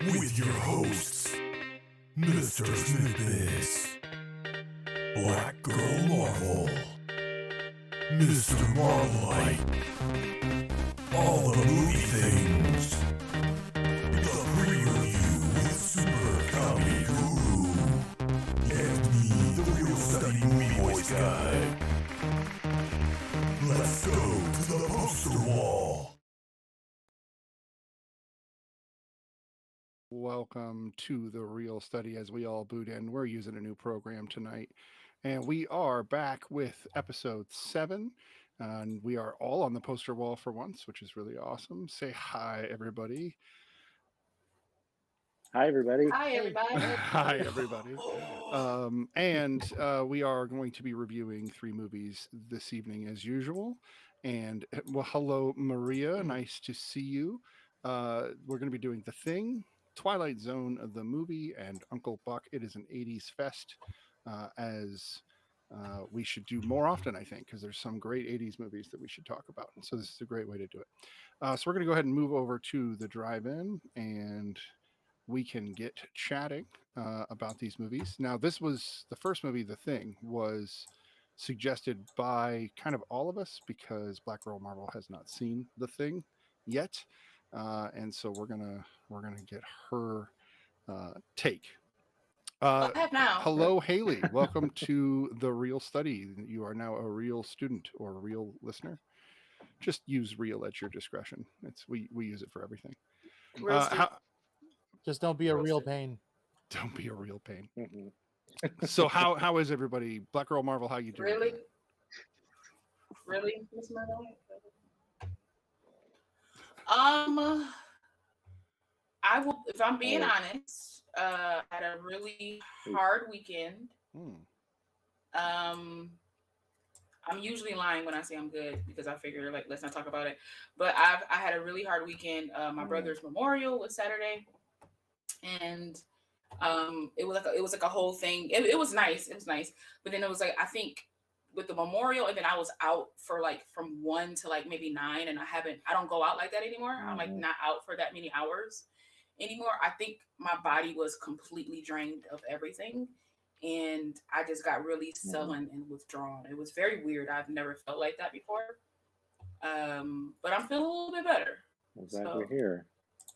with your hosts, Mr. Snippets, Black Girl Marvel, Mr. Marvelite, all the movie things, the pre-review with Super Comedy Guru, and me, the Real Study Movie Boys Guy. Let's go to the poster wall. Welcome to the Real Study. As we all boot in, we're using a new program tonight, and we are back with episode 7. And we are all on the poster wall for once, which is really awesome. Say hi, everybody. Hi, everybody. Hi, everybody. Hi, everybody. And we are going to be reviewing 3 movies this evening, as usual. And well, hello, Maria. Nice to see you. We're going to be doing The Thing, Twilight Zone, the movie, and Uncle Buck. It is an 80s fest, as we should do more often, I think, because there's some great 80s movies that we should talk about. So this is a great way to do it. So we're going to go ahead and move over to the drive-in, and we can get chatting about these movies. Now, this was the first movie, The Thing, was suggested by kind of all of us because Black Girl Marvel has not seen The Thing yet. And so we're gonna get her take. I have now. Hello, Haley. Welcome to the Real Study. You are now a real student or a real listener. Just use "real" at your discretion. We use it for everything. Just don't be a real pain. Don't be a real pain. Mm-hmm. So how is everybody? Black Girl Marvel, how you doing? Really, Miss Murdoch? I will, if I'm being honest, had a really hard weekend. I'm usually lying when I say I'm good because I figure let's not talk about it. But I had a really hard weekend. My brother's memorial was Saturday, and it was like a whole thing. It was nice. It was nice, but then it was I think with the memorial, and then I was out for from 1 to maybe 9, and I don't go out like that anymore. I'm not out for that many hours anymore. I think my body was completely drained of everything, and I just got really sullen and withdrawn. It was very weird. I've never felt like that before. But I'm feeling a little bit better. I'm glad you're here.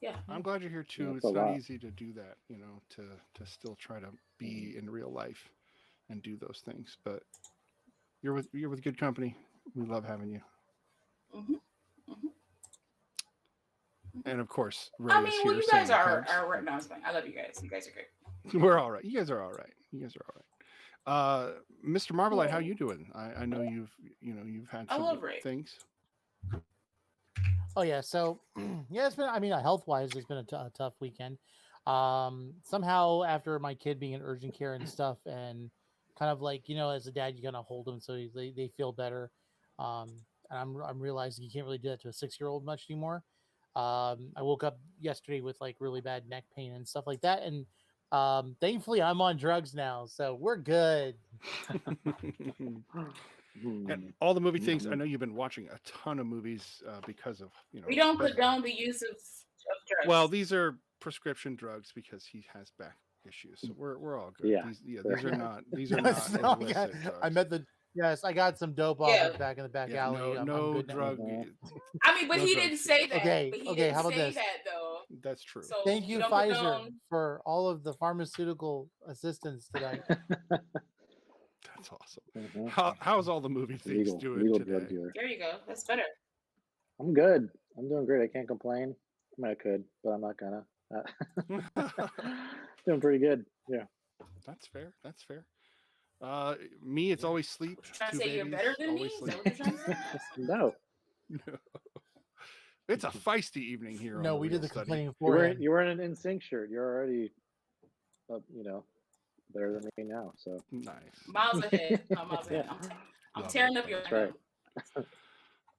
Yeah, I'm glad you're here too. It's not easy to do that, to still try to be in real life and do those things. But you're with good company. We love having you. Mm-hmm. Mm-hmm. And of course, Ray I is mean, here. well, you guys are right now. I love you guys. You guys are great. We're all right. You guys are all right. Mr. Marvelite, how you doing? I know you've had some things. Oh yeah, so yeah, it's been. I mean, health wise, it's been a tough weekend. Somehow after my kid being in urgent care and stuff, and kind of as a dad, you kind of hold them so they feel better. And I'm realizing you can't really do that to a 6-year-old much anymore. I woke up yesterday with really bad neck pain and stuff like that, and thankfully I'm on drugs now, so we're good. And all the movie things. I know you've been watching a ton of movies because of We don't condone the use of drugs. Well, these are prescription drugs because he has back issues, so we're all good. Yeah, these are not illicit drugs. I met I got some dope off back in the back alley. No drug. I mean, but he didn't say that. Okay. How about this? That though. That's true. So thank you, Pfizer, for all of the pharmaceutical assistance today. That's awesome. Mm-hmm. How's all the movie things doing today? There you go. That's better. I'm good. I'm doing great. I can't complain. I mean, I could, but I'm not gonna. Doing pretty good. Yeah. That's fair. Me, it's always sleep. Trying to say you're better than me? Is that what you're trying to say? No. It's a feisty evening here. No, we did the complaining for you. Were in an NSYNC shirt. You're already, better than me now. So nice. Miles ahead. I'm tearing up your. That's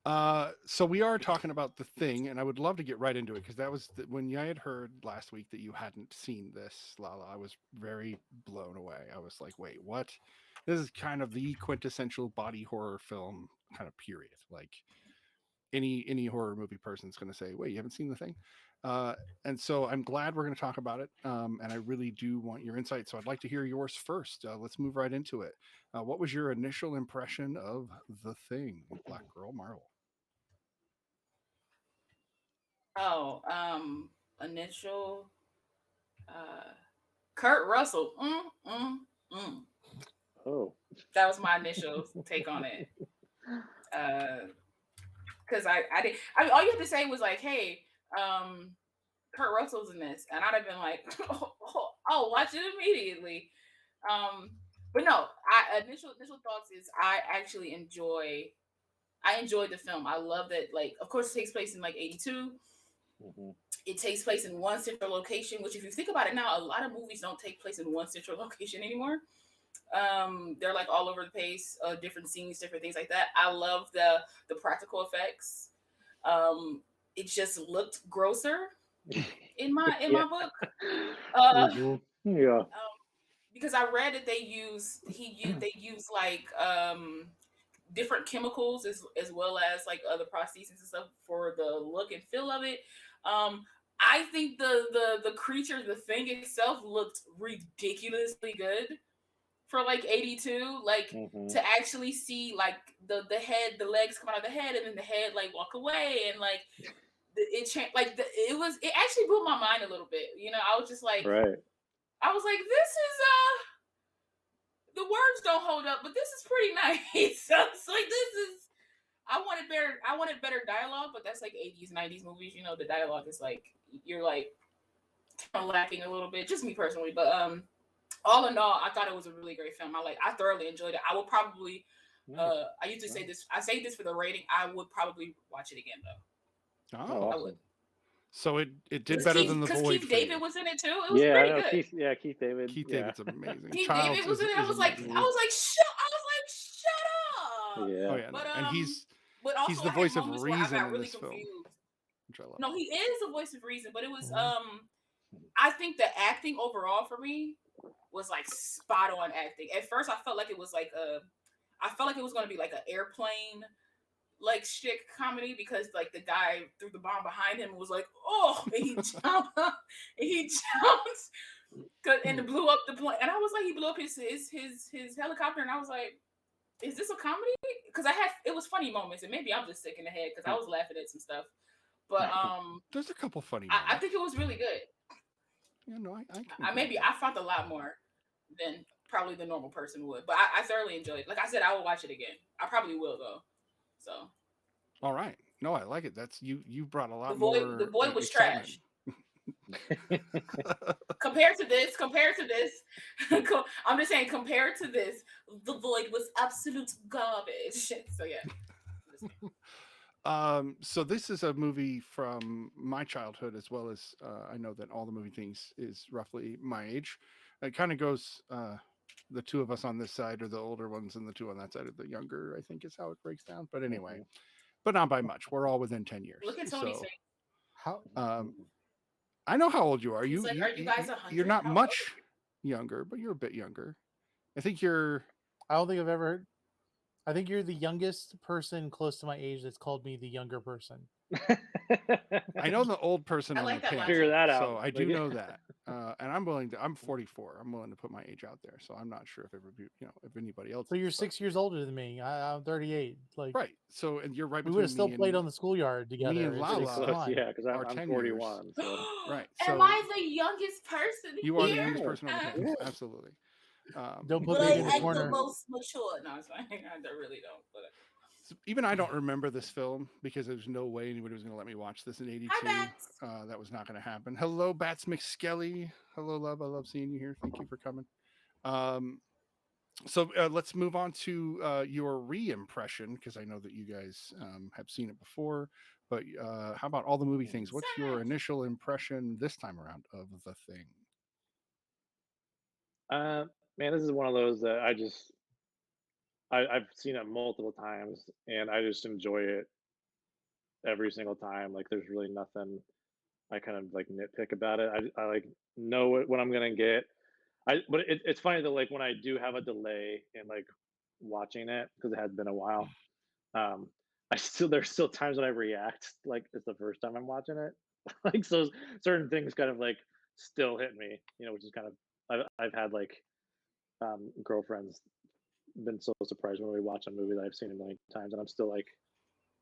right. So we are talking about The Thing, and I would love to get right into it because that was when I had heard last week that you hadn't seen this, Lala. I was very blown away. I was like, "Wait, what?" This is kind of the quintessential body horror film, kind of period. Like any horror movie person's going to say, "Wait, you haven't seen The Thing?" And so I'm glad we're going to talk about it. And I really do want your insight. So I'd like to hear yours first. Let's move right into it. What was your initial impression of The Thing, Black Girl Marvel? Oh, initial uh Kurt Russell. Mm. Oh, That was my initial take on it. Because I did. I mean, all you had to say was like, "Hey, um, Kurt Russell's in this," and I'd have been like, "Oh, watch it immediately." Um, but no, I initial thoughts is I enjoyed the film. I love that. Like, of course, it takes place in like '82. hmm It takes place in one central location. Which, if you think about it now, a lot of movies don't take place in one central location anymore. They're like all over the place, different scenes, different things like that. I love the practical effects. Um, it just looked grosser in yeah. my book. Uh, Yeah. because I read that they use like different chemicals as well as like other prostheses and stuff for the look and feel of it. I think the creature, the thing itself, looked ridiculously good for like 82. Like hmm to actually see like the head, the legs come out of the head, and then the head like walk away, and like it changed. Like it actually blew my mind a little bit. You know, Right. I was like, this is the words don't hold up, but this is pretty nice. So it's like this is. I wanted better dialogue, but that's like 80s, 90s movies. You know, the dialogue is like you're like kind of lacking a little bit. Just me personally, but all in all, I thought it was a really great film. I thoroughly enjoyed it. I will probably Nice. I usually say this. I say this for the rating. I would probably watch it again though. Oh, Oh, I would. awesome. so it did Because better than The Void Keith for David you. was in it too. It was Yeah, I pretty know good. Keith. Yeah, Keith David. Keith Yeah. David's amazing. Keith David Childs was in it. I is was like, amazing. I was like, shut up. Oh Yeah. yeah, no. But And but he's also the I had voice of moments where I reason got in really this film, confused. which I love. No, he is the voice of reason, but it was Mhm. I think the acting overall for me was like spot on acting. At first I felt like it was like I felt like it was gonna be like an airplane like shtick comedy because like the guy threw the bomb behind him and was like, oh, and he jumped, and he jumped, and it blew up the plane. And I was like, he blew up his helicopter, and I was like, is this a comedy? Because it was funny moments, and maybe I'm just sick in the head because I was laughing at some stuff. But There's a couple funny I moments. think it was really good. Yeah, no, I can I agree with maybe that. I felt a lot more than probably the normal person would, but I thoroughly enjoyed it. Like I said, I will watch it again. I probably will though. So All right, no, I like it. That's you. You brought a lot the more boy was excitement. trash. Compared to this, I'm just saying, compared to this, the void was absolute garbage. So yeah. So this is a movie from my childhood, as well as I know that all the movie things is roughly my age. It kind of goes. The two of us on this side are the older ones, and the two on that side are the younger. I think is how it breaks down. But anyway, Mhm. but not by much. We're all within 10 years. Look at Tony So saying, How I know how old you are. he's like, "Are you guys You're 100? not How old are much younger, but you're a bit younger. I think you're. I don't think I've ever. I think you're the youngest person close to my age that's called me the younger person. I know the old person I on the like that Figure panel, logic." that so out. I do Like, know that. And I'm willing to. I'm 44. I'm willing to put my age out there. So I'm not sure if if anybody else So is. you're But 6 years older than me. I'm 38. Like right. So and you're right we would have between still me played and on the schoolyard me together. and It's pretty Lala come close. on. Yeah, because are I'm 10 years. 41. So Right. Am So I the youngest person you are the here? youngest person on the panel. yeah. Absolutely. Don't put But me I in the act the corner. most mature. No, it's fine. I really don't. But Even I don't remember this film because there's no way anybody was going to let me watch this in hi, '82. Bats. That was not going to happen. Hello, Bats McSkelly. Hello, love. I love seeing you here. Thank you for coming. Um, so let's move on to your re-impression because I know that you guys have seen it before. But how about all the movie things? What's your Sad. initial impression this time around of the thing? Uh, man, this is one of those that I've seen it multiple times, and I just enjoy it every single time. Like, there's really nothing I kind of like nitpick about it. I like know what I'm gonna get. But it's funny that like when I do have a delay in like watching it because it has been a while. Um, I still there's still times when I react like it's the first time I'm watching it. like so certain things kind of like still hit me, which is kind of I've had like girlfriends been so surprised when we watch a movie that I've seen a million times, and I'm still like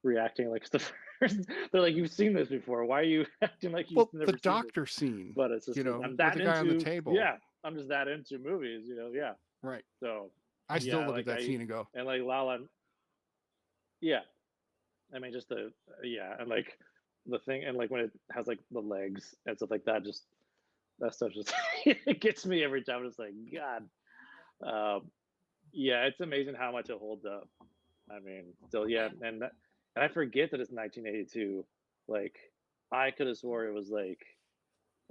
reacting like it's the first. They're like, "You've seen this before. Why are you acting like you've Well, the never seen this?" doctor scene, But it's just I'm with that the guy on the into table. yeah, I'm just that into movies, Yeah. Right. So I still yeah, look at that scene and go, and like La La, yeah. I mean, just the yeah, and like the thing, and like when it has like the legs and stuff like that, just that stuff just it gets me every time. It's like God, yeah, it's amazing how much it holds up. I mean, still, yeah, and I forget that it's 1982. Like, I could have swore it was like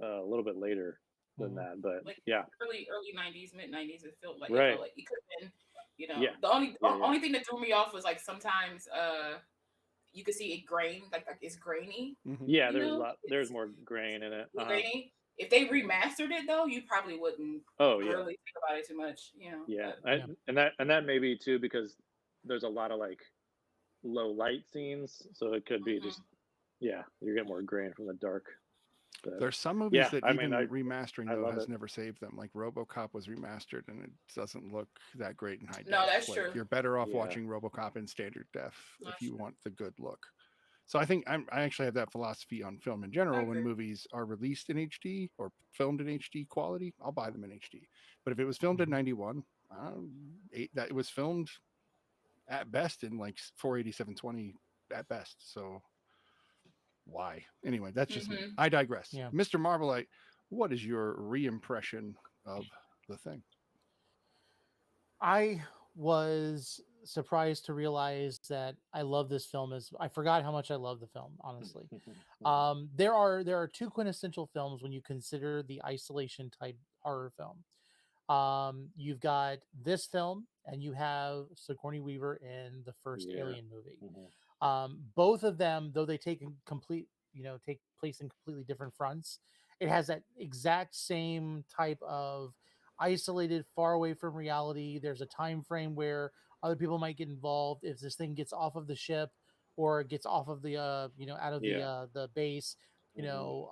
a little bit later than Mhm. that, but Like yeah, early '90s, mid '90s. It right, felt like it could have been. yeah, The only yeah, yeah, only thing that threw me off was like sometimes you could see it grain, like it's grainy. mm-hmm. yeah. There's It's more grain in it. grainy. If they remastered it though, you probably wouldn't Oh yeah, really think about it too much. yeah, But Yeah. and that may be too because there's a lot of like low light scenes, so it could be just mhm. yeah, you get more grain from the dark. But There's some movies yeah, that I mean, even remastering I though love has it. never saved them. Like RoboCop was remastered and it doesn't look that great in high No, def. that's Like true. you're better off Yeah, watching RoboCop in standard def if That's you true. want the good look. So I think I actually have that philosophy on film in I general. When agree. movies are released in HD or filmed in HD quality, I'll buy them in HD. But if it was filmed in Mhm. '91, that it was filmed at best in like 480 720 at best. So why? Anyway, that's just me. Hmm. I digress. Yeah. Mr. Marvelite, what is your re-impression of the thing? I was surprised to realize that I love this film. As I forgot how much I love the film, honestly. There are two quintessential films when you consider the isolation type horror film. You've got this film, and you have Sigourney Weaver in the first yeah, Alien movie. mhm, Both of them, though they take place in completely different fronts, it has that exact same type of isolated, far away from reality. There's a time frame where other people might get involved if this thing gets off of the ship or gets off of the out of yeah, the base. mhm,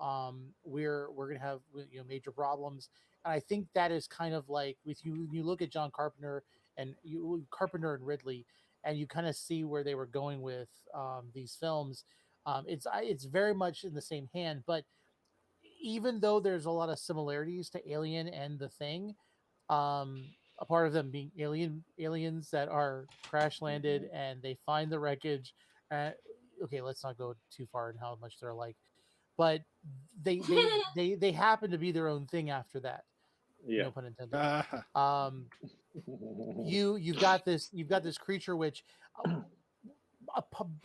We're gonna have major problems. And I think that is kind of like with you when you look at John Carpenter and Carpenter and Ridley, and you kind of see where they were going with these films. It's very much in the same hand, but even though there's a lot of similarities to Alien and The Thing, a part of them being aliens that are crash landed mhm, and they find the wreckage. Uh, okay, let's not go too far in how much they're alike, but they happen to be their own thing after that. yeah, No pun intended. Uh, Um, you've got this creature which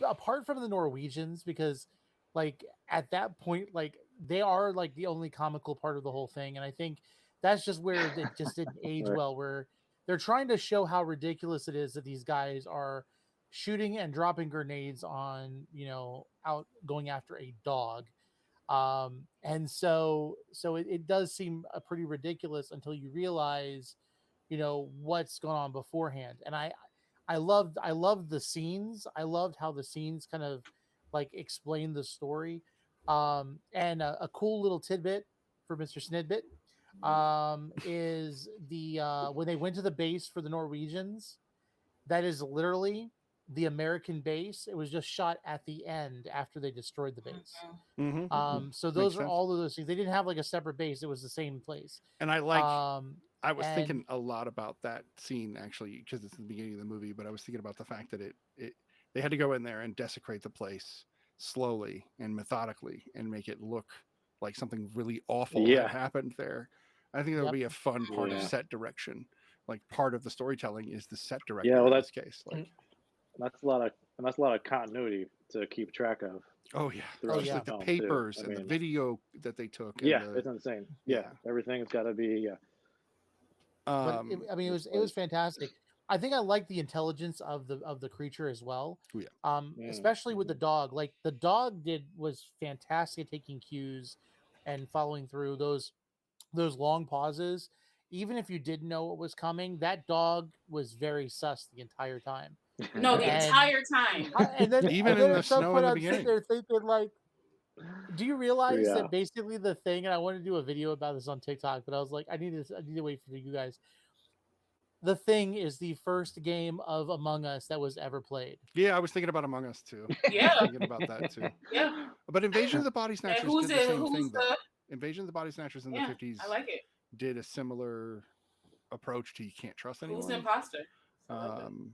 apart from the Norwegians, because like at that point, like they are like the only comical part of the whole thing, and I think that's just where it just didn't age right, well, where they're trying to show how ridiculous it is that these guys are shooting and dropping grenades on out going after a dog. And it does seem pretty ridiculous until you realize what's going on beforehand. And I loved the scenes. I loved how the scenes kind of like explain the story. And a cool little tidbit for Mr. Snidbit is the when they went to the base for the Norwegians, that is literally the American base. It was just shot at the end after they destroyed the base. Mhm. mm-hmm. So Makes those are sense. all of those things. They didn't have like a separate base. It was the same place. And Um, I was and thinking a lot about that scene actually because it's the beginning of the movie, but I was thinking about the fact that it they had to go in there and desecrate the place slowly and methodically and make it look like something really awful had yeah, happened there. I think that would yep, be a fun part of yeah, set direction. Like part of the storytelling is the set yeah. director Well, in this case. Like, that's a lot of continuity to keep track of oh yeah, oh throughout just the yeah, like the film too. papers I and the mean, video that they took and yeah, the it's insane. Yeah, yeah. everything's got to be yeah but Um, I mean it was misplaced. fantastic. I think I like the intelligence of the creature as well. oh yeah. Especially with the Mm-hmm. dog. Like the dog was fantastic at taking cues and following through those long pauses. Even if you didn't know what was coming, that dog was very sus the entire time. No, the And entire time. and then Even and in then the at some snow in point the I'm sitting beginning. there thinking like, Do you realize Yeah. that basically the thing, and I wanted to do a video about this on TikTok, but I was like, I need to wait for you guys. The Thing is the first game of Among Us that was ever played. Yeah, I was thinking about Among Us too. I Yeah, was thinking about that too. yeah. But Invasion of the Body And Snatchers who's did the it? same Who's thing though. the? Invasion of the Body Snatchers in the Yeah, 50s I like it. did a similar approach to you can't trust Who's the anyone. imposter? I love it.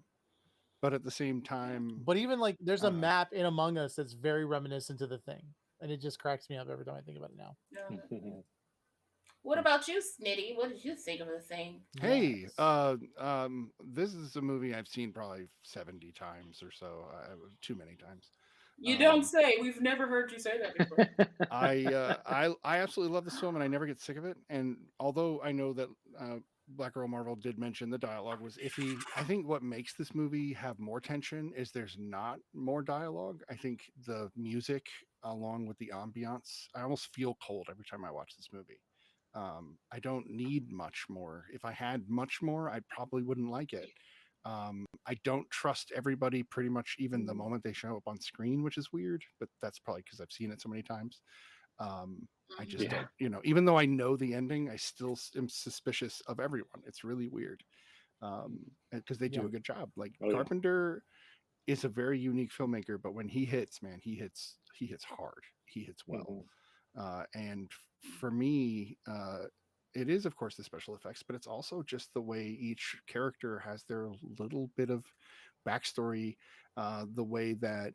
But at the same time, But even like, there's a uh, map in Among Us that's very reminiscent to The Thing, and it just cracks me up every time I think about it now. I love it. What about you, Snitty? What did you think of The Thing? hey, Yes. this is a movie I've seen probably 70 times or so. Too many times. You don't say. We've never heard you say that before. I absolutely love this film and I never get sick of it. And although I know that Black Girl Marvel did mention the dialogue was iffy, I think what makes this movie have more tension is there's not more dialogue. I think the music, along with the ambiance, I almost feel cold every time I watch this movie. I don't need much more. If I had much more, I probably wouldn't like it. I don't trust everybody pretty much even the moment they show up on screen, which is weird, but that's probably because I've seen it so many times. I just Yeah. don't, even though I know the ending, I still am suspicious of everyone. It's really weird because they do Yeah. a good job. Like Oh, yeah. Carpenter is a very unique filmmaker, but when he hits, man, he hits hard. He hits well. And for me, it is of course the special effects, but it's also just the way each character has their little bit of backstory, the way that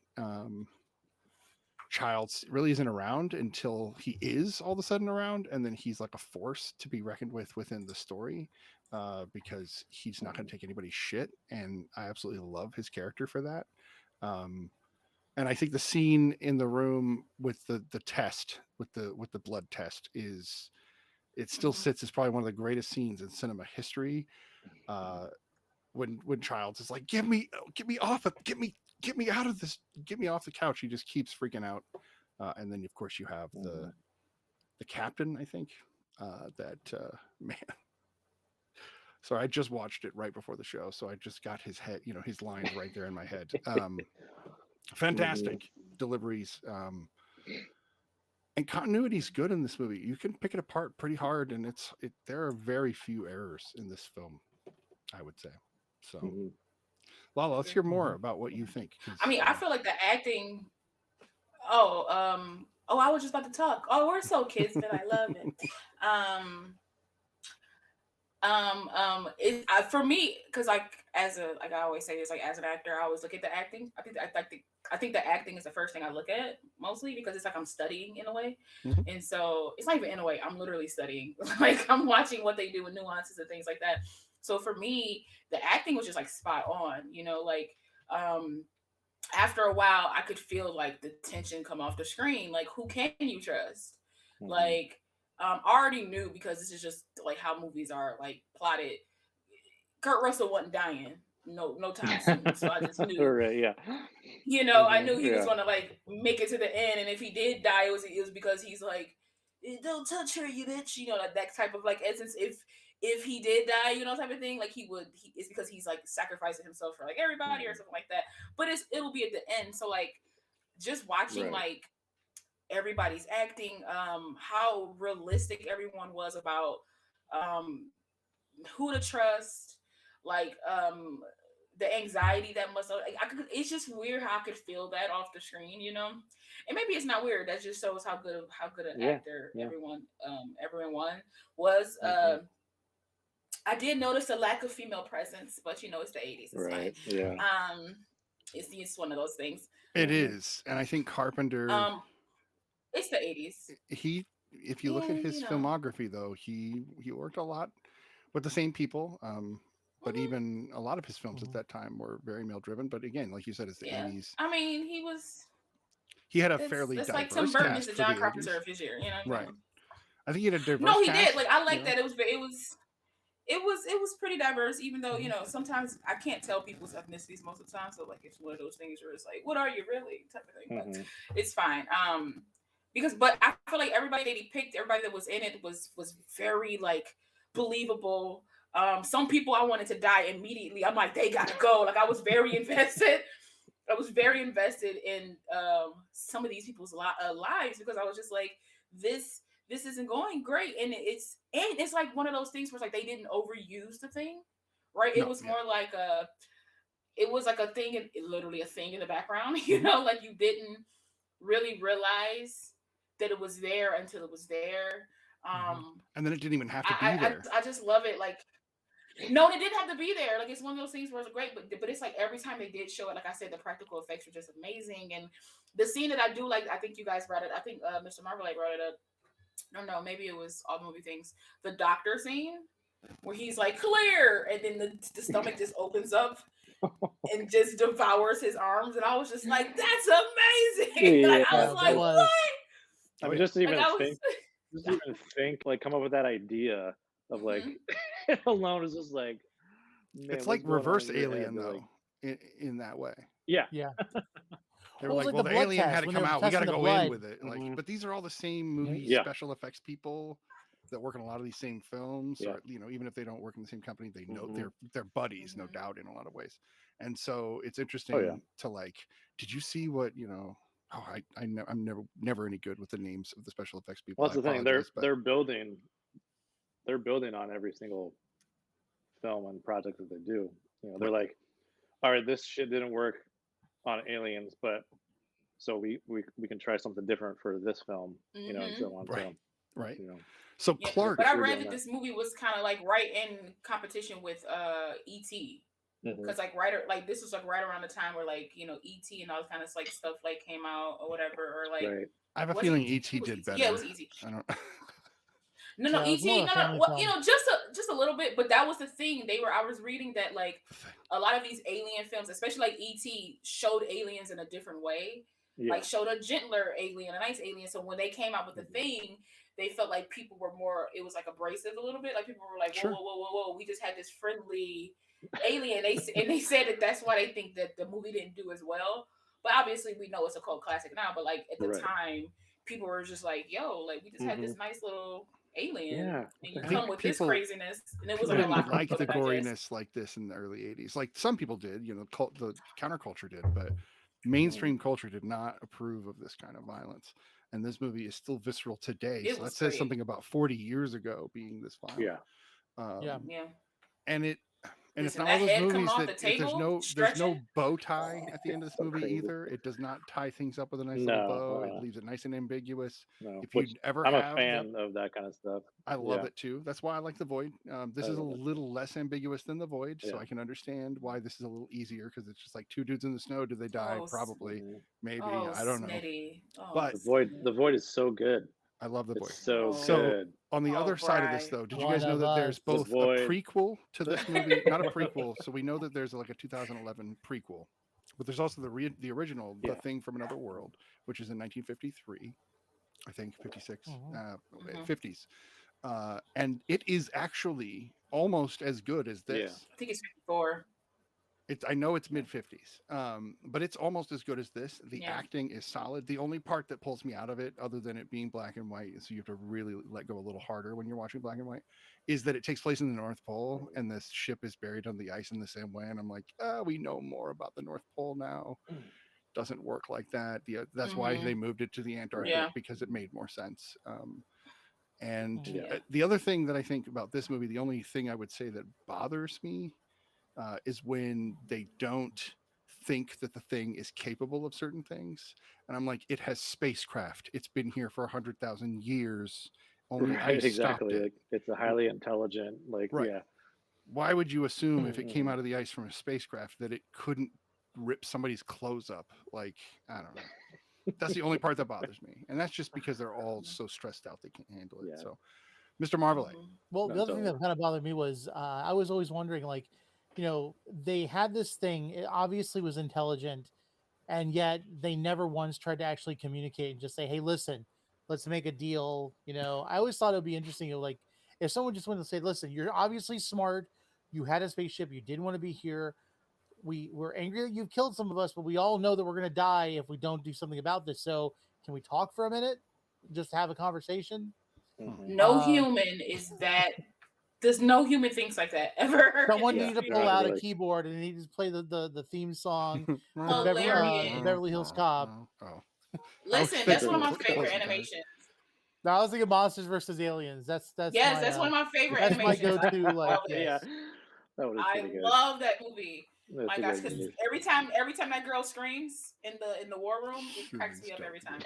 Childs really isn't around until he is all of a sudden around, and then he's like a force to be reckoned with within the story, because he's not going to take anybody's shit, and I absolutely love his character for that. Um, and I think the scene in the room with the test with the blood test is it still sits as probably one of the greatest scenes in cinema history. Uh, when Childs is like, get me off it, get me out of this, get me off the couch. He just keeps freaking out, and then of course you have the captain. I think that man. Sorry, I just watched it right before the show, so I just got his head, his lines right there in my head. Fantastic deliveries. And continuity is good in this movie. You can pick it apart pretty hard, and there are very few errors in this film, I would say. So, Lala, let's hear more about what you think. I mean, I feel like the acting. Oh, I was just about to talk. Oh, we're so kids that I love it. For me, because like I always say this, like as an actor, I always look at the acting. I think the acting is the first thing I look at mostly because it's like I'm studying in a way, and so it's not even in a way. I'm literally studying. Like I'm watching what they do with nuances and things like that. So for me, the acting was just like spot on. Like after a while, I could feel like the tension come off the screen. Like who can you trust? Like I already knew because this is just like how movies are like plotted. Kurt Russell wasn't dying no time soon, so I just knew. Right, yeah. I knew he was gonna like make it to the end, and if he did die, it was because he's like, "Don't touch her, you bitch," that type of like essence. If he did die, type of thing, like it's because he's like sacrificing himself for like everybody or something like that. But it'll be at the end, so like just watching like everybody's acting, how realistic everyone was about who to trust, like the anxiety that must like, it's just weird how I could feel that off the screen, and maybe it's not weird. That just shows how good an actor everyone was. I did notice a lack of female presence, but it's the 80s. It's fine. Yeah. It's one of those things. It is, and I think Carpenter. It's the 80s. If you look at his filmography, though, he worked a lot with the same people. But even a lot of his films at that time were very male driven. But again, like you said, it's the 80s. I mean, he had a fairly diverse like Tim Burton is cast the John for the Carpenter 80s. of his year, Right. I think he had a diverse No, he cast, did. Like I like that. It was pretty diverse, even though sometimes I can't tell people's ethnicities most of the time. So like it's one of those things where it's like, what are you really, type of thing. But it's fine. But I feel like everybody that he picked, everybody that was in it was very like believable. Some people I wanted to die immediately. I'm like, they gotta go. Like I was very invested. I was very invested in some of these people's lives because I was just like, this isn't going great, and it's like one of those things where it's like they didn't overuse the thing, right? It No, was yeah. more like it was like a thing, literally a thing in the background, you know, like you didn't really realize that it was there until it was there. And then it didn't even have to be I there. I just love it. Like, no, it didn't have to be there. Like, it's one of those things where it's great, but it's like every time they did show it, like I said, the practical effects were just amazing. And the scene that I do like, I think you guys brought it. I think Mr. Marvel brought it up. No, maybe it was all the movie things. The doctor scene where he's like clear, and then the stomach just opens up and just devours his arms, and I was just like, that's amazing. Like, I Yeah, was like, that what? was. I mean, yeah. just to even Like, I think, was. like, come up with that idea of like Mhm. it alone is just like, man, It's what's like going on reverse in your head Alien to, though, like, in that way. yeah, Yeah. They Well, were it was like, like well, the the blood alien had test to when they come were out. We got to testing the go in blood. with it. Like, Mhm. but these are all the same movie Yeah. special effects people that work in a lot of these same films, Yeah. or even if they don't work in the same company, they know Mhm. they're buddies, no Mhm. doubt, in a lot of ways. And so it's Oh interesting yeah. to like, did you see what Oh, I'm never any good with the names of the special effects people. Well, I that's the thing. apologize, but They're building on every single film and project that they do. You know, they're right, like, all right, this shit didn't work on Aliens, but so we can try something different for this film. You know, and Mhm. so on. right, So right. you know, So Yeah, they're but Clark, I for sure read doing that that. this movie was kind of like right in competition with ET, Mhm. because like this was like right around the time where like ET and all this kind of like stuff like came out or whatever, or like Right. I have a was it feeling ET? ET It was did ET. Yeah, it better. was ET. I don't. No, Yeah, it was ET. more of a No, family well, film. just a little bit, but that was the thing. I was reading that like a lot of these alien films, especially like ET, showed aliens in a different way. Yeah. Like showed a gentler alien, a nice alien. So when they came out with the Mhm. thing, they felt like people were more. It was like abrasive a little bit. Like people were like, whoa, Sure. whoa, whoa, whoa, whoa. We just had this friendly alien. They said that that's why they think that the movie didn't do as well. But obviously, we know it's a cult classic now. But like at the Right. time, people were just like, yo, like we just had Mhm. this nice little alien, Yeah. and What you the I hell? come think with this people craziness, and it was people like a didn't lot for like people the to digest. goriness like this in the early 80s. Like some people did, the counterculture did, but Mhm. mainstream culture did not approve of this kind of violence. And this movie is still visceral today. It So that was says great. something about 40 years ago being this violent. Yeah. Yeah. Um, Yeah. and it's Listen, not one that of those head coming movies off that the if table, there's stretching. no bow tie at the end of this So movie crazy. either. It does not tie things up with a nice little No. bow. It leaves it nice and ambiguous. No. If Which you ever I'm a have Yep. fan of that kind of stuff. I love Yeah. it too. That's why I like The Void. This I is a love it. little less ambiguous than The Void, so Yeah. I can understand why this is a little easier because it's just like two dudes in the snow. Did they die? Oh, Probably, Mhm. maybe. I don't know. snitty. Oh, But The Void is so good. I love The Void. It's so Oh. So good. on the Oh, other side of this, Bri. though, did you One guys know of that there's us. The both a Void. prequel to this movie? Not a prequel. So we know that there's like a 2011 prequel, but there's also the original, The Yeah. Thing from Another World, which is in 1953, I think 56, Mhm. Mhm. 50s. And it is actually almost as good as Yeah. this. I think it's 54. I know it's mid 50s, but it's almost as good as this. The Yeah. acting is solid. The only part that pulls me out of it, other than it being black and white, so you have to really let go a little harder when you're watching black and white, is that it takes place in the North Pole and this ship is buried on the ice in the same way. And I'm like, we know more about the North Pole now. Doesn't work like that. That's why they Mhm. moved it to the Antarctic Yeah. because it made more sense. And Yeah. the other thing that I think about this movie, the only thing I would say that bothers me is when they don't think that the thing is capable of certain things. And I'm like, it has spacecraft. It's been here for 100,000 years. Only Right. ice stopped Exactly. it. Like it's a highly intelligent. Like Right. yeah. Why would you assume if it came Mhm. out of the ice from a spacecraft that it couldn't rip somebody's clothes up? Like, I don't know. That's the only part that bothers me. And that's just because they're all so stressed out they can't handle it. Yeah. So, Mr. Marvelite. Mhm. Well, No, the other thing totally. that kind of bothered me was I was always wondering, like, they had this thing. It obviously was intelligent, and yet they never once tried to actually communicate and just say, "Hey, listen, let's make a deal." I always thought it would be interesting, like if someone just went to say, "Listen, you're obviously smart. You had a spaceship. You didn't want to be here. We're angry that you've killed some of us, but we all know that we're gonna die if we don't do something about this. So can we talk for a minute? Just have a conversation?" Mhm. No Uh, human is that There's no human thinks like that ever. Someone Yeah, needed to you're pull right, out a really. keyboard and he just play the theme song, Hilarious. the Beverly Hills Cop. Oh. Listen, think that's one of my Close favorite enough. animations. Now I was thinking Monsters versus Aliens. That's Yes, my that's one of my favorite that's my animations. go-to. I Like, love it. Yeah, yes. that was I pretty good. love that movie. That's My a gosh, good because movie. every time that girl screams in the war room, it cracks me up every time.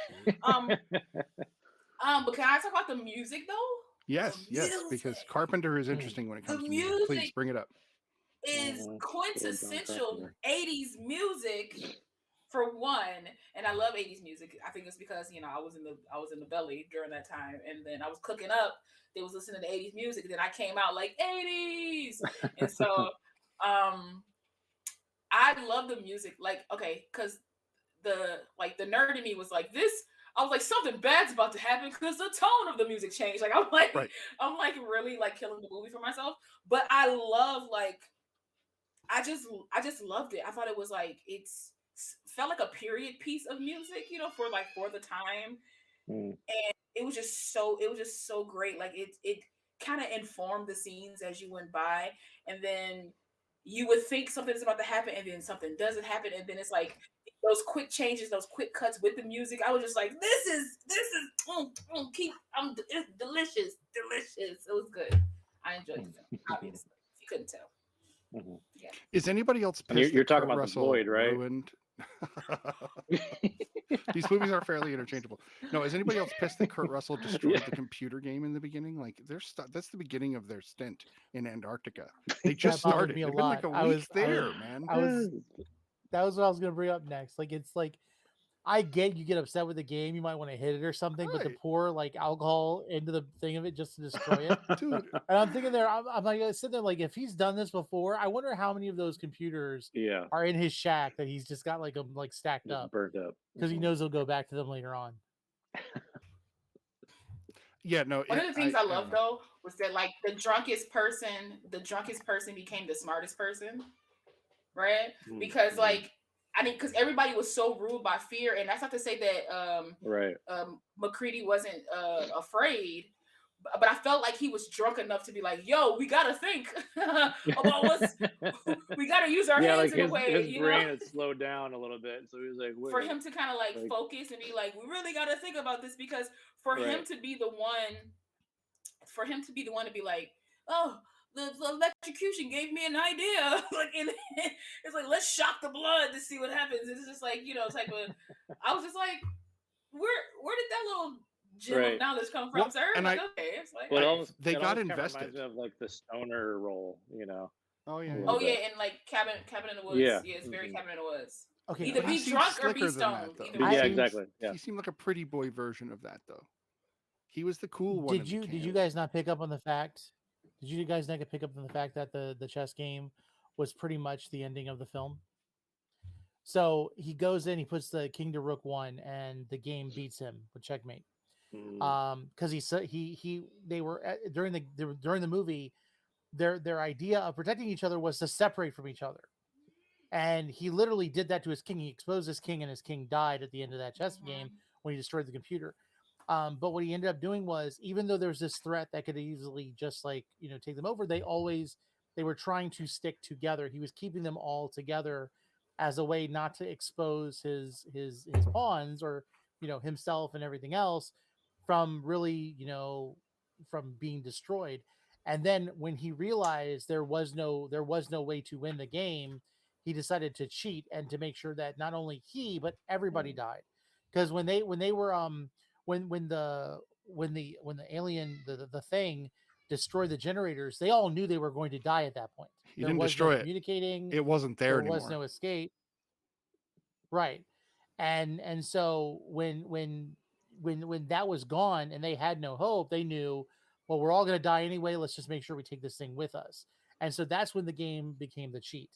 But can I talk about the music though? Yes, The yes, because music. Carpenter is interesting when it The comes to music. Please music bring it up. is John quintessential Carpenter. 80s music for one, and I love 80s music. I think it's because I was in the belly during that time, and then I was cooking up. They was listening to 80s music, and then I came out like 80s, and so I love the music. Like, okay, because the nerd in me was like this. I was like, something bad's about to happen because the tone of the music changed. Like, Right. I'm like really like killing the movie for myself. But I love like, I just loved it. I thought it was like felt like a period piece of music, for the time. Mm. And it was just so great. Like it kind of informed the scenes as you went by, and then you would think something's about to happen, and then something doesn't happen, and then it's like those quick changes, those quick cuts with the music. I was just like, this is it's delicious. It was good. I enjoyed the film, obviously. You couldn't tell. Mm-hmm. Yeah. Is anybody else And pissed you're that talking Kurt about the Russell Void, right? ruined? These movies are fairly interchangeable. No, is anybody else pissed that Kurt Russell destroyed the computer game in the beginning? Like, that's the beginning of their stint in Antarctica. They just That bothered started. me a They've been like lot. a week there, man. That was what I was gonna bring up next. Like, it's like, I get you get upset with the game, you might want to hit it or something, but to Right. pour like alcohol into the thing of it just to destroy it, Dude. And I'm thinking there, I'm like sitting there like, if he's done this before, I wonder how many of those computers Yeah, are in his shack that he's just got like them like stacked just up burnt up. because he knows he'll go back to them later on. Yeah, no. One of the things I love don't know. though was that like the drunkest person became the smartest person, right? Because like because everybody was so ruled by fear, and that's not to say that Right. McCready wasn't afraid, but I felt like he was drunk enough to be like, "Yo, we gotta think about what's we gotta use our Yeah, hands like in a way, his brain had slowed down a little bit, so he was like, wait. for him to kind of like Like- focus and be like, we really got to think about this, because for him Right. to be the one to be like, oh, the electrocution gave me an idea. Like, and it's like, let's shock the blood to see what happens. It's just like, type of. I was just like, where did that little gem Right. of knowledge come from, Well, sir? and like, okay, it's like, Well, it almost, they it got almost kinda invested. reminds me of like the stoner role, Oh yeah. a yeah. little oh yeah, bit. and like cabin in the woods. Yeah. Yeah, it's very Mhm. cabin in the woods. Okay, Either But he be seems drunk or be slicker than that, stoned. though. Either I- Yeah, way. exactly. Yeah. He seemed like a pretty boy version of that, though. He was the cool one. Did you guys not pick up on the fact? Did you guys not pick up on the fact that the chess game was pretty much the ending of the film? So he goes in, he puts the king to rook 1, and the game beats him with checkmate. Because they were during the movie, their idea of protecting each other was to separate from each other, and he literally did that to his king. He exposed his king, and his king died at the end of that chess game when he destroyed the computer. But what he ended up doing was, even though there's this threat that could easily just like take them over, they were trying to stick together. He was keeping them all together as a way not to expose his pawns or himself and everything else from really from being destroyed. And then when he realized there was no way to win the game, he decided to cheat and to make sure that not only he but everybody died. Because when the alien the thing destroyed the generators, they all knew they were going to die at that point. He didn't destroy it. Communicating. It wasn't there anymore. Was no escape. Right. And so when that was gone and they had no hope, they knew, well, we're all going to die anyway. Let's just make sure we take this thing with us. And so that's when the game became the cheat.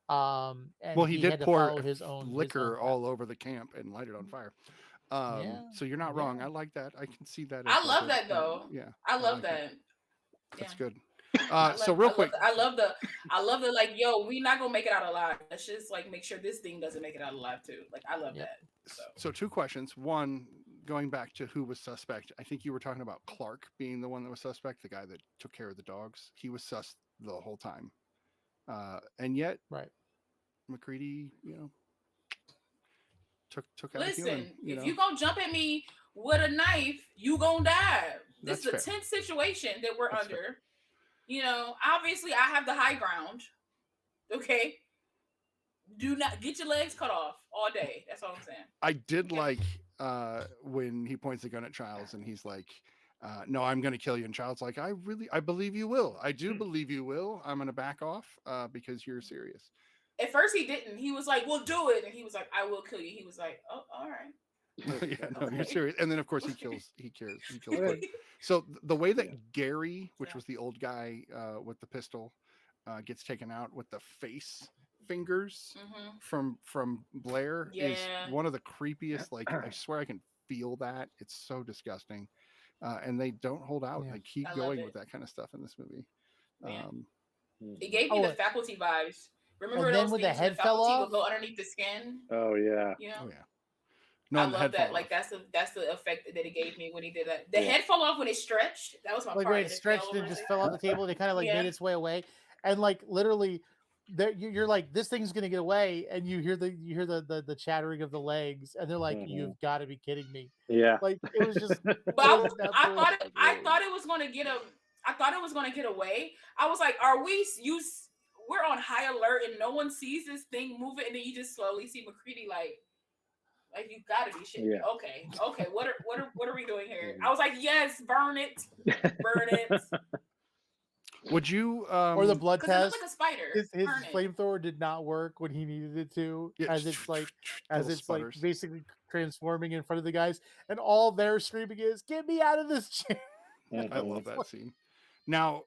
And well, he did had to pour follow his own liquor all over the camp and light it on fire. So you're not wrong. I like that. I can see that. I love that though. Yeah, I love like that. it. That's Yeah. good. So real quick, I love the like, yo, we not gonna make it out alive. Let's just like make sure this thing doesn't make it out alive too. Like, I love that. So 2 questions. One, going back to who was suspect, I think you were talking about Clark being the one that was suspect, the guy that took care of the dogs. He was sus the whole time. And yet Right. McCready, took out a human. Listen, if you gonna jump at me with a knife, you gonna die. This That's is a fair. tense situation that we're That's under. fair. Obviously I have the high ground. Okay. Do not get your legs cut off all day. That's all I'm saying. I did Okay. like when he points the gun at Childs and he's like, no, I'm going to kill you. And Child's like, I believe you will. I do believe you will. I'm going to back off because you're serious. At first he didn't. He was like, "We'll do it," and he was like, "I will kill you." He was like, "Oh, all right." Yeah, no, you're Okay. serious. And then of course he kills Okay. Clark. So the way that Yeah. Gary, which Yeah. was the old guy with the pistol, gets taken out with the face fingers from Blair is Yeah. one of the creepiest. Like I swear I can feel that. It's so disgusting. And they don't hold out. Yeah. They keep I love going it. with that kind of stuff in this movie. Man. Um, It gave me Oh, the faculty vibes. Remember and then those when the things where the head fell faculty off? would go underneath the skin? Oh yeah. oh yeah. No, I and the love head that. fall Like off. that's the effect that it gave me when he did that. The Yeah. head fell off when it stretched. That was my Like part. where and it it fell stretched over and his just head. fell off the table. And it kind of like Yeah. made its way away, and like literally, there you're like, this thing's gonna get away, and you hear the chattering of the legs, and they're like, Mhm. you've got to be kidding me! Yeah. Like it was just, But it was absolutely I fascinating. thought it was gonna get I thought it was gonna get away. I was like, are we're on high alert and no one sees this thing moving, and then you just slowly see McCready like you gotta be shitting me. Yeah. Okay, what are we doing here? Mhm. I was like, yes, burn it. Would you Or the blood Because it looked test. like a spider. His Burn it. flamethrower did not work when he needed it to, yeah, as it's like little sputters. basically transforming in front of the guys, and all they're screaming is, "Get me out of this chair!" I love that scene. Now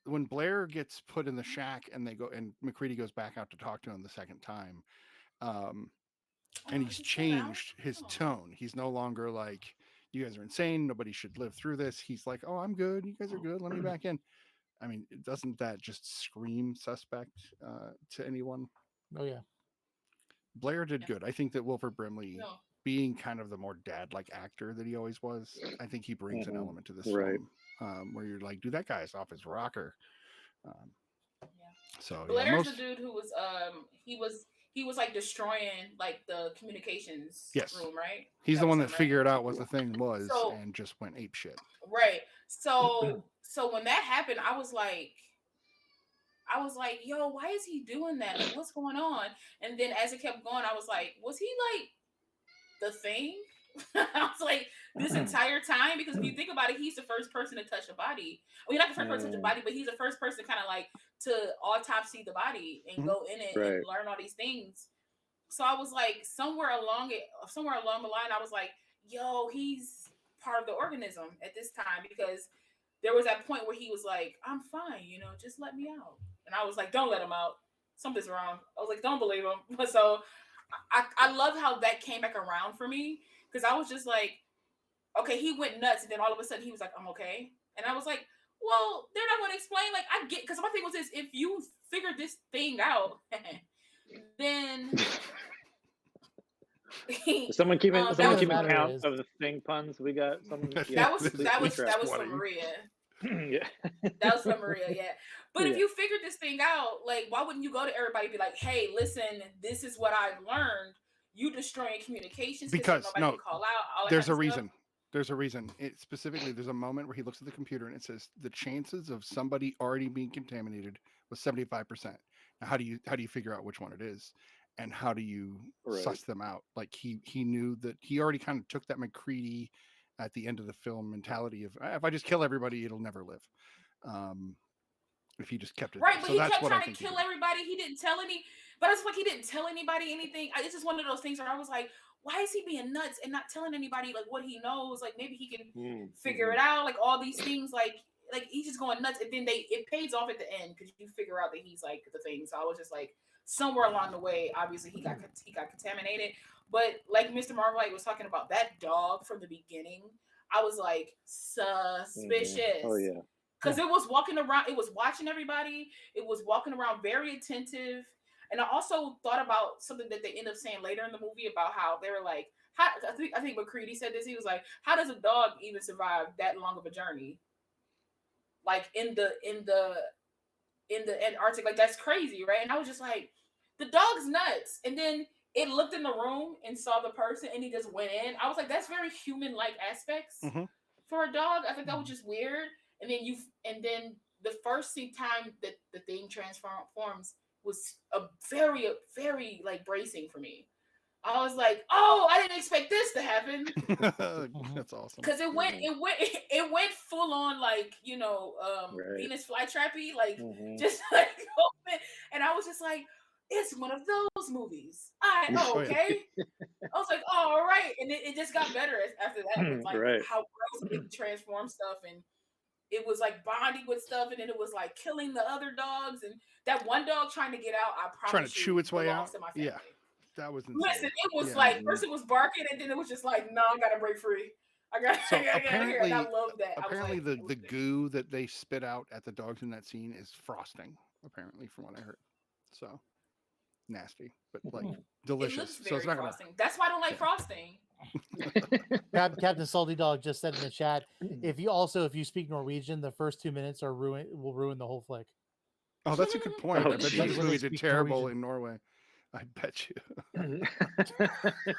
when Blair gets put in the shack and they go and McCready goes back out to talk to him the second time, and he's changed his tone. He's no longer like, you guys are insane, nobody should live through this. He's like, oh, I'm good, you guys are good, let me back in. I mean, doesn't that just scream suspect to anyone? Oh yeah. Blair did good. I think that Wilford Brimley, No. being kind of the more dad-like actor that he always was, I think he brings an element to this Right. film where you're like, dude, that guy's off his rocker. So Blair's the dude who was he was like destroying like the communications room, right? He's the one that figured out what the thing was and just went ape shit. Right. So when that happened, I was like, yo, why is he doing that? Like, what's going on? And then as it kept going, I was like, was he like the Thing? I was like, this entire time, because if you think about it, he's the first person to touch a body. Well, not the first person to touch a body, but he's the first person kind of like to autopsy the body and go in it and learn all these things. So I was like, somewhere along the line, I was like, yo, he's part of the organism at this time, because there was that point where he was like, I'm fine, just let me out. And I was like, don't let him out. Something's wrong. I was like, don't believe him. So I love how that came back around for me, because I was just like, okay, he went nuts, and then all of a sudden he was like, I'm okay. And I was like, well, they're not going to explain. Like, I get, because my thing was this: if you figured this thing out, then someone keeping count is, of the Thing puns we got. That was from Maria. Yeah, that was from Maria. Yeah, but if you figured this thing out, like, why wouldn't you go to everybody and be like, hey, listen, this is what I've learned. You destroying communications because nobody can call out. There's a reason. There's a reason. Specifically, there's a moment where he looks at the computer and it says the chances of somebody already being contaminated was 75%. Now, how do you figure out which one it is, and how do you suss them out? Like he knew that he already kind of took that McCready at the end of the film mentality of, if I just kill everybody, it'll never live. If he just kept it right, there. but So he that's kept what trying I to think kill everybody. He didn't tell any, but it's like he didn't tell anybody anything. It's just one of those things where I was like, why is he being nuts and not telling anybody like what he knows? Like maybe he can figure it out. Like all these things, like he's just going nuts, and then it pays off at the end because you figure out that he's like the Thing. So I was just like, somewhere along the way, obviously he got contaminated. But like Mr. Marvelite was talking about, that dog from the beginning, I was like, suspicious. Oh yeah. Because it was walking around, it was watching everybody, it was walking around very attentive. And I also thought about something that they end up saying later in the movie about how they were like, I think McCready said this. He was like, "How does a dog even survive that long of a journey? Like in the Antarctic, like that's crazy, right?" And I was just like, the dog's nuts. And then it looked in the room and saw the person, and he just went in. I was like, that's very human-like aspects Mhm. for a dog. I think that was just weird. And then the first time that the thing transforms was a very like bracing for me. I was like, oh, I didn't expect this to happen. That's awesome. Because it went full on like Right. Venus flytrappy, like Mhm. just like open. And I was just like, it's one of those movies. Oh, yeah. Okay. I was like, oh, all right. And it just got better after that with like Right. how gross it transformed stuff, and it was like bonding with stuff, and then it was like killing the other dogs, and that one dog trying to get out, I promise Trying to chew its way belongs out. to my family. Yeah, that was insane. Listen, it was Yeah. like first it was barking, and then it was just like, no, I gotta break free. I gotta So get out of here. And I love that. apparently I was like, the goo that they spit out at the dogs in that scene is frosting. Apparently, from what I heard. So nasty, but like Mhm. delicious. it looks So very it's not gonna. frosting. That's why I don't like Yeah. frosting. Captain Salty Dog just said in the chat, if you speak Norwegian, the first 2 minutes will ruin the whole flick. Oh, that's a good point. Oh, I bet geez. you this When they movie did speak terrible Norwegian. in Norway. I bet you.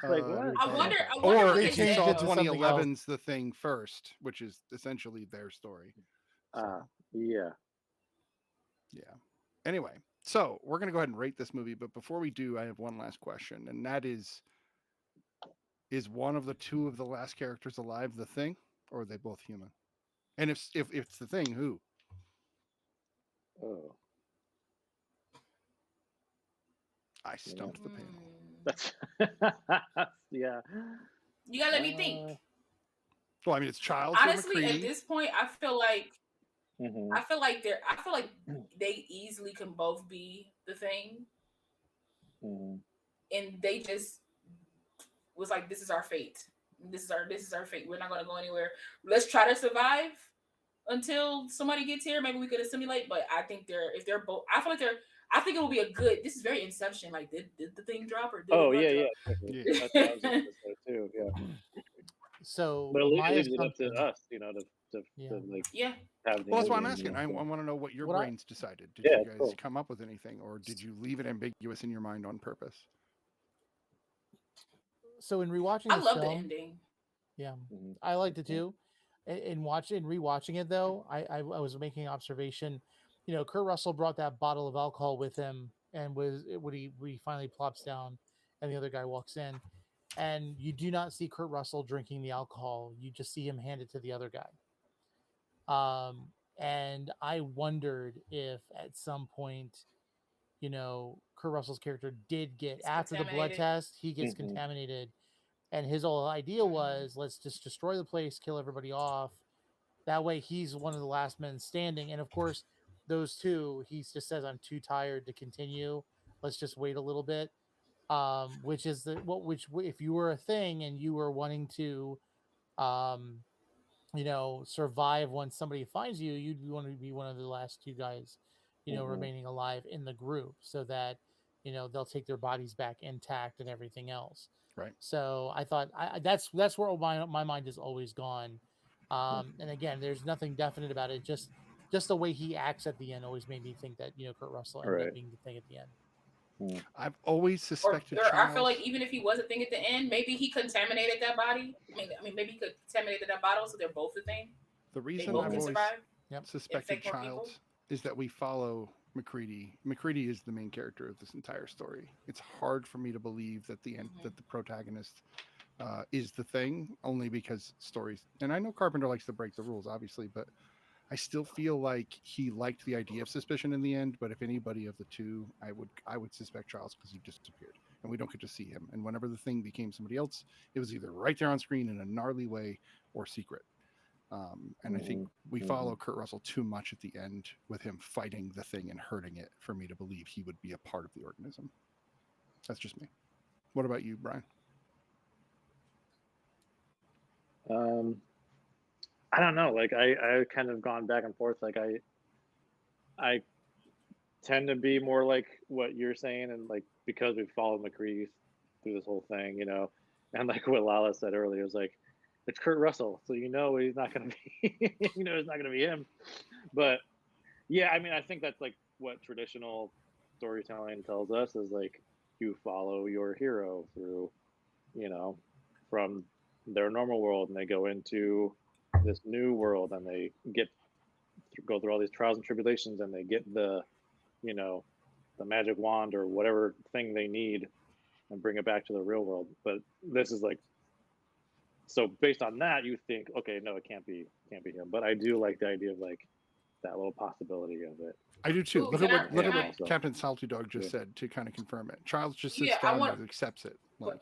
Like what? I wonder Or what They they if you changed saw it said. to something 2011's The Thing first, which is essentially their story. So, Yeah. yeah. Anyway, so we're going to go ahead and rate this movie. But before we do, I have one last question. And that is one of the two of the last characters alive the Thing? Or are they both human? And if it's the Thing, who? Oh, I stumped the panel. that's yeah. You gotta let me think. Well, I mean, it's Childs Honestly, or at McCready. this point, I feel like Mhm. they easily can both be the Thing, Mhm. and they just was like, this is our fate. This is our fate. We're not gonna go anywhere. Let's try to survive until somebody gets here. Maybe we could assimilate. But I think if they're both, I think it will be a good. This is very Inception. Like, did the thing drop or did Oh it not yeah, drop? yeah. Definitely. Yeah. That's what I was just gonna say too. Yeah. So But it my leaves it up to assumption, us, to Yeah. like Yeah. have the Well, that's why I'm ending, asking. I want to know what your What I- brains decided. Did Yeah, you guys cool. come up with anything, or did you leave it ambiguous in your mind on purpose? so in rewatching I this love the film, ending. yeah, Mhm. I liked it too. In rewatching it though, I was making an observation. Kurt Russell brought that bottle of alcohol with him, and when he finally plops down, and the other guy walks in, and you do not see Kurt Russell drinking the alcohol. You just see him hand it to the other guy. And I wondered if at some point, Kurt Russell's character did get It's after the blood contaminated. test, he gets Mhm. contaminated, and his whole idea was let's just destroy the place, kill everybody off. That way, he's one of the last men standing. And of course, those two, he just says, "I'm too tired to continue. Let's just wait a little bit." Which is which if you were a thing and you were wanting to, um, survive when somebody finds you, you'd want to be one of the last two guys, Mhm. remaining alive in the group, so that they'll take their bodies back intact and everything else. Right. So I thought that's where my mind has always gone. And again, there's nothing definite about it. Just the way he acts at the end always made me think that Kurt Russell ended up Right. being the thing at the end. I've always Or suspected I feel Childs. like even if he was a thing at the end, maybe he contaminated that body. Maybe he could contaminated that bottle, so they're both a thing. The They reason both I've can always survive. suspected infect more people. Childs is that we follow McCready. McCready is the main character of this entire story. It's hard for me to believe that that the protagonist is the Thing, only because stories. And I know Carpenter likes to break the rules, obviously, but I still feel like he liked the idea of suspicion in the end. But if anybody of the two, I would suspect Childs because he disappeared and we don't get to see him. And whenever the Thing became somebody else, it was either right there on screen in a gnarly way or secret. And I think we follow Kurt Russell too much at the end with him fighting the Thing and hurting it for me to believe he would be a part of the organism. That's just me. What about you, Brian? I don't know. Like I kind of gone back and forth. Like I tend to be more like what you're saying, and like because we've followed McCready through this whole thing, And like what Lala said earlier, it was like it's Kurt Russell, so you know he's not gonna be, it's not gonna be him. But yeah, I mean, I think that's like what traditional storytelling tells us is like you follow your hero through, you know, from their normal world and they go into this new world and they go through all these trials and tribulations and they get you know, the magic wand or whatever thing they need and bring it back to the real world. But this is like so based on that, you think, okay, no, it can't be him. But I do like the idea of like that little possibility of it. I do too. Ooh, Look can at I? what look Can at happening what I? also. Captain Salty Dog just Yeah. said to kind of confirm it. Charles just sits Yeah, I down want. and accepts it. But Like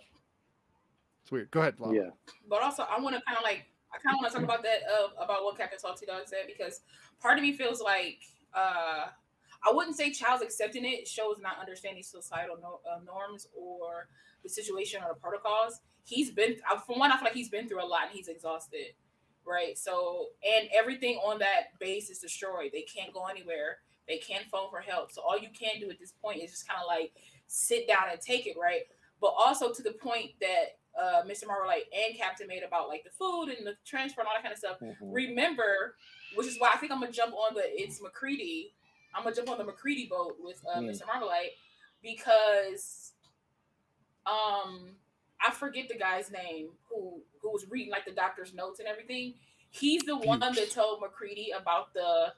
it's weird. Go ahead, Lala. Yeah. but also I want to kind of like I kind of want to talk about that about what Captain Salty Dog said because part of me feels like I wouldn't say Child's accepting it shows not understanding societal norms or the situation or the protocols. He's been from one I feel like he's been through a lot and he's exhausted, right? So and everything on that base is destroyed. They can't go anywhere. They can't phone for help. So all you can do at this point is just kind of like sit down and take it, right? But also to the point that Mr. Marvel like and Captain made about like the food and the transfer and all that kind of stuff. Hmm. Remember, which is why I think I'm gonna jump on the it's McCready. I'm gonna jump on the McCready boat with Mm. Mr. Marmalite because I forget the guy's name who was reading like the doctor's notes and everything. He's the one that Fuchs. told McCready about the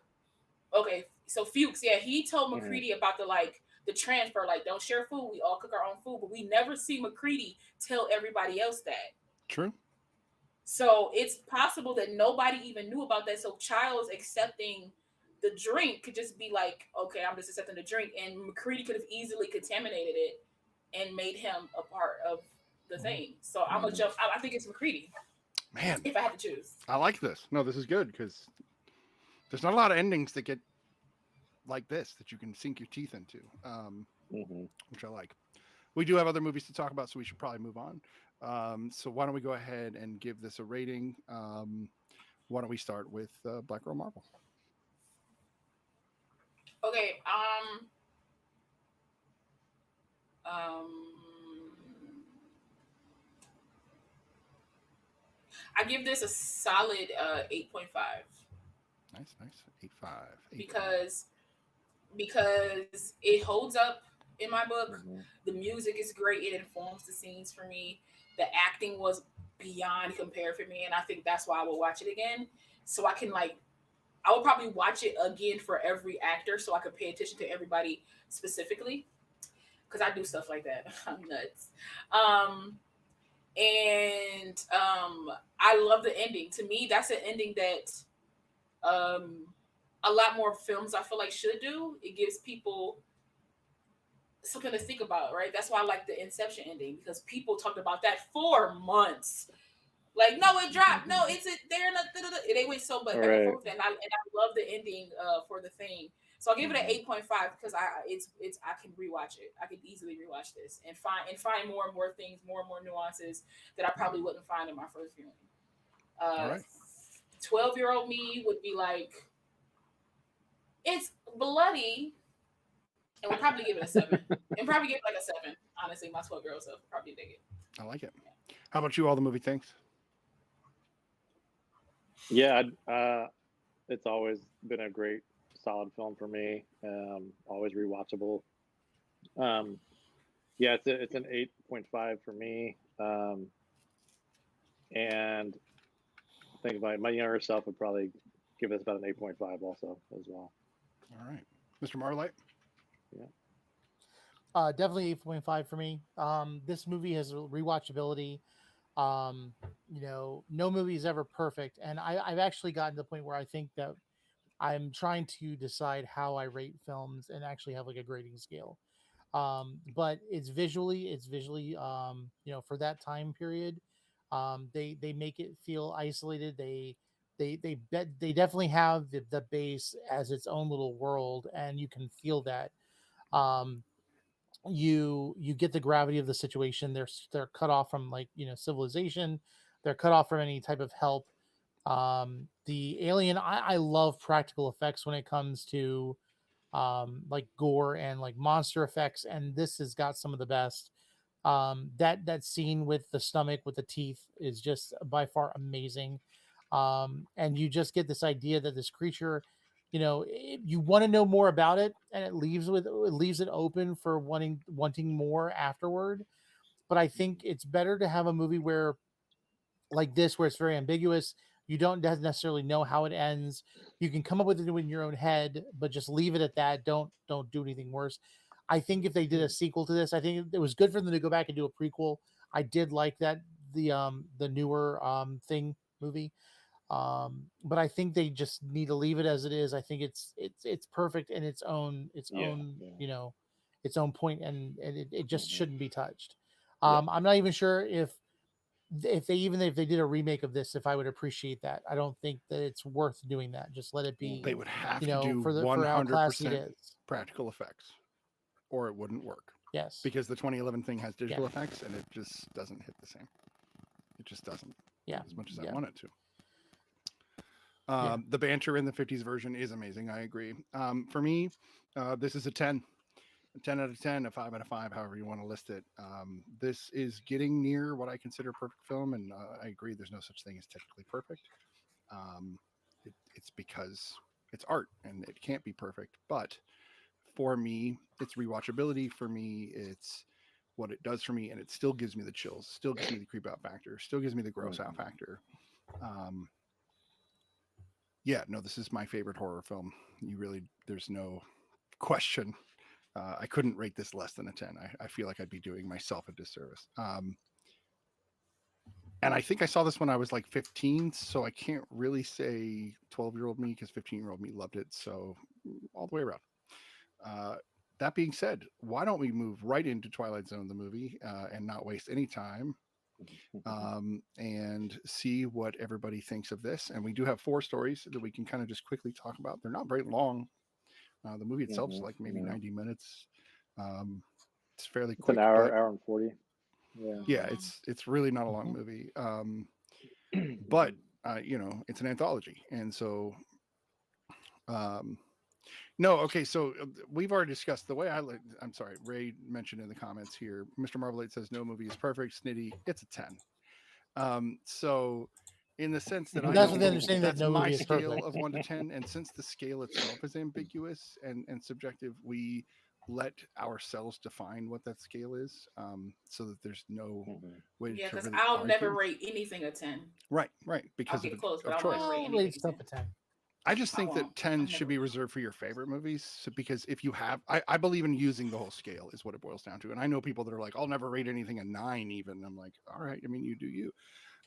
okay, so Fuchs, yeah, he told Hmm. McCready about the transfer, like don't share food, we all cook our own food, but we never see McCready tell everybody else that. True. So it's possible that nobody even knew about that. So Child's accepting the drink could just be like, okay, I'm just accepting the drink, and McCready could have easily contaminated it and made him a part of the thing. So I'm gonna Hmm. jump. I think it's McCready Man, if I had to choose. I like this. No, this is good because there's not a lot of endings that get like this that you can sink your teeth into, Hmm. which I like. We do have other movies to talk about, so we should probably move on. So why don't we go ahead and give this a rating? Why don't we start with Black Girl Marvel? Okay. Um. I give this a solid 8.5 Nice, nice. 8.5. 8.5. because it holds up in my book. Hmm. The music is great. It informs the scenes for me. The acting was beyond compared for me, and I think that's why I will watch it again. So I can like, I will probably watch it again for every actor, so I could pay attention to everybody specifically because I do stuff like that. I'm nuts. Um, and I love the ending. To me, that's an ending that um, a lot more films I feel like should do. It gives people something to think about, right? That's why I like the Inception ending because people talked about that for months. Like, no, it dropped. No, it's it there. They went so much back and Right. forth, and I love the ending for the thing. So I'll give it an Hmm. 8.5 because it's I can rewatch it. I could easily rewatch this and find more and more things, more and more nuances that I probably wouldn't find in my first viewing. All Uh, right. 12-year-old me would be like, it's bloody, and would probably give it a 7, and probably give it like a 7. Honestly, my 12-year-old self would probably dig it. I like it. How about you, all the movie things? Yeah. It's always been a great, solid film for me. Always rewatchable. Um, yeah, it's an 8.5 for me. And I think my younger self would probably give this about an 8.5 also as well. All right. Mr. Marlight? Yeah. Definitely 8.5 for me. This movie has rewatchability. Um, no movie is ever perfect, and I've actually gotten to the point where I think that I'm trying to decide how I rate films and actually have like a grading scale. But it's visually, for that time period, they make it feel isolated. They definitely have the base as its own little world, and you can feel that. Um, you get the gravity of the situation. They're cut off from like civilization. They're cut off from any type of help. The alien, I love practical effects when it comes to like gore and like monster effects, and this has got some of the best. That scene with the stomach with the teeth is just by far amazing. And you just get this idea that this creature, you want to know more about it, and it leaves it open for wanting more afterward. But I think it's better to have a movie where like this, where it's very ambiguous. You don't necessarily know how it ends. You can come up with it in your own head, but just leave it at that. Don't do anything worse. I think if they did a sequel to this, I think it was good for them to go back and do a prequel. I did like that, the newer thing movie. But I think they just need to leave it as it is. I think it's perfect in Yeah, yeah. its own point, and it just Mhm. shouldn't be touched. Yeah. I'm not even sure if they did a remake of this, if I would appreciate that. I don't think that it's worth doing that. Just let it be, They would have you to know, do for how classy it 100% is. practical effects, or it wouldn't work. Yes. Because the 2011 thing has digital Yeah. effects, and it just doesn't hit the same. It just doesn't. Yeah. As much as I Yeah. want it to. Yeah. The banter in the 50s version is amazing. I agree. For me, this is a 10. A 10 out of 10, a 5 out of 5, however you want to list it. This is getting near what I consider a perfect film, and I agree there's no such thing as technically perfect. Um, it's because it's art and it can't be perfect. But for me, it's rewatchability. For me, it's what it does for me, and it still gives me the chills, still gives me the creep out factor, still gives me the gross out factor. Um, yeah, no, this is my favorite horror film. There's no question. I couldn't rate this less than a 10. I feel like I'd be doing myself a disservice. And I think I saw this when I was like 15, so I can't really say 12-year-old me because 15-year-old me loved it. So all the way around. Uh, that being said, why don't we move right into Twilight Zone, the movie, and not waste any time and see what everybody thinks of this. And we do have 4 stories that we can kind of just quickly talk about. They're not very long. The movie itself is like maybe 90 minutes. Um, it's fairly It's an quick, hour, but hour and 40. Yeah. yeah, it's really not a long movie. But it's an anthology, and so um, no, okay. So we've already discussed the way I like. I'm sorry, Ray mentioned in the comments here. Mr. Marvelate says no movie is perfect. Snitty, it's a 10. So in the sense that I That's know with the understanding that that's no my movie is scale perfect. of 1 to 10, and since the scale itself is ambiguous and subjective, we let ourselves define what that scale is, so that there's no way Yeah, to because really I'll never argue. rate anything a 10. Right, I'll because get close, but of I'll never choice. rate I'll anything rate a stuff 10. a 10. I just I think won't. that 10 I'll should never. be reserved for your favorite movies, because if you have, I believe in using the whole scale is what it boils down to. And I know people that are like, I'll never rate anything a 9 even. I'm like, all right, I mean, you do you.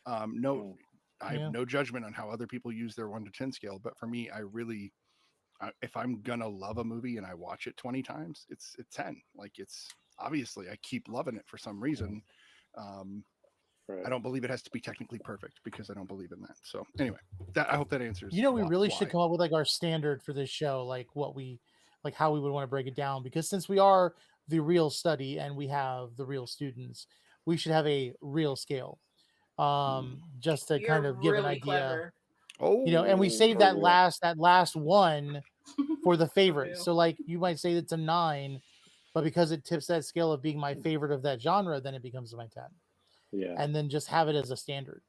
No, I have Yeah. no judgment on how other people use their 1 to 10 scale, but for me, if I'm gonna love a movie and I watch it 20 times, it's 10. Like, it's obviously I keep loving it for some reason. I Right. don't believe it has to be technically perfect because I don't believe in that. So anyway, I hope that answers We really should why. come up with like our standard for this show, like how we would want to break it down. Because since we are the real study and we have the real students, we should have a real scale. Just to kind You're of give an really idea, clever. and we save For real. that last one for the For favorite. real. So like you might say it's a 9, but because it tips that scale of being my favorite of that genre, then it becomes my 10. Yeah. And then just have it as a standard.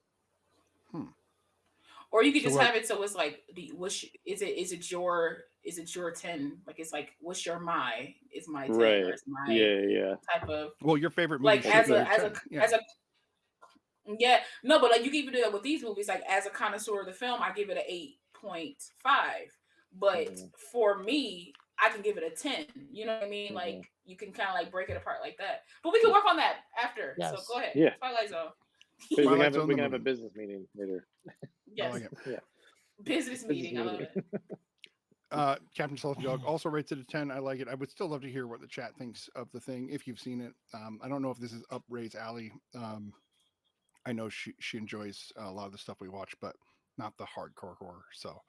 Or you could So just what? have it so it's like, is it your 10? Like, it's like, what's your my? It's my 10, or Right. it's my Yeah. Yeah. type of, Well, your favorite movie like, should be Like, your 10. Yeah. yeah, no, but like you can even do that with these movies. Like, as a connoisseur of the film, I give it an 8.5. But for me, I can give it a 10. You know what I mean? Like, you can kind of like break it apart like that. But we can work on that after. So Yes. go ahead. Yeah. Twilight Zone. we can Twilight have Zone, we the can have a movie. business meeting later. I Yes. like it. Yeah. Business meeting. I love it. Captain Salty Dog also rates it a 10. I like it. I would still love to hear what the chat thinks of the thing if you've seen it. I don't know if this is up Ray's alley. I know she enjoys a lot of the stuff we watch, but not the hardcore horror. So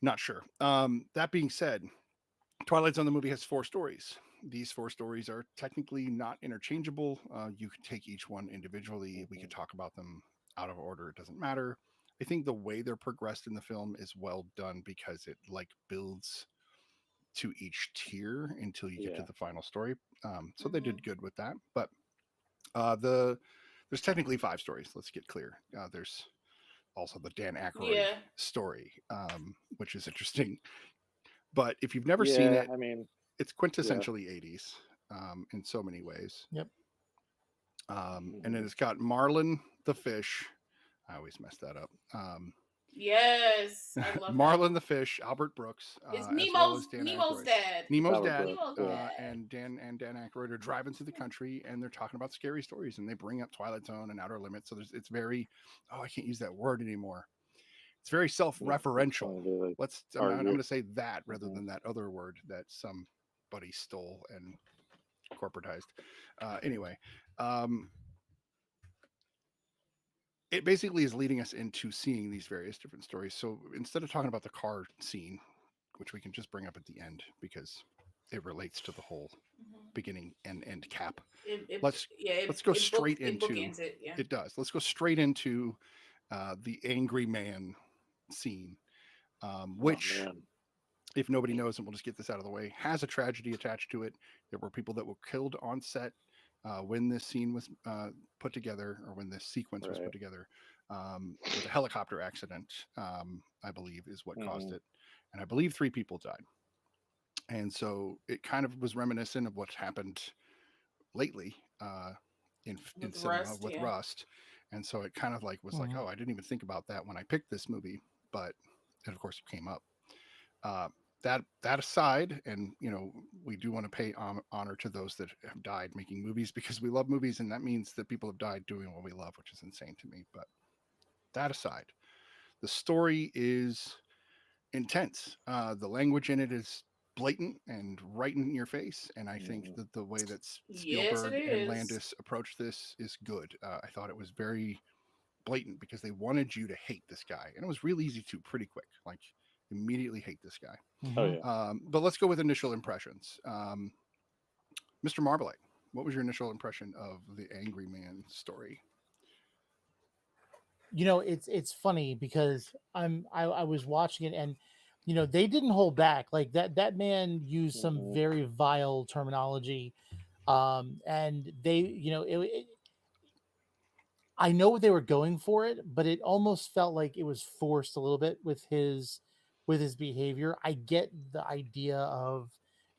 not sure. That being said, Twilight Zone, the movie, has 4 stories. These 4 stories are technically not interchangeable. You could take each one individually. We could talk about them out of order. It doesn't matter. I think the way they're progressed in the film is well done because it like builds to each tier until you get to Yeah. the final story. So Mm-hmm. they did good with that. But there's technically 5 stories. Let's get clear. There's also the Dan Aykroyd Yeah. story, which is interesting. But if you've never seen Yeah. it, I mean, it's yeah. quintessentially 80s in so many ways. Yep. And then it's got Marlin the fish. I always mess that up. Yes, I love Marlin that. the fish, Albert Brooks, It's as well as Dan Nemo's Aykroyd. dad. Nemo's Albert dad, Brooks. Nemo's Yeah. dad. and Dan Aykroyd are driving through the country, and they're talking about scary stories, and they bring up Twilight Zone and Outer Limits. So it's very, I can't use that word anymore. It's very Yeah. It's self-referential. funny to like I'm argue. going to say that rather Mhm. than that other word that somebody stole and corporatized. Anyway, it basically is leading us into seeing these various different stories. So instead of talking about the car scene, which we can just bring up at the end because it relates to the whole Mhm. beginning and end cap. It Let's it go it straight it into bookends it. Yeah. it. Does let's go straight into the angry man scene, Oh which, man. if nobody knows, and we'll just get this out of the way, has a tragedy attached to it. There were people that were killed on set when this scene was put together, or when this sequence was put Right. together, with a helicopter accident, I believe, is what caused Mhm. it. And I believe 3 people died. And so it kind of was reminiscent of what's happened lately in With cinema Rust, with yeah. Rust. And so it kind of like was like, Mhm. oh, I didn't even think about that when I picked this movie, but it of course came up. Uh, that aside, and we do want to pay honor to those that have died making movies, because we love movies, and that means that people have died doing what we love, which is insane to me. But that aside, the story is intense. The language in it is blatant and right in your face, and I think Mhm. that the way that Yes, it Spielberg and is. Landis approached this is good. I thought it was very blatant because they wanted you to hate this guy, and it was real easy to pretty quick, like immediately hate this guy. Oh Mhm. yeah. But let's go with initial impressions. Mr. Marmalade, what was your initial impression of the Angry Man story? It's funny because I was watching it, and they didn't hold back. Like that man used some Mhm. very vile terminology, and they I know what they were going for it, but it almost felt like it was forced a little bit with his behavior. I get the idea of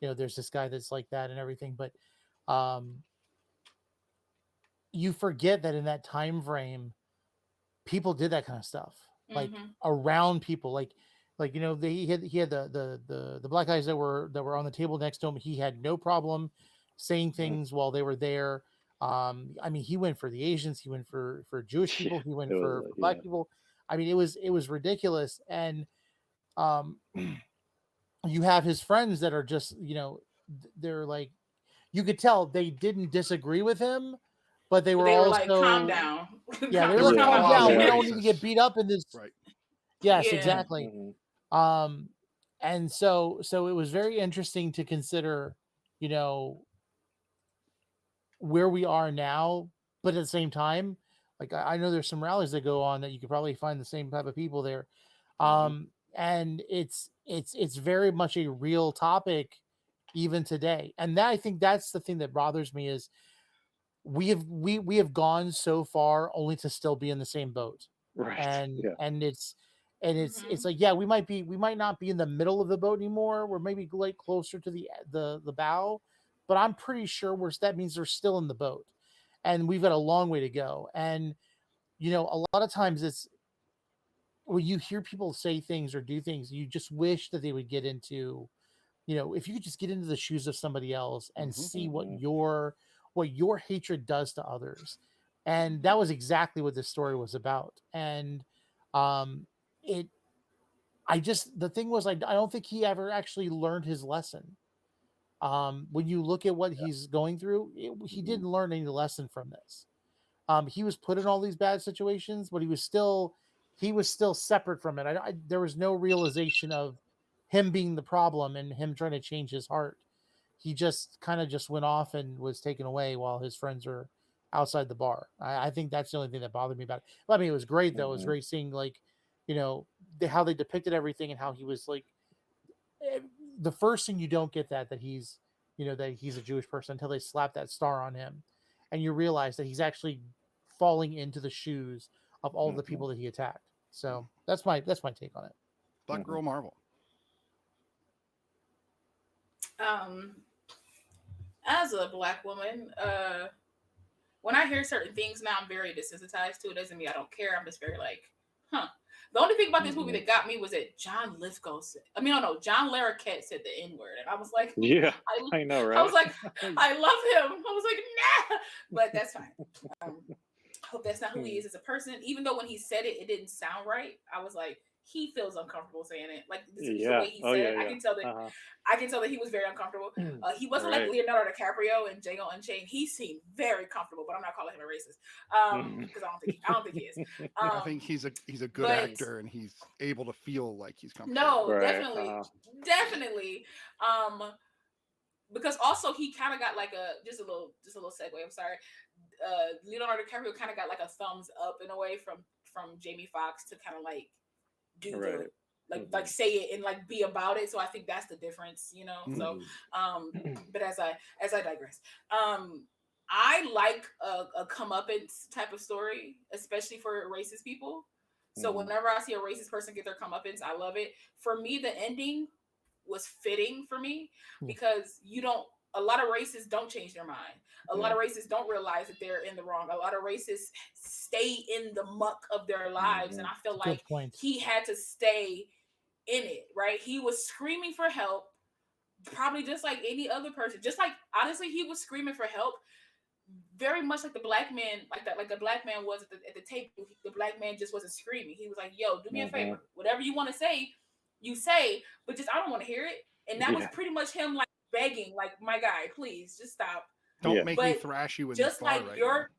there's this guy that's like that and everything, but um you forget that in that time frame people did that kind of stuff, like Mm-hmm. around people, like he had the black guys that were on the table next to him. He had no problem saying things while they were there. I mean, he went for the Asians, he went for Jewish Yeah. people, he It went was for yeah. black people. I mean, it was ridiculous. And um you have his friends that are just they're like, you could tell they didn't disagree with him, but they But were they were like, calm also, down. yeah, they were They like, were Calm calm down, pause down, we and Yeah. don't need to get racist, beat up in this. right? Yes, Yeah. exactly. Mhm. um and so it was very interesting to consider, you know where we are now, but at the same time, like I know there's some rallies that go on that you could probably find the same type of people there. Mhm. And it's very much a real topic even today. And that, I think that's the thing that bothers me, is we have gone so far only to still be in the same boat. Right. and Yeah. and it's and it's Mm-hmm. it's like, yeah, we might not be in the middle of the boat anymore. We're maybe like closer to the bow, but I'm pretty sure that means we're still in the boat, and we've got a long way to go. And a lot of times it's when you hear people say things or do things, you just wish that they would get into, if you could just get into the shoes of somebody else and Hmm. see what Mhm. your hatred does to others. And that was exactly what this story was about. And um it I just the thing was, I don't think he ever actually learned his lesson. When you look at what he's going through, he Mhm. didn't learn any lesson from this. He was put in all these bad situations, but he was still separate from it. There was no realization of him being the problem and him trying to change his heart. He just kind of just went off and was taken away while his friends were outside the bar. I think that's the only thing that bothered me about it. But, I mean, it was great though. It was Mhm. great seeing, like, how they depicted everything, and how he was like, eh, the first thing you don't get that he's, that he's a Jewish person until they slap that star on him, and you realize that he's actually falling into the shoes of all the people that he attacked. So that's my take on it. Black Girl Marvel. As a Black woman, when I hear certain things now, I'm very desensitized to it. Doesn't mean I don't care. I'm just very like, huh. The only thing about this movie that got me was that John Lithgow said, John Larroquette said the N-word. And I was like, Yeah, I know, right? I was like, I love him. I was like, nah. But that's fine. I hope that's not who he is as a person. Even though when he said it, it didn't sound right. I was like, he feels uncomfortable saying it. Like the way he said it. I can tell that I can tell that he was very uncomfortable. He wasn't like Leonardo DiCaprio in Django Unchained. He seemed very comfortable, but I'm not calling him a racist because I don't think he is. I think he's a good actor, and he's able to feel like he's comfortable. No, definitely. Because also he kind of got like just a little segue. I'm sorry. Leonardo DiCaprio kind of got like a thumbs up in a way from Jamie Foxx to kind of like do like say it and like be about it. So I think that's the difference, So but as I digress, I like a comeuppance type of story, especially for racist people. So whenever I see a racist person get their comeuppance, I love it. For me, the ending was fitting for me because a lot of racists don't change their mind. A lot of racists don't realize that they're in the wrong. A lot of racists stay in the muck of their lives. And I feel like he had to stay in it, right? He was screaming for help, probably just like any other person. Just like, honestly, he was screaming for help very much like the black man, like the black man was at the table. The black man just wasn't screaming. He was like, yo, do me a favor. Whatever you want to say, you say, but just, I don't want to hear it. And that was pretty much him like begging, like, my guy, please just stop. Don't make me thrash you in just this bar like right your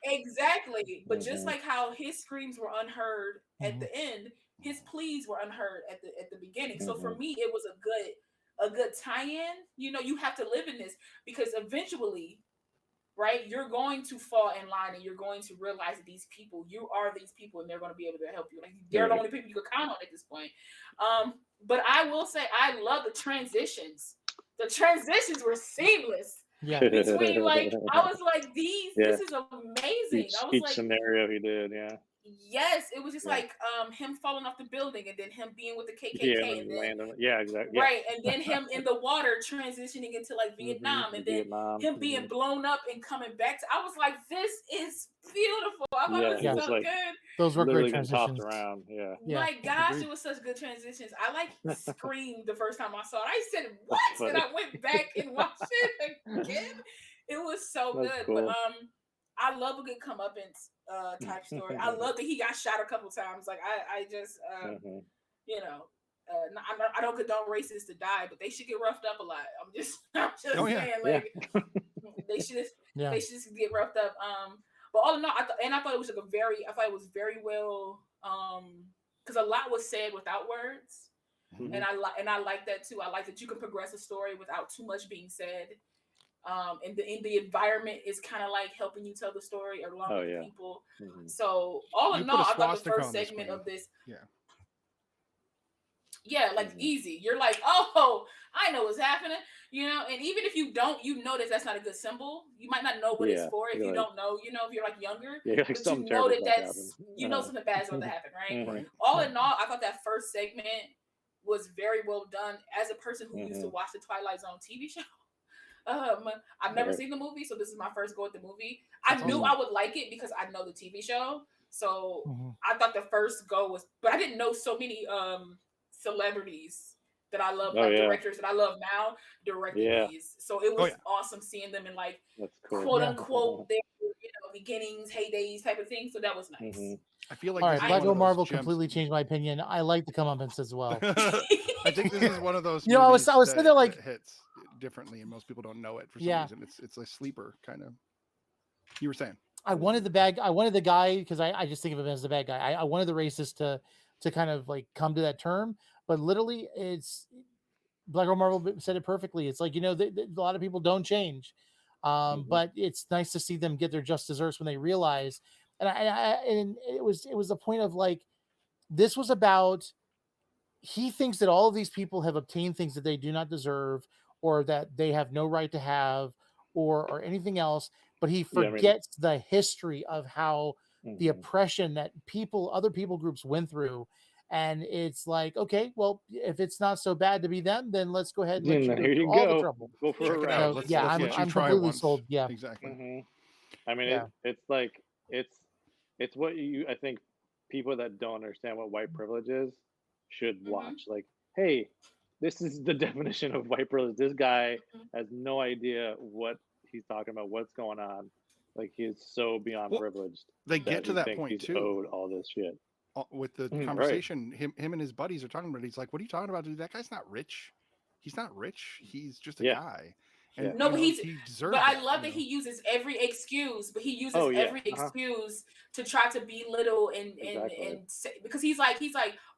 now. Exactly. But just like how his screams were unheard at the end, his pleas were unheard at the beginning. So for me, it was a good tie-in. You have to live in this because eventually, right, you're going to fall in line and you're going to realize that you are these people, and they're going to be able to help you. Like, they're the only people you can count on at this point. But I will say I love the transitions. The transitions were seamless. Yeah. Between I was like, this is amazing. I was each like, scenario he did, yes, it was just like him falling off the building, and then him being with the KKK, and then exactly, right, and then him in the water transitioning into like Vietnam, and then him being blown up and coming back. I was like, this is beautiful. I thought it was so good. Those were great transitions. transitions. Around, My gosh, it was such good transitions. I like screamed the first time I saw it. I said, "What?" And I went back and watched it again. It was so good, cool. but I love a good comeuppance type story. I love that he got shot a couple times. Like I just I don't condone racists to die, but they should get roughed up a lot. I'm just saying, like they should just get roughed up. But all in all, I thought it was like it was very well because a lot was said without words, and I like that too. I like that you can progress a story without too much being said. And the environment is kind of like helping you tell the story along with people. So all in all, I thought the first segment of this, easy. You're like, oh, I know what's happening, And even if you don't, that's not a good symbol. You might not know what it's for if you don't know. If you're like younger, but you know that's something bad is going to happen, right? All in all, I thought that first segment was very well done. As a person who used to watch the Twilight Zone TV show. I've never seen the movie, so this is my first go at the movie. I knew I would like it because I know the TV show, so I thought the first go was, but I didn't know so many celebrities that I love, directors that I love now directed these. So it was awesome seeing them in like quote unquote their beginnings, heydays type of thing. So that was nice. I feel like all right, Black Girl Marvel completely changed my opinion. I like the comeuppance as well. I think this is one of those. I was sitting there like hits differently, and most people don't know it for some reason. It's a sleeper kind of. You were saying I wanted the guy because I just think of him as the bad guy. I wanted the racist to kind of like come to that term, but literally, it's Black Girl Marvel said it perfectly. It's like a lot of people don't change, but it's nice to see them get their just desserts when they realize. And it was the point of like, this was about he thinks that all of these people have obtained things that they do not deserve or that they have no right to have or anything else, but he Yeah, I mean, forgets the history of how the mhm. oppression that other people groups went through. And it's like, okay, well, if it's not so bad to be them, then let's go ahead and let And you then go here through you all the go. trouble. Go for Check a it ride. out. So Let's yeah, let you I'm try it completely once. sold. Yeah. Exactly. I mean, Yeah. it's like it's what I think people that don't understand what white privilege is should Mhm. watch. Like, hey, this is the definition of white privilege. This guy Mhm. has no idea what he's talking about, what's going on. Like, he is so beyond Well, privileged they that get to he that thinks point he's too. owed all this shit. With the Right. conversation, him and his buddies are talking about it. He's like, "What are you talking about, dude? That guy's not rich. He's not rich. He's just a Yeah. guy." Yeah. And No, but he deserved but I that. love that he uses every excuse, but he uses Oh, yeah. every excuse to try to belittle Exactly. and say, because he's like,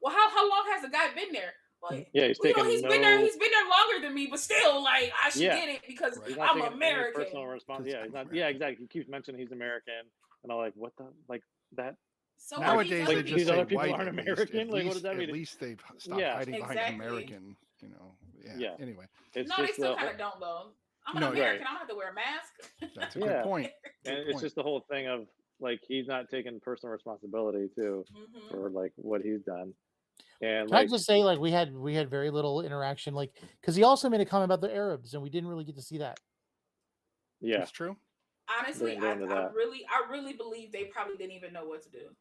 well, how long has the guy been there? Well, Yeah, he's you know, taking he's been there longer than me, but still, like, I should Yeah. get it because Right. He's not I'm taking any American. personal responsibility. Yeah, Because he's not. American. Yeah, exactly. He keeps mentioning he's American, and I'm like, what the like that? So are Nowadays these they other Like, just these say other people white. aren't At least, American. Like, what does that at mean? least they've stopped Yeah. hiding behind Exactly. American. You know. Yeah. Yeah. Anyway, It's No, they just still the kind whole, of don't though. I'm an No, American. right. I don't have to wear a mask. that's a Yeah. good point. And Good it's point. just the whole thing of like he's not taking personal responsibility too Mhm. for like what he's done. And Can I like, just say, like, we had very little interaction, like, because he also made a comment about the Arabs, and we didn't really get to see that. yeah, That's true. Honestly, didn't go into that. I really believe they probably didn't even know what to do.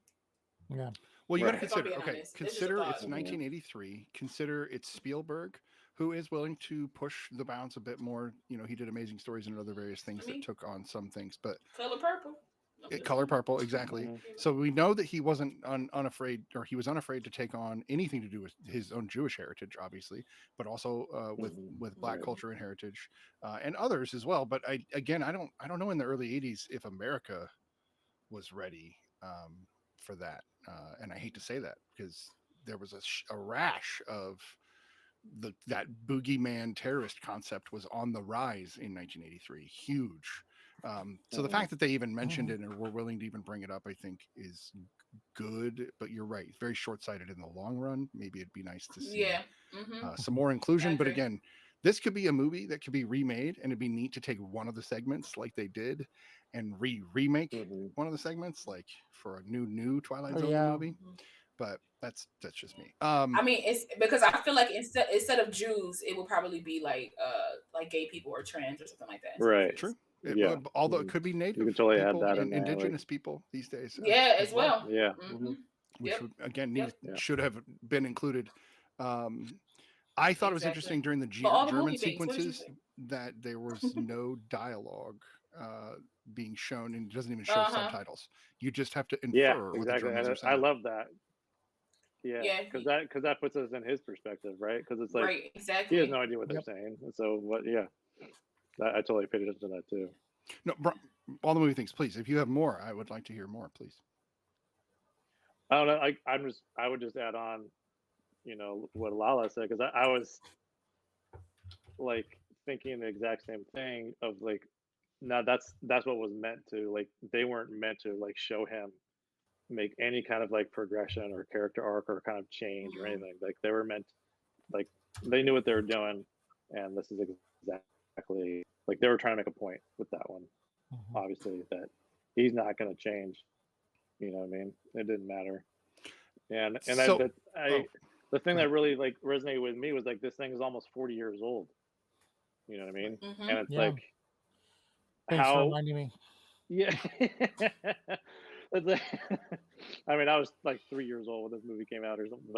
Yeah. Well, you got to Right. If I'm consider. being Okay, honest, this is a consider thought. it's Mhm. 1983. Consider it's Spielberg, who is willing to push the bounds a bit more. You know, he did Amazing Stories and other various things I that mean, took on some things, but Color Purple. I'm just Color saying. Purple, exactly. Mhm. So we know that he wasn't unafraid, or he was unafraid to take on anything to do with his own Jewish heritage, obviously, but also Mhm. with Black Right. culture and heritage, and others as well. But I don't know in the early '80s if America was ready for that, and I hate to say that because there was a rash of that boogeyman terrorist concept was on the rise in 1983, huge. So the Mhm. fact that they even mentioned Mhm. it and were willing to even bring it up, I think, is good. But you're right, it's very short-sighted in the long run. Maybe it'd be nice to see Yeah. Mm-hmm. some more I inclusion. But agree. again, this could be a movie that could be remade, and it'd be neat to take one of the segments like they did and remake Mhm. one of the segments, like for a new Twilight Oh Zone yeah. movie. Mhm. But that's just me. I mean, it's because I feel like instead of Jews, it would probably be like gay people or trans or something like that. Right. True. Yeah. Although it Mhm. could be You native can totally add people that in and there. Like, indigenous people these days Yeah, as as well, well. yeah. Mm-hmm. which Yep. would, again Yep. Yeah. should have been included. I thought it was Exactly. interesting during the But all the German movie things. What did you sequences think? that there was no dialogue being shown, and it doesn't even show Uh-huh. subtitles. You just have to Yeah. infer what the Exactly. Germans are And I saying. love that. Yeah. Yeah. Because that puts us in his perspective, right? Because it's like Right. he has Exactly. no idea what they're Yep. saying. And so what? Yeah. I totally paid attention to that too. No, all the movie things, please. If you have more, I would like to hear more, please. I don't know. I would just add on, what Lala said, because I was like thinking the exact same thing of like, no, that's what was meant to, like, they weren't meant to like show him make any kind of like progression or character arc or kind of change or Mhm. anything. Like they were meant, like they knew what they were doing, and this is exactly like they were trying to make a point with that one. Mhm. Obviously, that he's not going to change. You know what I mean? It didn't matter. And So, the thing go that ahead. really like resonated with me was like this thing is almost 40 years old. You know what I mean? Right. And Mm-hmm. it's Yeah. like Thanks for how, reminding me. yeah. It's like, I mean, I was like 3 years old when this movie came out or something,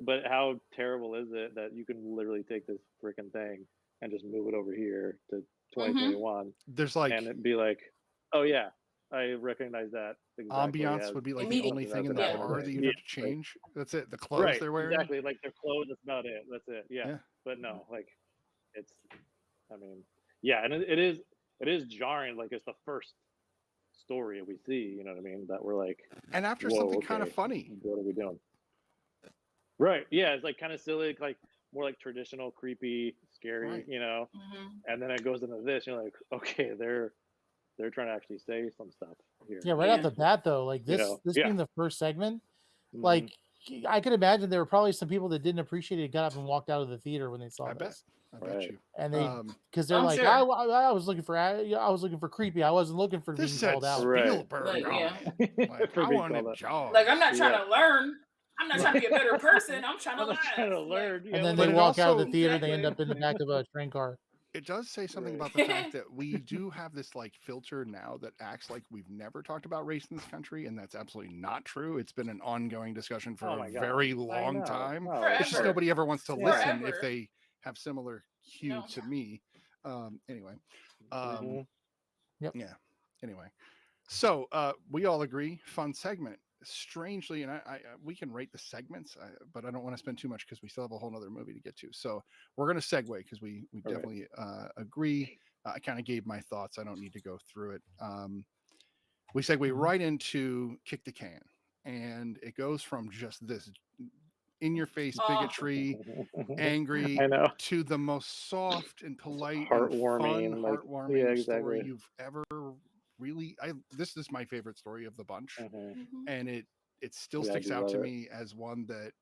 but how terrible is it that you can literally take this freaking thing and just move it over here to Mm-hmm. 2021 There's like and it'd be like, oh yeah, I recognize that exactly ambiance as would be like the Immediate. only something thing in that's the gonna Yeah. bar happen. that you'd Yeah, have to like, change. That's it. The clothes right, they're wearing. exactly. Like their clothes, that's about it. That's it. Yeah. Yeah. But no, like it's, I mean, yeah, and it is jarring. Like it's the first story we see. You know what I mean? That we're like, And after whoa, something kind of okay, funny. what are we doing? Right. Yeah, it's like kind of silly, like more like traditional, creepy, scary, Right. Mm-hmm. And then it goes into this. You're like, okay, they're trying to actually say some stuff here. Yeah, right off Yeah. the bat though, like You this know? this Yeah. being the first segment, Mhm. like I could imagine there were probably some people that didn't appreciate it, got up and walked out of the theater when they saw I bet. this. I bet Right. you. And they, Um, because they're I'm like, sure. I was looking for creepy. I wasn't looking for being this said called out. Right. Spielberg Like, on yeah. it. Like, For I being want called him out. Jaws. Like, I'm not trying Yeah. to learn. I'm not trying to be a better person. I'm trying to I'm not laugh. trying to Like, learn. Yeah, And then But they it walk out of the also- theater. They end Exactly. up in the back of a train car. It does say something Right. about the fact that we do have this like filter now that acts like we've never talked about race in this country, and that's absolutely not true. It's been an ongoing discussion for Oh a my God. very I long know. time. No, It's just Forever. nobody ever wants to Yeah. listen if Forever. they have similar hue No. to me. Anyway, Mhm. Yep. yeah. Anyway, so we all agree, fun segment. Strangely, and I we can rate the segments, but I don't want to spend too much because we still have a whole other movie to get to. So we're going to segue because we All right. definitely agree. I kind of gave my thoughts. I don't need to go through it. We segue Mhm. right into Kick the Can, and it goes from just this in your face Oh. bigotry, angry, I know. to the most soft and polite Heartwarming, and fun, like, heartwarming yeah, story exactly. you've ever really. This is my favorite story of the bunch, Mhm. Mhm. and it still Yeah, I sticks do out love to it. me as one that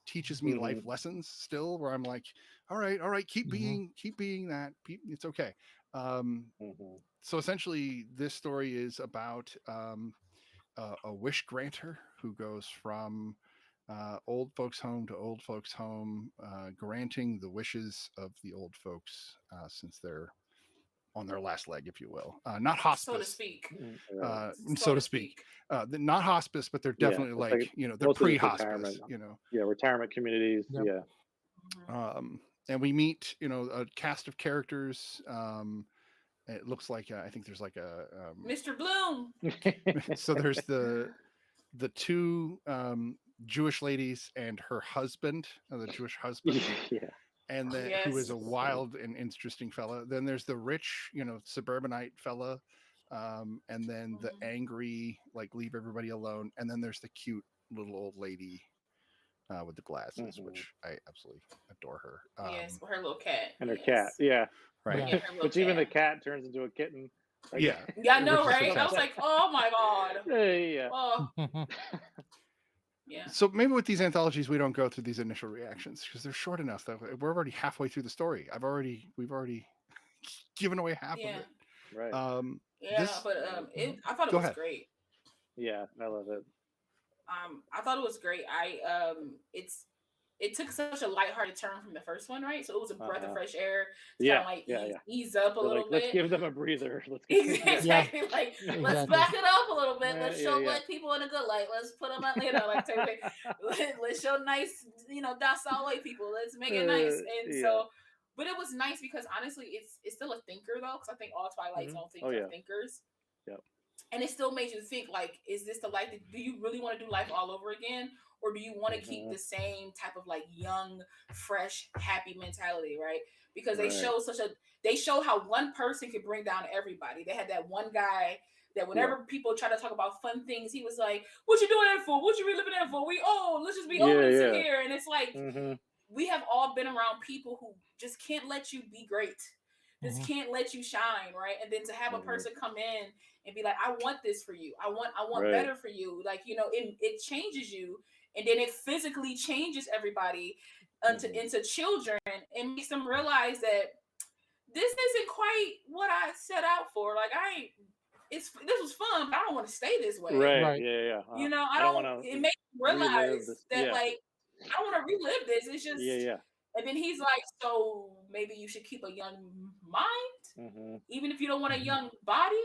teaches me life Mhm. lessons still, where I'm like, all right, keep Mhm. being that, it's okay. Mhm. So essentially this story is about a wish granter who goes from old folks home to old folks home, granting the wishes of the old folks since they're on their last leg, if you will. Not So to hospice, speak. Right. so to speak. Not hospice, but they're Yeah, definitely it's like, like they're mostly just pre-hospice, retirement. Yeah, retirement communities. Yep. Yeah. Mhm. And we meet, a cast of characters. It looks like I think there's like a Mr. Bloom. so there's the two Jewish ladies and her husband, the Jewish husband, Yeah. and then who is Yes. a wild and interesting fella. Then there's the rich, suburbanite fella, and then the Mhm. angry, like leave everybody alone, and then there's the cute little old lady with the glasses, Mhm. which I absolutely adore her. Yes, with her little cat. And her cat. Yes. Yeah. Right. Yeah. Yeah, her little Which even the cat. cat turns into a kitten. Like, Yeah. Yeah, I know, Which is right? I was fantastic. like, oh my God. yeah. Oh, yeah. So maybe with these anthologies, we don't go through these initial reactions because they're short enough that we're already halfway through the story. We've already given away half Yeah. of it. Right. Yeah, This, but I thought it go was ahead. great. Yeah, I love it. I thought it was great. It took such a lighthearted turn from the first one, right? So it was a breath of Uh-huh. fresh air to Yeah. kind of like Yeah. ease up a They're little like, let's bit. give them a breather. Let's get yeah. Exactly. Like, let's Exactly. back it up a little bit. Let's show Yeah. black people in a good light. Let's put them out, like let's show nice, docile white people. Let's make it nice. And Yeah. so, but it was nice because honestly, it's still a thinker though, because I think all Twilight Mhm. Zone things Oh, are yeah. thinkers. Yep. And it still makes you think, like, is this the life do you really want to do life all over again, or do you want to keep Mhm. the same type of like young, fresh, happy mentality, right? Because Right. they show how one person could bring down everybody. They had that one guy that whenever people try to talk about fun things, he was like, what you doing that for? What you reliving that for? We old, let's just be old and sit here. And it's like, Mhm. we have all been around people who just can't let you be great, just Mhm. can't let you shine, right? And then to have a Mhm. person come in and be like, I want this for you, I want Right. better for you, like, it changes you, and then it physically changes everybody Mhm. into children, and makes them realize that this isn't quite what I set out for. Like, this was fun, but I don't want to stay this way. Right. Right. Yeah. I don't don't. want to It makes me relive realize this. that, Yeah. like, I don't want to relive this. It's just, Yeah. and then he's like, so maybe you should keep a young mind, Mhm. even if you don't want a Mhm. young body,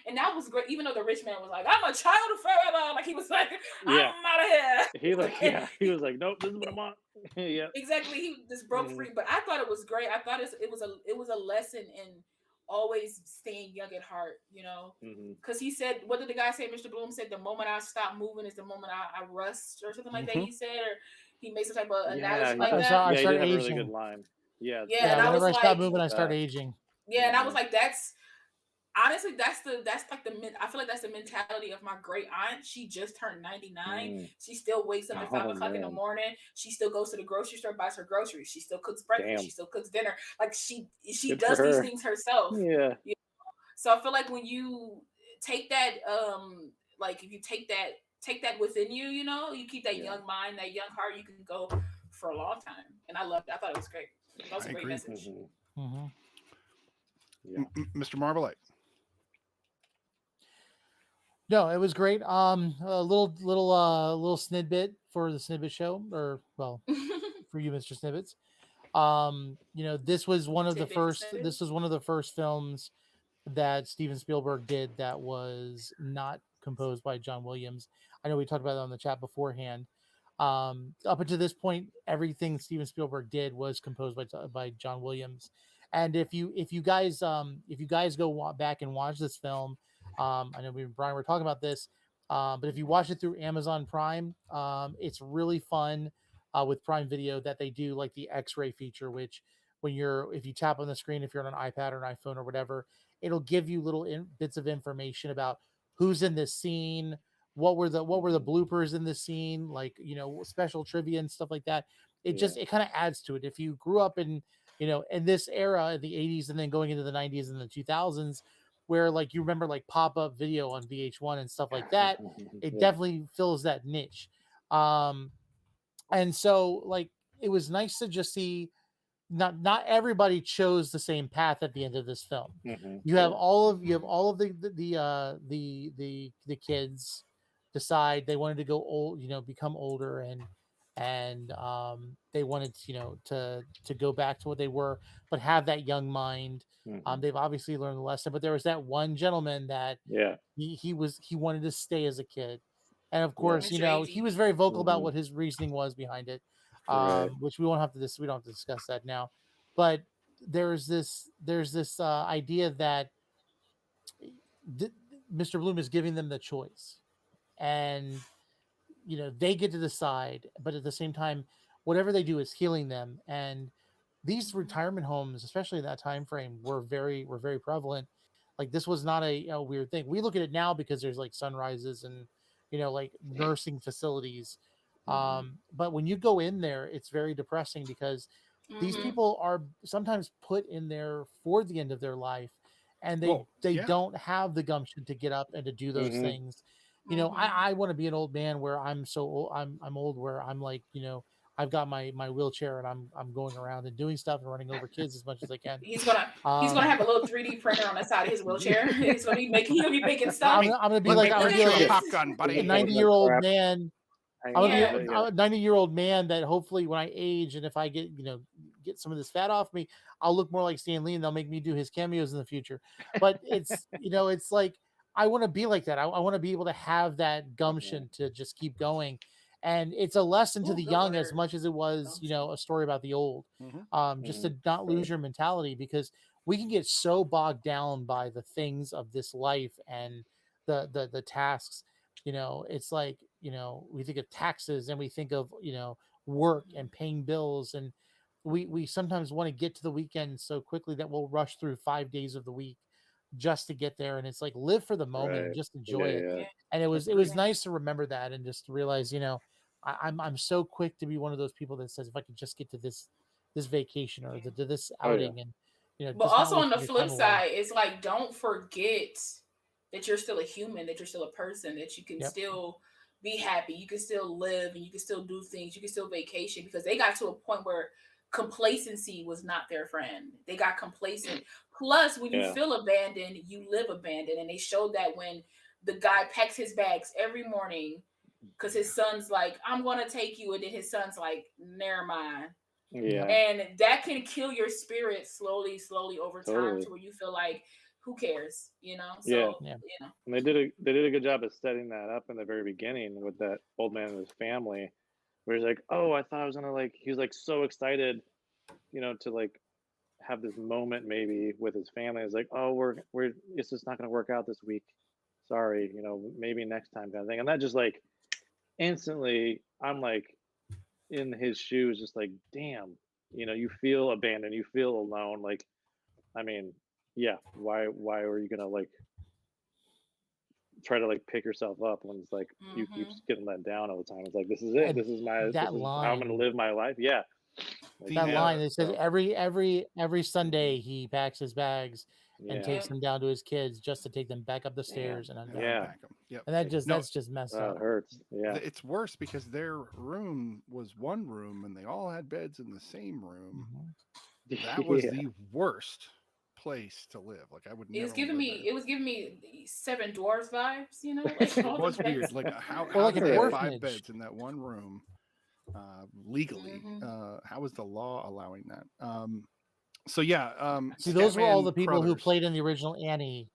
And that was great. Even though the rich man was like, I'm a child of forever. Like, he was like, Yeah. I'm out of here. He was like, nope, this is what I want. Yeah. Exactly. He just broke Mhm. free. But I thought it was great. I thought it was a lesson in always staying young at heart, Mhm. because he said, what did the guy say? Mr. Bloom said, the moment I stop moving is the moment I rust, or something like that. Mhm. He said, or he made some type of Yeah. analogy He like I does. that. start, I Yeah. He start did have a really aging. good line. Yeah. Yeah, Yeah, and I was whenever I stop like, moving, I start that. aging. yeah, and I was Mhm. like, that's honestly, that's like I feel like that's the mentality of my great aunt. She just turned 99. Mm. She still wakes up at 5 o'clock in the Man. morning. She still goes to the grocery store, buys her groceries. She still cooks breakfast. Damn. She still cooks dinner. Like, she Good does for these her. things herself. Yeah. So I feel like when you take that, like, if you take that take that within you. You know, you keep that Yeah. young mind, that young heart. You can go for a long time, and I loved it. I thought it was great. That was a I great agree. message. Mm-hmm. Yeah. Mr. Marvelite. No, it was great. A little snidbit for the Snidbit show, or well, for you, Mr. Snippets. This was one of the Tidbit for first. snippet. This was one of the first films that Steven Spielberg did that was not composed by John Williams. I know we talked about it on the chat beforehand. Up until this point, everything Steven Spielberg did was composed by John Williams. And if you guys go back and watch this film, I know we and Brian were talking about this, but if you watch it through Amazon Prime, it's really fun with Prime Video that they do like the X-ray feature, which if you tap on the screen, if you're on an iPad or an iPhone or whatever, it'll give you little bits of information about who's in this scene, what were the bloopers in the scene, like special trivia and stuff like that. It just it kind of adds to it. If you grew up in in this era in the 80s and then going into the 90s and the 2000s, where like you remember like pop-up video on VH1 and stuff like that, it definitely fills that niche. And so like it was nice to just see not everybody chose the same path at the end of this film. You have all of the kids decide they wanted to go old, become older, and they wanted to go back to what they were, but have that young mind. They've obviously learned the lesson, but there was that one gentleman that he wanted to stay as a kid, and of course he was very vocal about what his reasoning was behind it, which we don't have to discuss that now. But there's this idea that Mr. Bloom is giving them the choice, and they get to decide, but at the same time whatever they do is healing them. And these retirement homes, especially in that time frame, were very prevalent. Like this was not a weird thing. We look at it now because there's like sunrises and like nursing facilities. But when you go in there, it's very depressing because these people are sometimes put in there for the end of their life, and they don't have the gumption to get up and to do those things. I want to be an old man where I'm so old, I'm old where I'm like, I've got my wheelchair and I'm going around and doing stuff and running over kids as much as I can. He's gonna have a little 3D printer on the side of his wheelchair. He's gonna be making stuff. I'm gonna be like a Top Gun, buddy. a 90-year-old man. I'm gonna Yeah. be a 90-year-old man that hopefully when I age and if I get get some of this fat off me, I'll look more like Stan Lee and they'll make me do his cameos in the future. But it's it's like I want to be like that. I want to be able to have that gumption to just keep going. And it's a lesson to the young as much as it was, a story about the old. Just to not lose your mentality, because we can get so bogged down by the things of this life and the tasks. It's like, we think of taxes and we think of, work and paying bills. And we sometimes want to get to the weekend so quickly that we'll rush through 5 days of the week just to get there. And it's like, live for the moment and just enjoy it. And it was nice to remember that and just to realize, I'm so quick to be one of those people that says, if I could just get to this vacation or to this outing, and but also on the flip side, it's like, don't forget that you're still a human, that you're still a person, that you can still be happy, you can still live, and you can still do things, you can still vacation, because they got to a point where complacency was not their friend. They got complacent. Plus, when you feel abandoned, you live abandoned. And they showed that when the guy packs his bags every morning because his son's like, I'm going to take you. And then his son's like, never mind. Yeah. And that can kill your spirit slowly over time to where you feel like, who cares? So, And they did a good job of setting that up in the very beginning with that old man and his family, where he's like, oh, I thought I was going to he was like so excited, to like have this moment maybe with his family. It's like, oh, it's just not going to work out this week. Sorry, maybe next time kind of thing. And that just like instantly, I'm like in his shoes, just like, damn, you feel abandoned, you feel alone. Like, I mean, yeah, why are you gonna like try to like pick yourself up when it's like you keep getting let down all the time? It's like, this is it. And this is how I'm gonna live my life. Yeah. Like that line that says every Sunday he packs his bags and Yeah. takes them down to his kids just to take them back up the stairs and and unpack. Yeah. unpack 'em. Yep. And that just No, that's just messed Oh, up. it hurts. Yeah. It's worse because their room was one room and they all had beds in the same room. Mhm. That was Yeah. the worst place to live. Like I would It never was giving live me there. it was giving me the Seven Dwarfs vibes, you know? Like It all the was weird. beds. Like how Or like did an they have orphanage. 5 beds in that one room legally? Mhm. How is the law allowing that? So yeah, See, those were all Scatman the people who Crothers. played in the original Annie.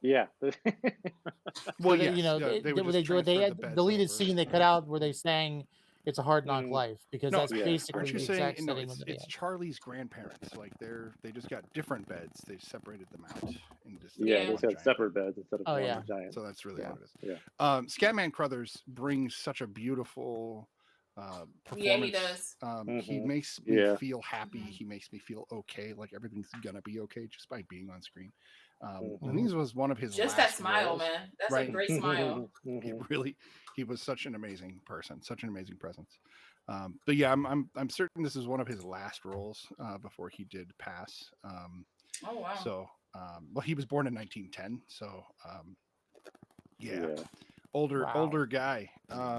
Yeah. Well, So that, yes, you know, they would they just transfer they the had beds deleted over. scene they cut out where they sang "It's a Hard Knock Mhm. Life" because No, that's Yeah. basically aren't you the saying exact no? setting It's that they it's had. Charlie's grandparents. Like they just got different beds. They separated them out and just Yeah. Yeah. They one got giant separate bed. beds instead of Oh one yeah, giant. So that's really yeah. what it is. Yeah. Scatman Crothers brings such a beautiful Yeah, he performance. does. He Mhm. makes me Yeah. feel happy. Mhm. He makes me feel okay. Like everything's gonna be okay just by being on screen. And Mhm. these was one of his Just that last smile, roles, man. That's a right? great smile. Mhm. He was such an amazing person, such an amazing presence. But yeah, I'm certain this is one of his last roles before he did pass. Oh wow. So well, he was born in 1910, so yeah, Yeah. older Wow. guy.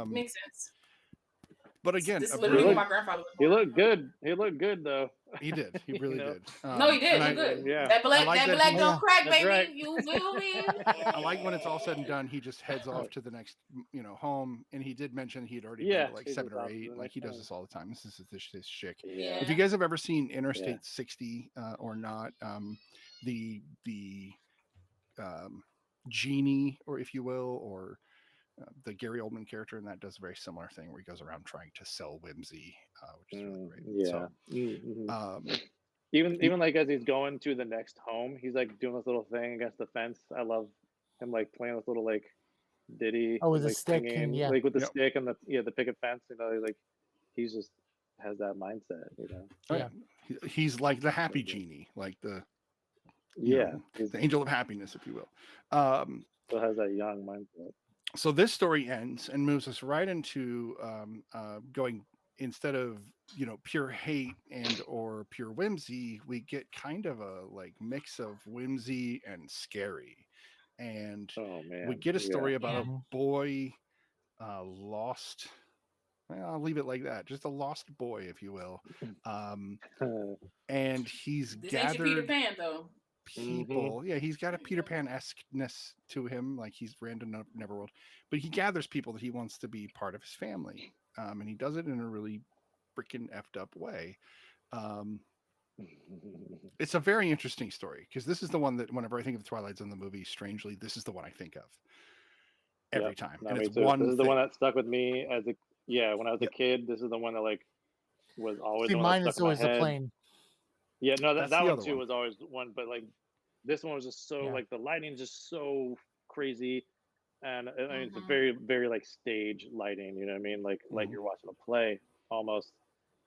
Makes sense. But again, This a is He literally brilliant. when looked. my grandfather was He born. looked good. He looked good though. He did. He You really know. did. No, he did. And Look I good. Yeah. That black, like that that black he. Oh don't yeah, crack, That's baby. right. You feel me? I like when it's all said and done, he just heads off to the next, home. And he did mention he'd already been Yeah. to like He 7 just or off to 8. the Like next he does one. this all the time. This is his shtick. Yeah. If you Yeah. guys have ever seen Yeah. Interstate 60 or not, the genie, or if you will, or the Gary Oldman character in that does a very similar thing where he goes around trying to sell whimsy, which is really great. Yeah. So Mhm. he- Even like as he's going to the next home, he's like doing this little thing against the fence. I love him like playing this little like ditty oh, with and a like stick and singing yeah, like with the yep. stick and the picket fence. You know, like he's just has that mindset. You know. yeah. He's like the happy So good. genie, like the Yeah. He's the angel of happiness, if you will. still has that young mindset. So this story ends and moves us right into going, instead of pure hate and or pure whimsy, we get kind of a like mix of whimsy and scary, and Oh we man. get a Yeah. story about Yeah. a boy lost. Well, I'll leave it like that. Just a lost boy, if you will. And he's This ain't your Peter gathered Pan though. people. Yeah, he's got a Peter Pan esqueness to him, like he's random Neverworld, but he gathers people that he wants to be part of his family, and he does it in a really freaking effed up way. Um, it's a very interesting story because this is the one that whenever I think of the Twilight Zone, the movie, strangely, this is the one I think of every Yep. time, No, and me it's too. one This is the one thing. that stuck with me as a when I was a Yep, kid. This is the one that like was always See, the one that mine stuck is in my always the head. plane. Yeah, no, that's that the one other too one. was always one, but like this one was just so Yeah, like the lighting just so crazy, and I mean it's a Mm-hmm. very very like stage lighting. You know what I mean? Like Mhm. you're watching a play almost,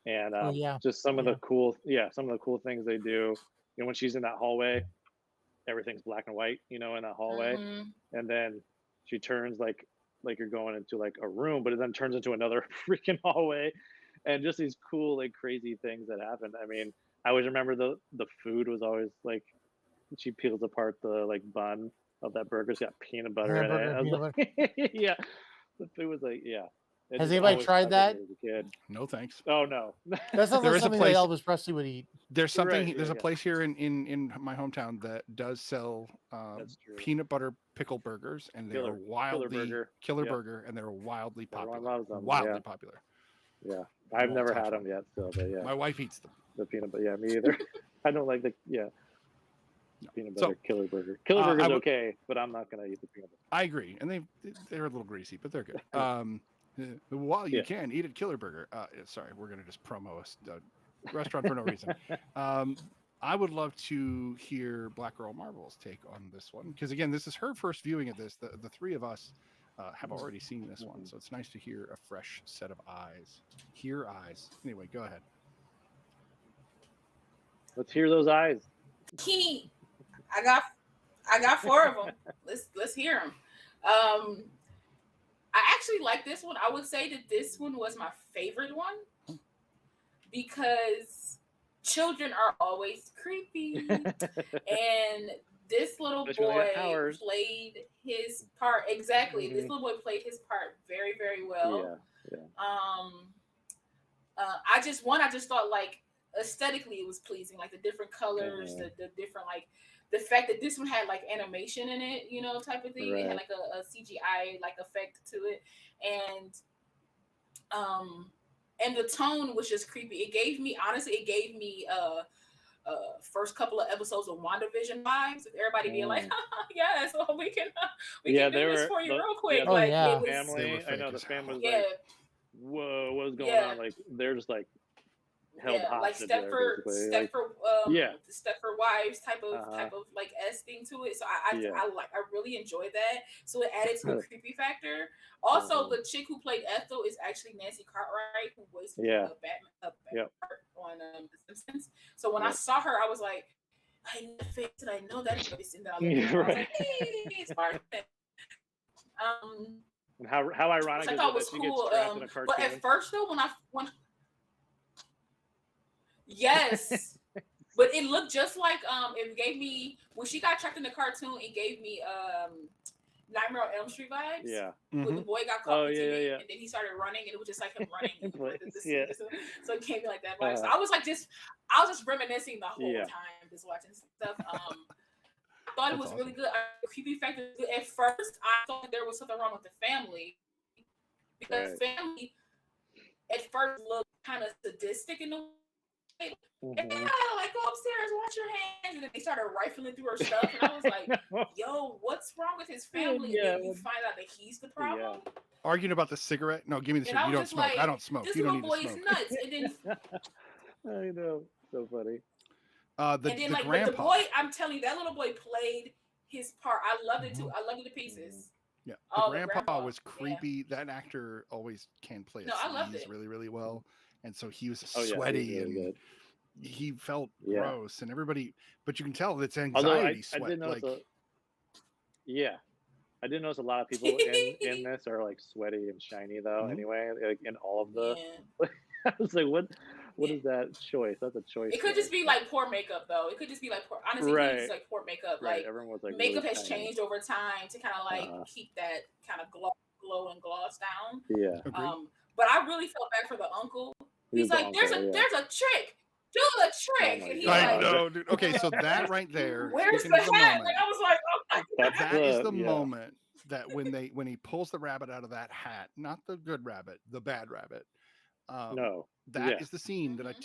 and oh yeah, just some of yeah. the cool things they do. You know, when she's in that hallway, everything's black and white. You know, in that hallway, Mm-hmm. and then she turns like you're going into like a room, but it then turns into another freaking hallway, and just these cool like crazy things that happen. I mean, I always remember the food was always like she peels apart the like bun of that burger. It's got peanut butter in it. Hamburger I and was peanut butter. like, yeah, the food was like, yeah. It Has just anybody always tried stuck with that? me as a kid. No thanks. Oh no. That sounds There like is a something that place. Elvis Presley would eat. There's something. Right. There's Yeah. a Yeah. place here in my hometown that does sell That's true. peanut butter pickle burgers, and they are Killer wildly burger. killer Yep. burger, and they're wildly Everyone popular. loves them. Wildly Yeah. popular. Yeah. You I've won't never touch had them them. yet. Still, but yeah, My wife eats them. the peanut butter. Yeah, me either. I don't like the No. peanut So butter killer burger. Killer I burger's would. okay, but I'm not gonna eat the peanut butter. I agree, and they're a little greasy, but they're good. While you Yeah. can eat at Killer Burger. Sorry, we're gonna just promo a restaurant for no reason. I would love to hear Black Girl Marvel's take on this one because again, this is her first viewing of this. The three of us have already seen this one, so it's nice to hear a fresh set of eyes. Hear eyes. Anyway, go ahead. Let's hear those eyes. Key. I got 4 of them. Let's hear them. I actually like this one. I would say that this one was my favorite one because children are always creepy. And this little Especially when they boy got powers. played his part exactly. This Mhm. little boy played his part very, very well. Yeah. I just thought like aesthetically it was pleasing, like the different colors, the different like the fact that this one had like animation in it, you know, type of thing. It had Right. like a CGI like effect to it, and the tone was just creepy. It gave me first couple of episodes of WandaVision vibes, with everybody being like, yeah, so we can do this for you real quick. Yeah, like yeah. it was, family. I know the as family was yeah, like, whoa, what's going Yeah. on? Like they're just like held yeah, like hostage there, basically. Stepford wives type of like thing to it. So I really enjoyed that. So it added to the creepy factor. Also, the chick who played Ethel is actually Nancy Cartwright, who voiced Batman on The Simpsons. So when I saw her, I was like, I know that face and I know that voice, and then I was like, hey, it's Martin. And how ironic I is thought it was that she cool. gets trapped in a cartoon? But at first though, when yes, but it looked just like it gave me when she got trapped in the cartoon. It gave me Nightmare on Elm Street vibes. Yeah. When the boy got caught in the TV, yeah. and then he started running, and it was just like him running. Yeah. So it gave me like that vibe. So I was just reminiscing the whole time, just watching stuff. I thought it was really good. Creepy factor. At first, I thought there was something wrong with the family because family at first looked kind of sadistic in the way. Yeah, like go upstairs, wash your hands, and then they started rifling through her stuff, and I was like, "Yo, what's wrong with his family?" And then you find out that he's the problem. Arguing about the cigarette? No, give me the cigarette. You don't smoke. Like, I don't smoke. This you don't little need boy to smoke. is nuts. And then I know, so funny. The grandpa. boy, I'm telling you, that little boy played his part. I loved it too. I loved it to pieces. Yeah, the grandpa was creepy. Yeah. That actor always can play a sneeze really, really well, and so he was sweaty and he felt gross, and everybody. But you can tell it's anxiety sweat. I did notice I did notice a lot of people in this are like sweaty and shiny though. Anyway, like in all of the. I was like, what is that choice? That's a choice. It could just be like poor makeup, though. It could just be like poor. Honestly, it could just like poor makeup. Right. Like everyone was like makeup really has changed over time to kind of like keep that kind of glow and gloss down. Yeah. But I really felt bad for the uncle. He's like, there's a trick. Do the trick. And he's I know, dude. Okay, so that right there. Where's the hat? Like, I was like, oh my God. That is the moment that when he pulls the rabbit out of that hat, not the good rabbit, the bad rabbit. That is the scene that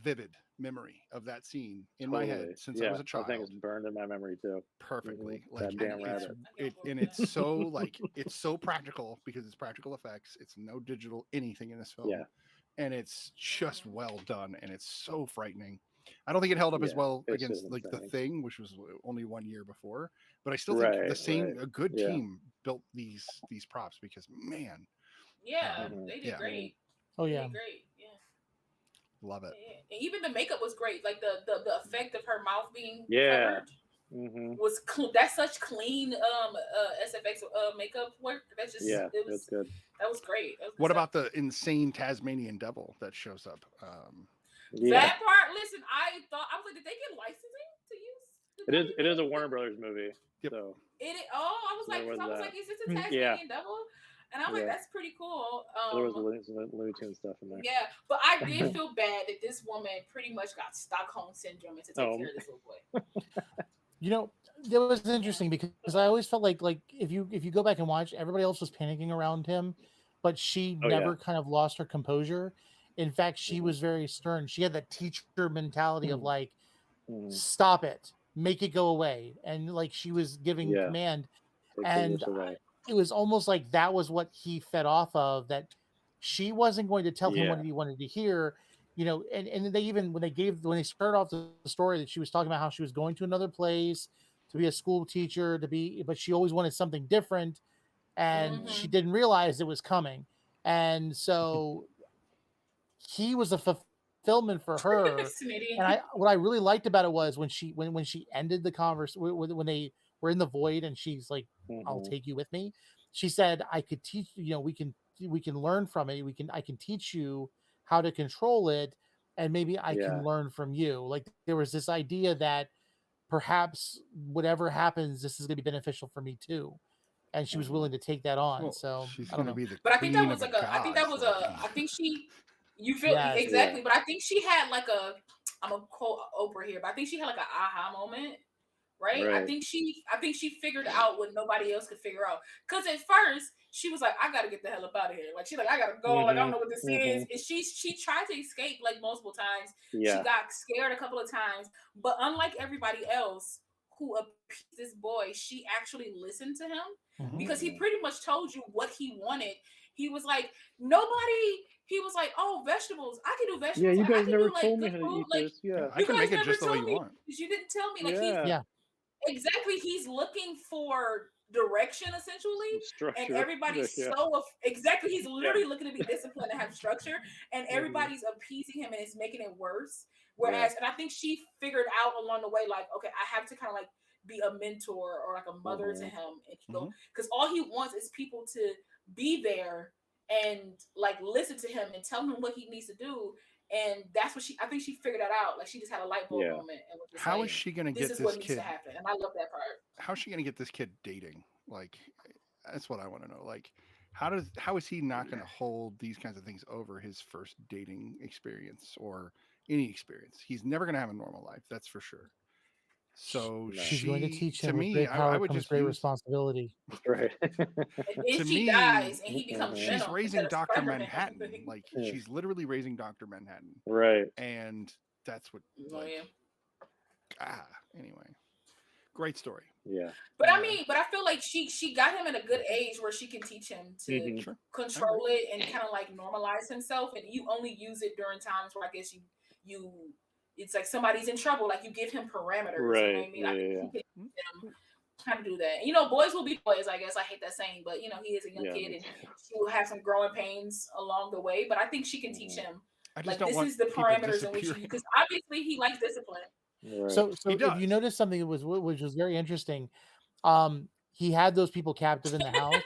vivid memory of that scene in my head since I was a child. I think it's burned in my memory too. Perfectly. Like that damn rabbit. It's so like it's so practical because it's practical effects. It's no digital anything in this film. Yeah. And it's just well done and it's so frightening. I don't think it held up as well against like The Thing, which was only 1 year before. But I still think a good team built these props because man. Yeah, they did great. Oh yeah, great. Yeah, love it. Yeah. And even the makeup was great. Like the effect of her mouth being covered was that's such clean SFX makeup work. That's just that's good. That was great. What about the insane Tasmanian devil that shows up? That part. Listen, I was like, did they get licensing to use? It is a Warner Brothers movie. Yep. So I was like, is this a Tasmanian devil? And I'm like, that's pretty cool. There was Looney Tunes stuff in there. Yeah, but I did feel bad that this woman pretty much got Stockholm syndrome and to take care of this little boy. You know, that was interesting because I always felt like if you go back and watch, everybody else was panicking around him, but she never kind of lost her composure. In fact, she was very stern. She had that teacher mentality of like, stop it, make it go away, and like she was giving command. And it was almost like that was what he fed off of, that she wasn't going to tell him what he wanted to hear, you know. And they even when they started off the story that she was talking about how she was going to another place to be a school teacher but she always wanted something different, and she didn't realize it was coming, and so he was a fulfillment for her. And what I really liked about it was when she ended the conversation, when they were in the void and she's like, I'll take you with me. She said, I could teach, you know, we can learn from it. I can teach you how to control it. and maybe I Yeah. can learn from you. Like there was this idea that perhaps whatever happens, this is going to be beneficial for me too. And she was Mhm. willing to take that on. Well, So she's I don't going to know. be the But I think that queen was of the like a. I think that gods. was a. I think she. You feel Yes. exactly, Yeah. but I think she had like a. I'm a quote Oprah here, but I think she had like an aha moment, right? I Right. think she figured out what nobody else could figure out. Because at first she was like, I gotta get the hell up out of here. Like she's like, I gotta go. Like I don't Mhm. know what this is. And she tried to escape like multiple times. She Yeah. got scared a couple of times, but unlike everybody else who appeased this boy, she actually listened to him Mhm. because he Mhm. pretty much told you what he wanted. He was like, nobody. He was like, oh, vegetables. I can do Yeah, vegetables. you Like I guys can never do like told me good how to food. eat Like this. Yeah. I you can guys make it never just the way told you me want. because you didn't tell me. Like Yeah. Yeah. exactly he's looking for direction essentially, and Structure. everybody's Yeah. exactly he's Yeah. literally looking to be disciplined and have structure, and Mhm. everybody's appeasing him and it's making it worse. Yeah. Whereas, and I think she figured out along the way, like, okay, I have to kind of like be a mentor or like a mother to Mhm. him, and because all he wants is people to be there and like listen to him and tell him what he needs to do. And that's what I think she figured that out. Like she just had a light bulb Yeah. moment and was just How like, is she going to this get is what this needs to kid? happen. And I love that part. How is she going to get this kid dating? Like, that's what I want to know. Like, how is he not going to hold these kinds of things over his first dating experience or any experience? He's never going to have a normal life, that's for sure. So No. She's going to she, teach to him with me, great I power would comes just great use. responsibility. That's right. And then To she me, dies and he becomes Mhm. she's Venom raising instead of Dr. Spider-Man. Manhattan. Like, Yeah. she's literally raising Dr. Manhattan. Right. And that's what, Oh like, yeah. anyway. Great story. Yeah. But I mean, but I feel like she got him at a good age where she can teach him to Mhm. Sure. control it and kind of like normalize himself. And you only use it during times where I guess you it's like somebody's in trouble. Like you give him parameters. You know what I Right. mean? I think Yeah. she can teach him how to do that. And, you know, boys will be boys. I guess I hate that saying, but you know, he is a young Yeah. kid and he will have some growing pains along the way. But I think she can teach Mhm. him I just like don't this want is the people parameters in which you disappearing. because obviously he likes discipline. Right. So He if you does. notice something that was which was very interesting, he had those people captive in the house,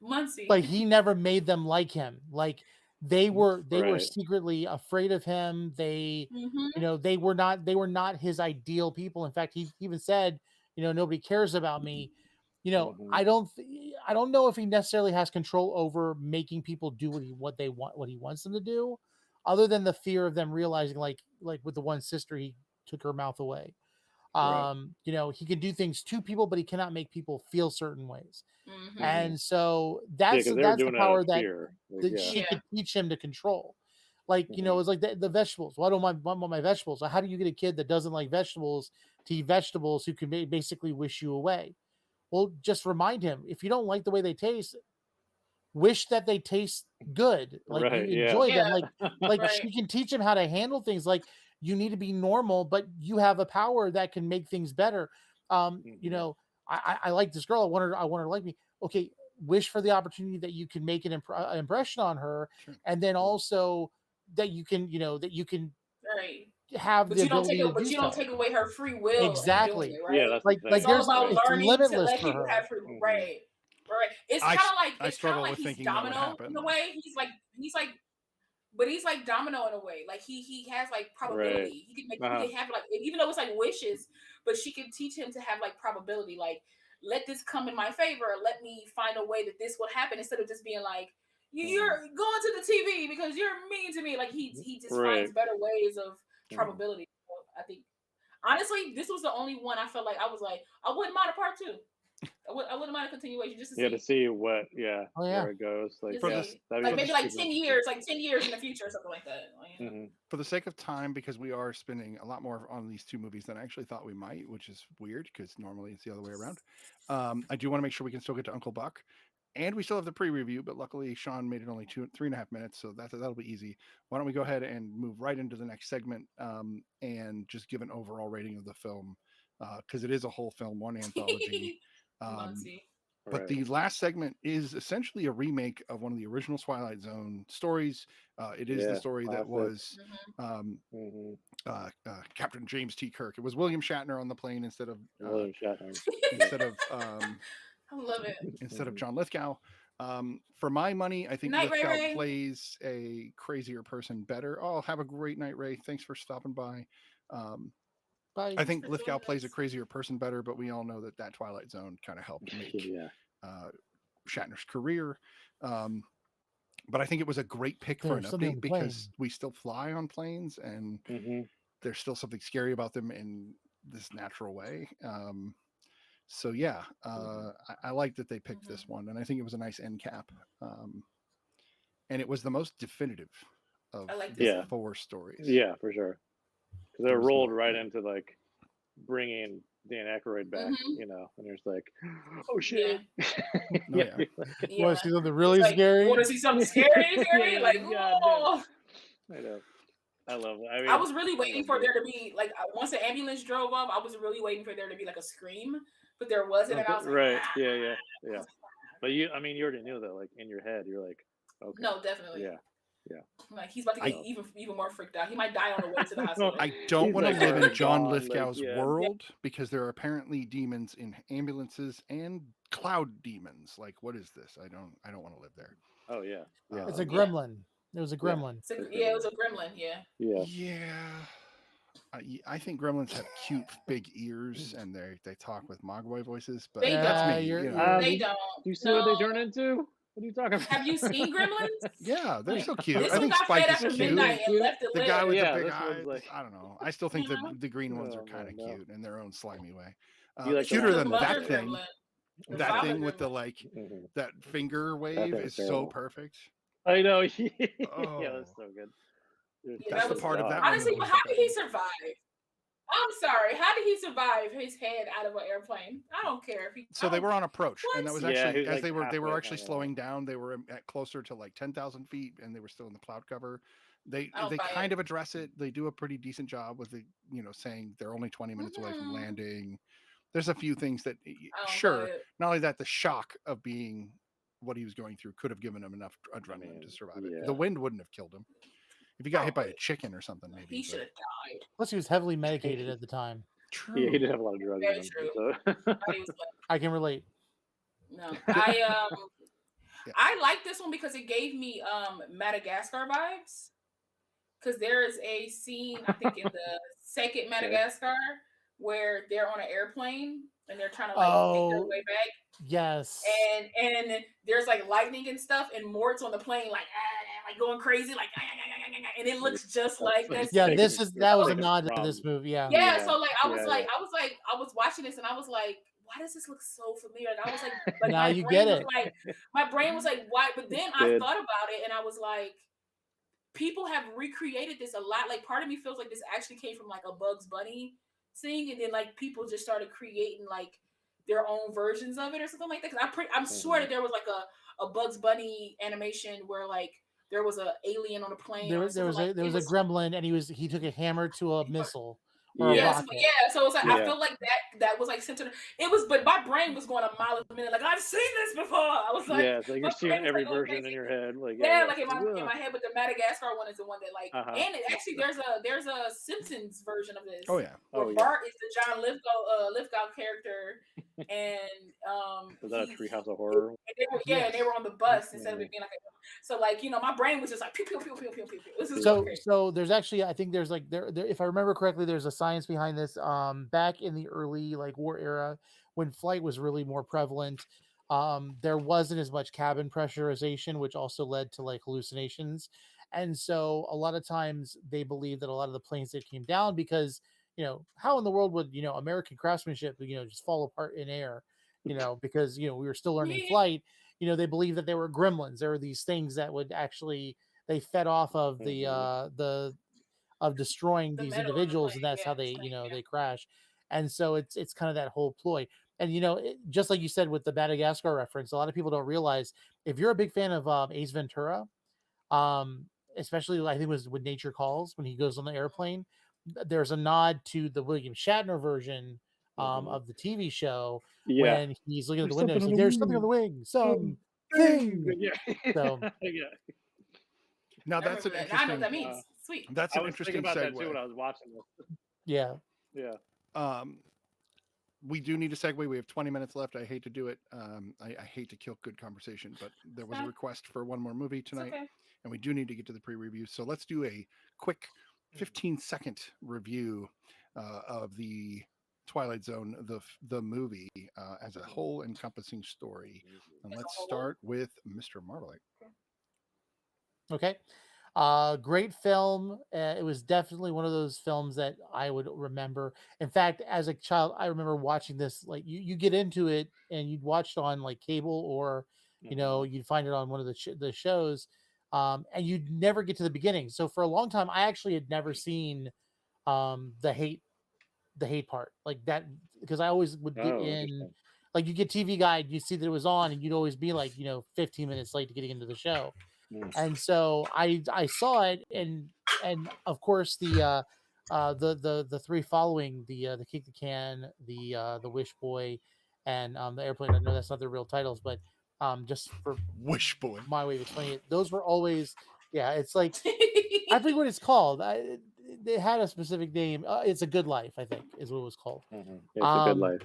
Muncie. but he never made them like him. Like they were Right. secretly afraid of him. They Mhm. you know they were not his ideal people. In fact, he even said, nobody cares about me. Mhm. I don't know if he necessarily has control over making people do what he wants them to do, other than the fear of them realizing, like with the one sister, he took her mouth away. Right. He can do things to people, but he cannot make people feel certain ways. Mhm. And so Yeah, that's because they were the doing it out power of that fear. Like, yeah. she Yeah. could teach him to control. Like, Mhm. it's like the vegetables. Well, I don't want my vegetables. So how do you get a kid that doesn't like vegetables to eat vegetables who can basically wish you away? Well, just remind him, if you don't like the way they taste, wish that they taste good. Like you Right. Yeah. enjoy them. Yeah. Like Right. she can teach him how to handle things. Like you need to be normal, but you have a power that can make things better. Mhm. I like this girl. I want her to like me. Okay, wish for the opportunity that you can make an impression on her, Sure. and then also that you can Right. have But the you don't ability to do take so. away her free will in doing Exactly. it, Yeah, right? that's the Like thing. It's all about Right. it's learning to limitless let for people her. have free will. Mhm. Right. Right. It's I kind of like struggle with he's thinking that would domino happen. in a way. He's like but he's like domino in a way. Like he has like Right. probability. He Uh-huh. can have like even though it's like wishes, but she can teach him to have like probability. Like let this come in my favor. Let me find a way that this would happen instead of just being like you're going to the TV because you're mean to me. Like he just Right. finds better ways of Mhm. probability. So I think honestly, this was the only one I felt like I was like I wouldn't mind a part two. I wouldn't mind a continuation just to Yeah, to see. see what, yeah, Oh yeah. where it goes. Like, Just For yeah, this, see. that'd Like be for maybe this, like super 10 interesting. years, like 10 years in the future or something like that. Like, you know. Mhm. for the sake of time, because we are spending a lot more on these two movies than I actually thought we might, which is weird because normally it's the other way around. I do want to make sure we can still get to Uncle Buck, and we still have the pre-review, but luckily Sean made it only 3.5 minutes, so that'll be easy. Why don't we go ahead and move right into the next segment, and just give an overall rating of the film, because it is a whole film, one anthology. Muncie. But Right. the last segment is essentially a remake of one of the original Twilight Zone stories. It is the Yeah, story that classic. was Mhm. Captain James T. Kirk. It was William Shatner on the plane instead of William Shatner. instead of I love it. instead of John Lithgow. For my money, I think Night, Ray Lithgow Ray. plays a crazier person better. Oh, have a great night, Ray. Thanks for stopping by. Bye. I think for Lithgow joining plays a us. crazier person better, but we all know that Twilight Zone kind of helped make Yeah. Shatner's career. But I think it was a great pick for an There's something on update the plane. because we still fly on planes and hmm there's still something scary about them in this natural way. So yeah, I like that they picked this one, and I think it was a nice end cap. And it was the most definitive of I like the this Yeah. one. 4 stories. Yeah, for sure. Because it There was rolled no- right yeah. into like bringing Dan Aykroyd back, Mhm. you know, and there's like, oh Yeah. shit. Oh, yeah. you're like, Yeah. Want to see something It's really like, scary? want to see something scary? Yeah, Like, God damn. oh. I know. I love it. I mean, I was really I waiting love for it. there to be like once the ambulance drove off, I was really waiting for there to be like a scream, but there wasn't, and I was like, Right. ah. Yeah. But you already knew that, like in your head, you're like, okay. No, definitely. Yeah. Like he's about to get even more freaked out. He might die on the way to the hospital. I don't He's want to like, live in already John gone, like, Lithgow's yeah. world because there are apparently demons in ambulances and cloud demons. Like, what is this? I don't want to live there. Oh yeah. It's a Um, gremlin. It was a gremlin. Yeah, it was a gremlin. Yeah. Yeah. I think gremlins have cute big ears and they talk with mogwai voices, but They that's don't. me. You're- You know. They do don't. you see No. what they turn into? What are you talking about? Have you seen Gremlins? Yeah, they're so cute. This I one think got Spike fed is after cute. midnight and left to The live. guy with Yeah, the big this one's eyes. like- I don't know. I still think You know? the green ones Oh, are kind of no. cute in their own slimy way. You like the Cuter one than with the that mother thing. gremlin. The That father thing with the gremlin. like Mhm. that finger wave thing's is so terrible. perfect. I know. Yeah, Oh. that's so good. Dude, Yeah, That's that the was part of God. that one honestly, that but was how the did he best. survive? I'm sorry. How did he survive his head out of an airplane? I don't care if he. So they were on approach, and that was Yeah, he actually was, as like, they were halfway actually hanging out. slowing down. They were at closer to like 10,000 feet, and they were still in the cloud cover. They I don't buy kind it. of address it. They do a pretty decent job with the saying they're only 20 minutes away from Mhm. landing. There's a few things that I don't buy sure. it. Not only that, the shock of being what he was going through could have given him enough adrenaline to survive it. yeah. The wind wouldn't have killed him. If he got hit by a Probably. chicken or something, maybe. He but- should have died. Plus, he was heavily medicated at the time. True. Yeah, he did have a lot of drugs Very in him. true. So. He was like, I can relate. no, Yeah. I like this one because it gave me Madagascar vibes. Because there is a scene, I think, in the second Madagascar where they're on an airplane and they're trying to like make their Oh. way back. Yes. And there's like lightning and stuff, and Mort's on the plane like going crazy, like and it looks just like that. Yeah, scene. that was a like a nod to drum. this movie. Yeah. Yeah, Yeah, so like I was yeah, like I was watching this and I was like, why does this look so familiar? And I was like Now my you brain get was it. like my brain was like, why? But then I Good. thought about it and I was like, people have recreated this a lot. Like part of me feels like this actually came from like a Bugs Bunny thing, and then like people just started creating like their own versions of it or something like that. Because I'm sure that there was like a Bugs Bunny animation where like there was a alien on a plane. There or was a something gremlin, and he took a hammer to a missile or a Yeah. Yes, rocket. but yeah. So it's like I Yeah. feel like that was like centered. It was, but my brain was going a mile a minute. Like I've seen this before. I was like, Yeah, it's like my you're seeing brain was every like, going version in crazy. your head. Like Yeah, like in Ugh. my head, but the Madagascar one is the one that like, Uh-huh. and it, actually there's a Simpsons version of this. Oh yeah. Where Oh, yeah. Bart is the John Lithgow character, and Was that a Treehouse of Horror? and they were on the bus instead of Mhm. it being like so like my brain was just like pew pew pew pew pew pew pew. This is So there's actually, I think there's like there if I remember correctly, there's a science behind this. Back in the early like war era, when flight was really more prevalent, there wasn't as much cabin pressurization, which also led to like hallucinations. And so a lot of times they believe that a lot of the planes that came down because how in the world would American craftsmanship just fall apart in air, because we were still learning Yeah. flight. They believe that they were gremlins. There were these things that would actually they fed off of the of destroying The these metal on the individuals, plane, and that's yeah, how the they plane, they crash. And so it's kind of that whole ploy. And just like you said with the Madagascar reference, a lot of people don't realize if you're a big fan of Ace Ventura, especially I think it was when Nature Calls when he goes on the airplane, there's a nod to the William Shatner version of the TV show Yeah. when he's looking at the There's window. something He's on like, the there's something on the wing. Something. Something. Yeah. So Yeah. Now I that's an remember that. Now I know what that interesting. means. Sweet. That's I an was thinking interesting about that too segue. when I was watching this. yeah. Yeah. we do need a segue. We have 20 minutes left. I hate to do it. I hate to kill good conversation, but there was a request for one more movie tonight, and we do need to get to the pre-review. So let's do a quick 15-second review of the Twilight Zone, the movie as a whole encompassing story. And let's start with Mr. Marvelite. Okay. Great film. It was definitely one of those films that I would remember. In fact, as a child, I remember watching this. Like you get into it and you'd watch it on like cable, or you'd find it on one of the shows, and you'd never get to the beginning. So for a long time, I actually had never seen the hate part like that, because I always would get in. Like you get TV Guide, you see that it was on, and you'd always be like 15 minutes late to getting into the show. And so I saw it, and of course the three following, the Kick the Can, the Wish Boy, and the Airplane. I know that's not their real titles, but just for Wish Boy, my way of explaining it, those were always it's like I forget what it's called. They had a specific name. It's a Good Life, I think, is what it was called. It's a Good Life.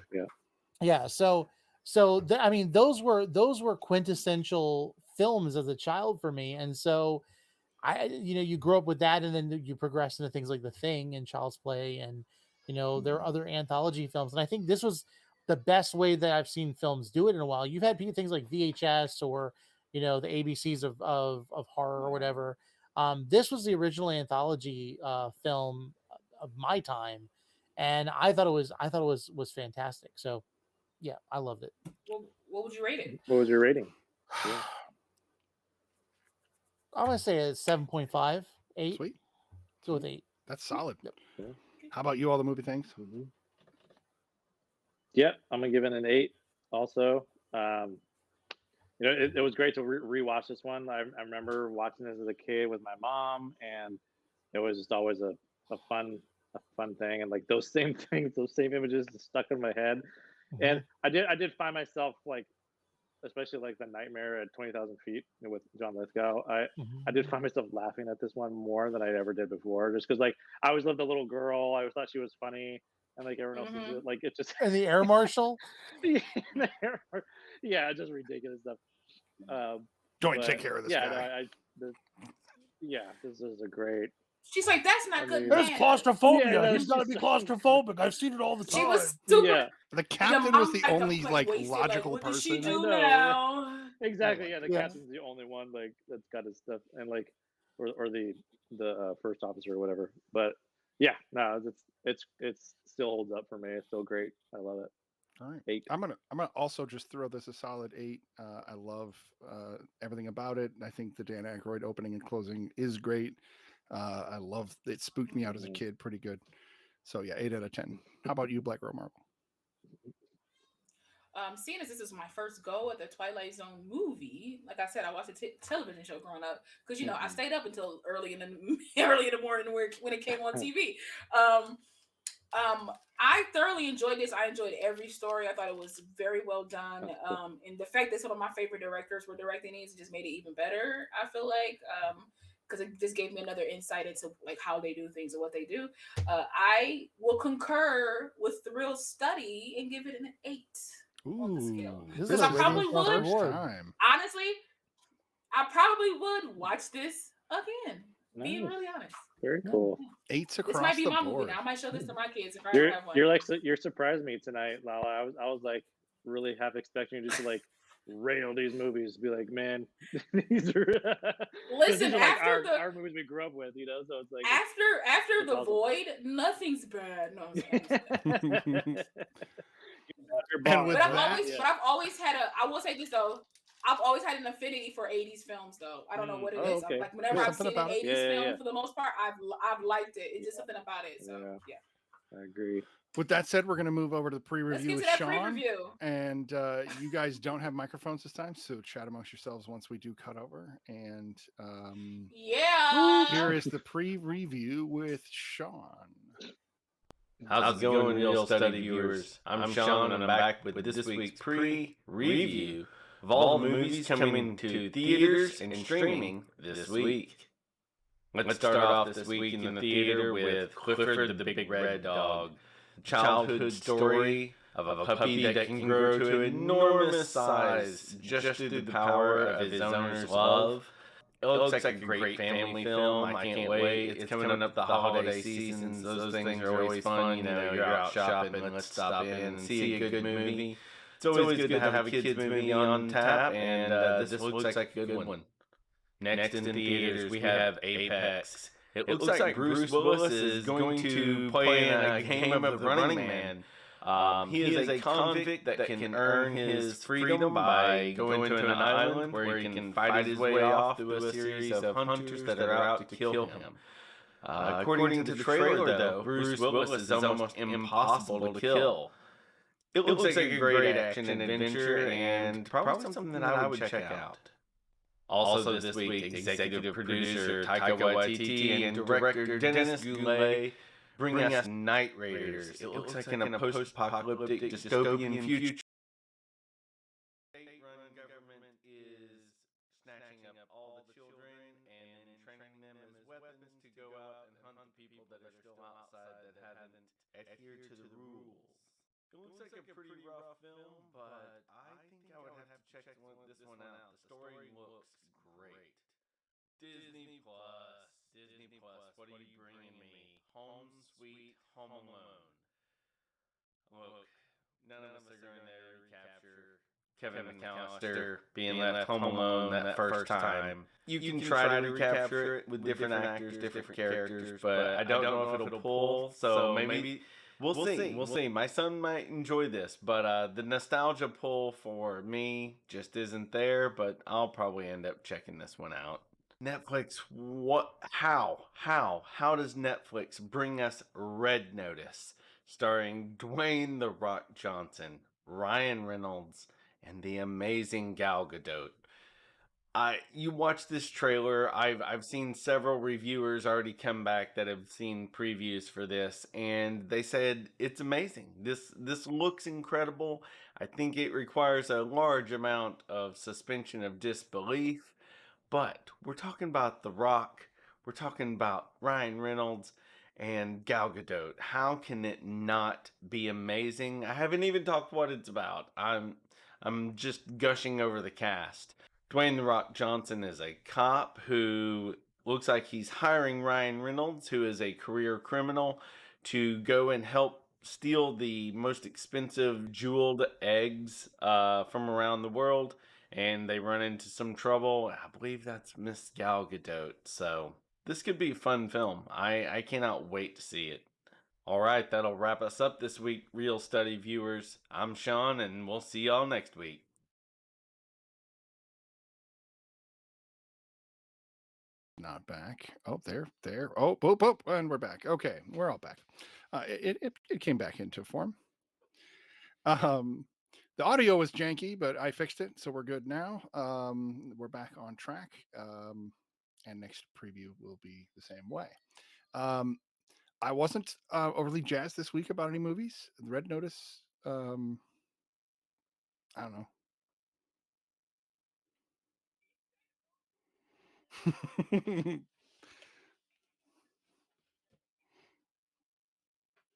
Yeah. So I mean, those were quintessential films as a child for me, and so you grow up with that, and then you progress into things like The Thing and Child's Play, and there are other anthology films, and I think this was the best way that I've seen films do it in a while. You've had things like VHS or the ABCs of horror or whatever. This was the original anthology film of my time, and I thought it was fantastic. So yeah, I loved it. Well, what would you rate it? What was your rating? Yeah. I want to say a 7.5, 8. Sweet. Go with 8. That's solid. Yep. Yeah. How about you? All the movie things. Mm-hmm. Yep, I'm gonna give it an 8. Also, it was great to rewatch this one. I remember watching this as a kid with my mom, and it was just always a fun thing. And like those same things, those same images just stuck in my head. Mm-hmm. And I did find myself like, especially like the Nightmare at 20,000 Feet with John Lithgow. I did find myself laughing at this one more than I ever did before, just because like I always loved the little girl. I always thought she was funny, and like everyone else was like it just. And the air marshal. Yeah, just ridiculous stuff. Don't take care of this guy. This is a great. She's like, that's not good. There's claustrophobia. Yeah, he's got to be claustrophobic. I've seen it all the time. She was stupid. Yeah. The captain was the only logical what person. Does she do now? Exactly. Yeah, the captain's the only one like that's got his stuff, and like, or the first officer or whatever. But yeah, no, it's still holds up for me. It's still great. I love it. All right. 8. I'm gonna also just throw this a solid 8. I love everything about it. I think the Dan Aykroyd opening and closing is great. I love it. Spooked me out as a kid pretty good. So yeah, 8 out of 10. How about you, Black Girl Marvel? Seeing as this is my first go at the Twilight Zone movie, like I said, I watched a television show growing up because I stayed up until early in the morning when it came on TV. I thoroughly enjoyed this. I enjoyed every story. I thought it was very well done. And the fact that some of my favorite directors were directing these just made it even better. I feel like. Because it just gave me another insight into like how they do things and what they do. I will concur with Thrill's study and give it an 8 on the scale. Because I probably would. Honestly, I probably would watch this again. Nice. Being really honest. Very cool. 8s across the board. This might be my movie now. I might show this to my kids if I have one. You're surprised me tonight, Lala. I was like really half expecting you to like rail these movies, be like, man, these are listen, these are like after our movies we grew up with, so it's like after the awesome. Void, nothing's bad. No, but I've always had I will say this though, I've always had an affinity for 80s films though. I don't know what it is. Okay. Like whenever I've seen an 80s film for the most part, I've liked it. It's just something about it. So yeah. I agree. With that said, we're going to move over to the pre-review with Sean. Pre-review. And you guys don't have microphones this time, so chat amongst yourselves once we do cut over. And here is the pre-review with Sean. How's it going, real study viewers? I'm Sean, and I'm back with this week's pre-review of all the movies coming to theaters and streaming this week. Let's start off this week in the theater with Clifford the Big Red Dog. Childhood story of a puppy that can grow to enormous size just through the power of his owner's love. It looks like a great family film. I can't wait. It's coming up the holiday seasons. Those things are always fun. You're out shopping. Let's stop in and see a good movie. It's always good to have a kids movie on tap, and this looks like a good one. Next in theaters, we have Apex. It looks like Bruce Willis is going to play in a game of the Running Man. He is a convict that can earn his freedom by going to an island where he can fight his way off through a series of hunters that are out to kill him. According to the trailer, though, Bruce Willis is almost impossible to kill. It looks like a great action adventure and probably something that I would check out. Also this week, executive producer Taika Waititi and director Dennis Goulet bring us Night Raiders. It looks like in a post-apocalyptic dystopian future. State-run government is snatching up all the children and then training them as weapons to go out and hunt the people that are still outside that haven't adhered to the rules. It looks like a pretty rough film, but I think I would have to check this one out. The story looks great. Disney Plus, what are you bringing me? Home Sweet Home Alone. Look, none of us are going to recapture Kevin McAllister being left home alone that first time. You can try to recapture it with different actors, different characters, but I don't know if it'll pull, so maybe... We'll see. My son might enjoy this, but the nostalgia pull for me just isn't there, but I'll probably end up checking this one out. Netflix, how does Netflix bring us Red Notice, starring Dwayne "The Rock" Johnson, Ryan Reynolds, and the amazing Gal Gadot? You watch this trailer. I've seen several reviewers already come back that have seen previews for this, and they said it's amazing. This looks incredible. I think it requires a large amount of suspension of disbelief, but we're talking about The Rock. We're talking about Ryan Reynolds and Gal Gadot. How can it not be amazing? I haven't even talked what it's about. I'm just gushing over the cast. Dwayne "The Rock" Johnson is a cop who looks like he's hiring Ryan Reynolds, who is a career criminal, to go and help steal the most expensive jeweled eggs from around the world. And they run into some trouble. I believe that's Miss Gal Gadot. So this could be a fun film. I cannot wait to see it. All right, that'll wrap us up this week, Real Study viewers. I'm Sean, and we'll see y'all next week. Not back. Oh, there. Oh, boop, and we're back. Okay, we're all back. It came back into form. The audio was janky, but I fixed it, so we're good now. We're back on track, and next preview will be the same way. I wasn't overly jazzed this week about any movies. The Red Notice. I don't know.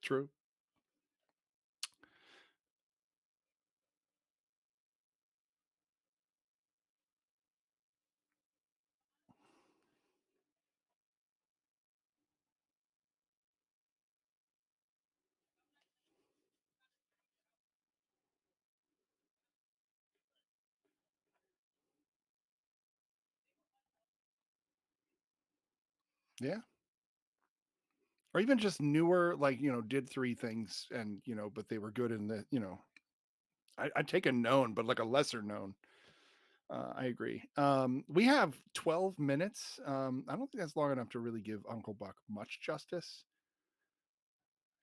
True. Yeah. Or even just newer, like, did three things and, but they were good in the, I'd take a known, but like a lesser known. I agree. We have 12 minutes. I don't think that's long enough to really give Uncle Buck much justice.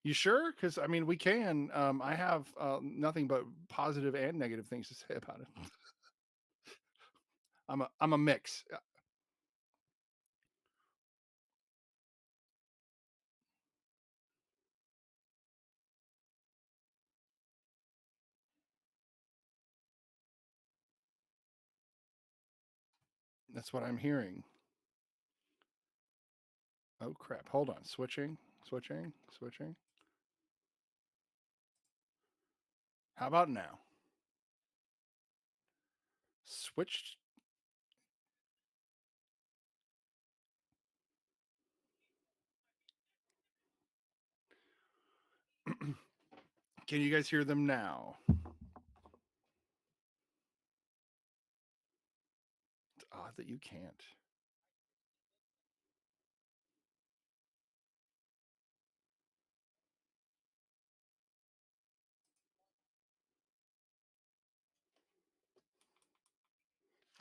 You sure? Because I mean, we can. I have nothing but positive and negative things to say about it. I'm a mix. That's what I'm hearing. Oh crap! Hold on. Switching. How about now? Switched. Can you guys hear them now? It's odd that you can't.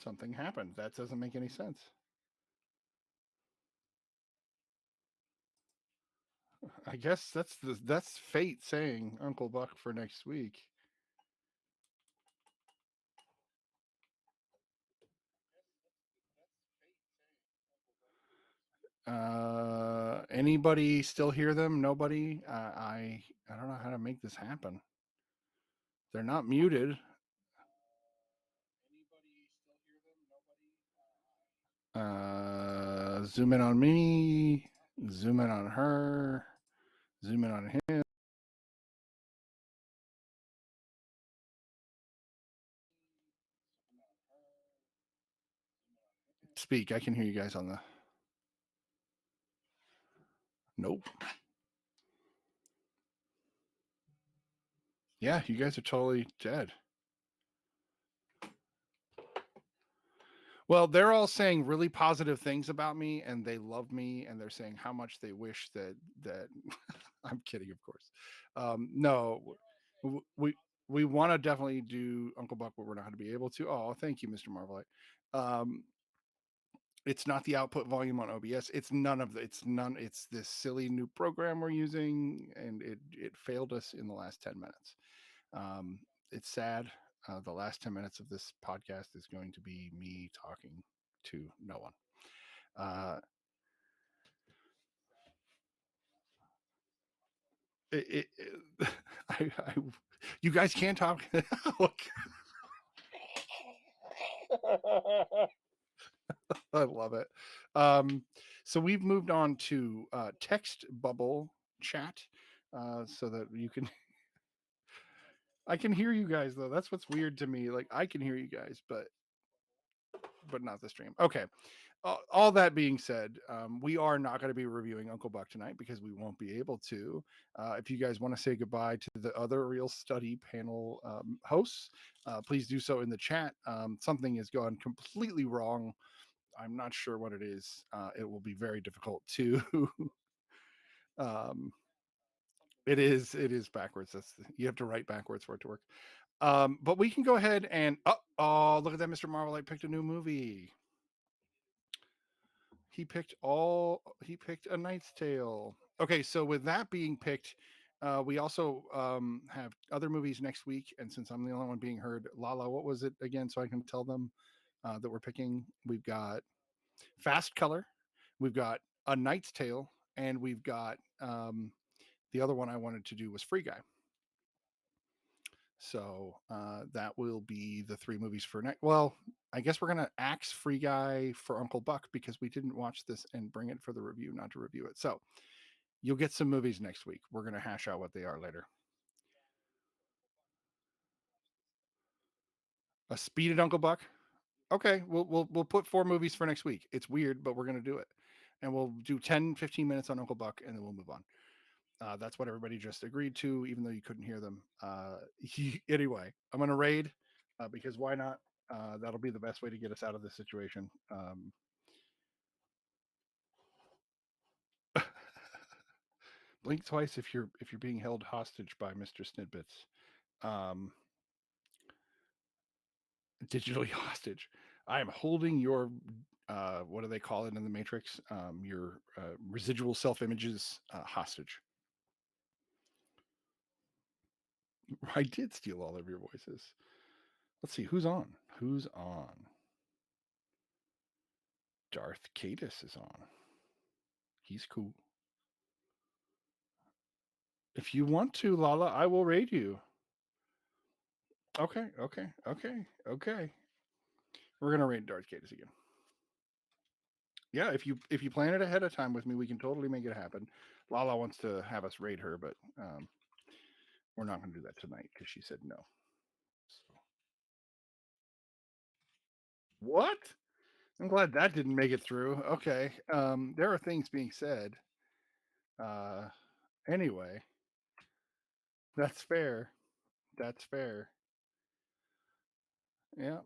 Something happened. That doesn't make any sense. I guess that's fate saying Uncle Buck for next week. Anybody still hear them? Nobody. I don't know how to make this happen. They're not muted. Zoom in on me. Zoom in on her. Zoom in on him. Speak. I can hear you guys on the. Nope. Yeah, you guys are totally dead. Well, they're all saying really positive things about me, and they love me, and they're saying how much they wish that. I'm kidding, of course. No, we want to definitely do Uncle Buck, but we're not going to be able to. Oh, thank you, Mr. Marvelite. It's not the output volume on OBS. It's none of the. It's none. It's this silly new program we're using, and it failed us in the last 10 minutes. It's sad. The last 10 minutes of this podcast is going to be me talking to no one. I, you guys can't talk. I love it. So we've moved on to text bubble chat so that you can. I can hear you guys though. That's what's weird to me. Like I can hear you guys, but not the stream. Okay. All that being said, we are not going to be reviewing Uncle Buck tonight because we won't be able to. If you guys want to say goodbye to the other Real Study panel hosts, please do so in the chat. Something has gone completely wrong. I'm not sure what it is. It will be very difficult to. It is backwards. You have to write backwards for it to work. But we can go ahead and oh, look at that, Mr. Marvel! I picked a new movie. He picked A Knight's Tale. Okay, so with that being picked, we also have other movies next week. And since I'm the only one being heard, Lala, what was it again? So I can tell them that we're picking. We've got Fast Color, we've got A Knight's Tale, and we've got the other one I wanted to do was Free Guy. So that will be the three movies for next. Well, I guess we're gonna axe Free Guy for Uncle Buck because we didn't watch this and bring it for the review, not to review it. So you'll get some movies next week. We're gonna hash out what they are later. A speeded Uncle Buck. Okay, we'll put 4 movies for next week. It's weird, but we're gonna do it, and we'll do 10-15 minutes on Uncle Buck, and then we'll move on. That's what everybody just agreed to, even though you couldn't hear them. Anyway, I'm going to raid because why not? That'll be the best way to get us out of this situation. Blink twice if you're being held hostage by Mr. Snidbits. Digitally hostage. I am holding your what do they call it in the Matrix? Your residual self images hostage. I did steal all of your voices. Let's see who's on. Who's on? Darth Cadus is on. He's cool. If you want to, Lala, I will raid you. Okay. We're gonna raid Darth Cadus again. Yeah, if you plan it ahead of time with me, we can totally make it happen. Lala wants to have us raid her, but we're not going to do that tonight because she said no. So. What? I'm glad that didn't make it through. Okay. There are things being said. Uh, anyway, that's fair. That's fair. Yeah.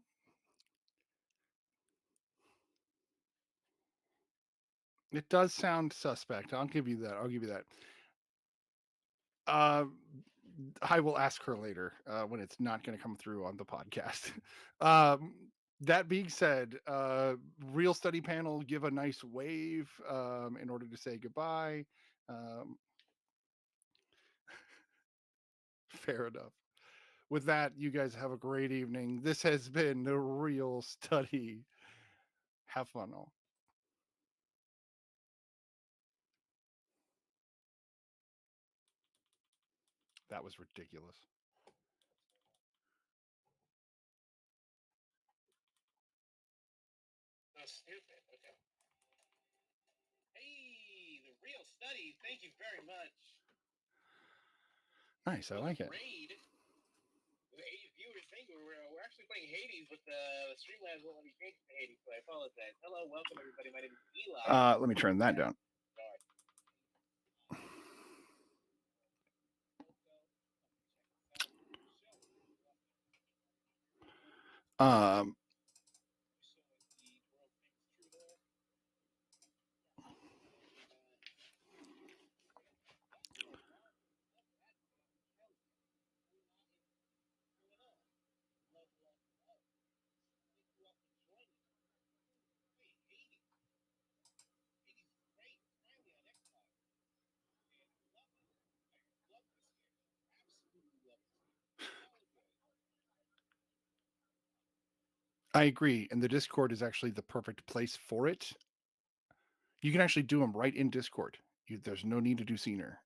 It does sound suspect. I'll give you that. I'll give you that. Uh, I will ask her later when it's not going to come through on the podcast. um, that being said, real study panel, give a nice wave in order to say goodbye. Um, fair enough. With that, you guys have a great evening. This has been the real study. Have fun all. That was ridiculous. Stupid. Okay. Hey, the real study. Thank you very much. Nice. I like it. Raid. With 80 viewers. Thank you. We're actually playing Hades, but the Streamlabs won't let me change to Hades, so I apologize. Hello, welcome everybody. My name is Eli. Let me turn that down. Um, I agree, and the Discord is actually the perfect place for it. You can actually do them right in Discord. There's no need to do Scener.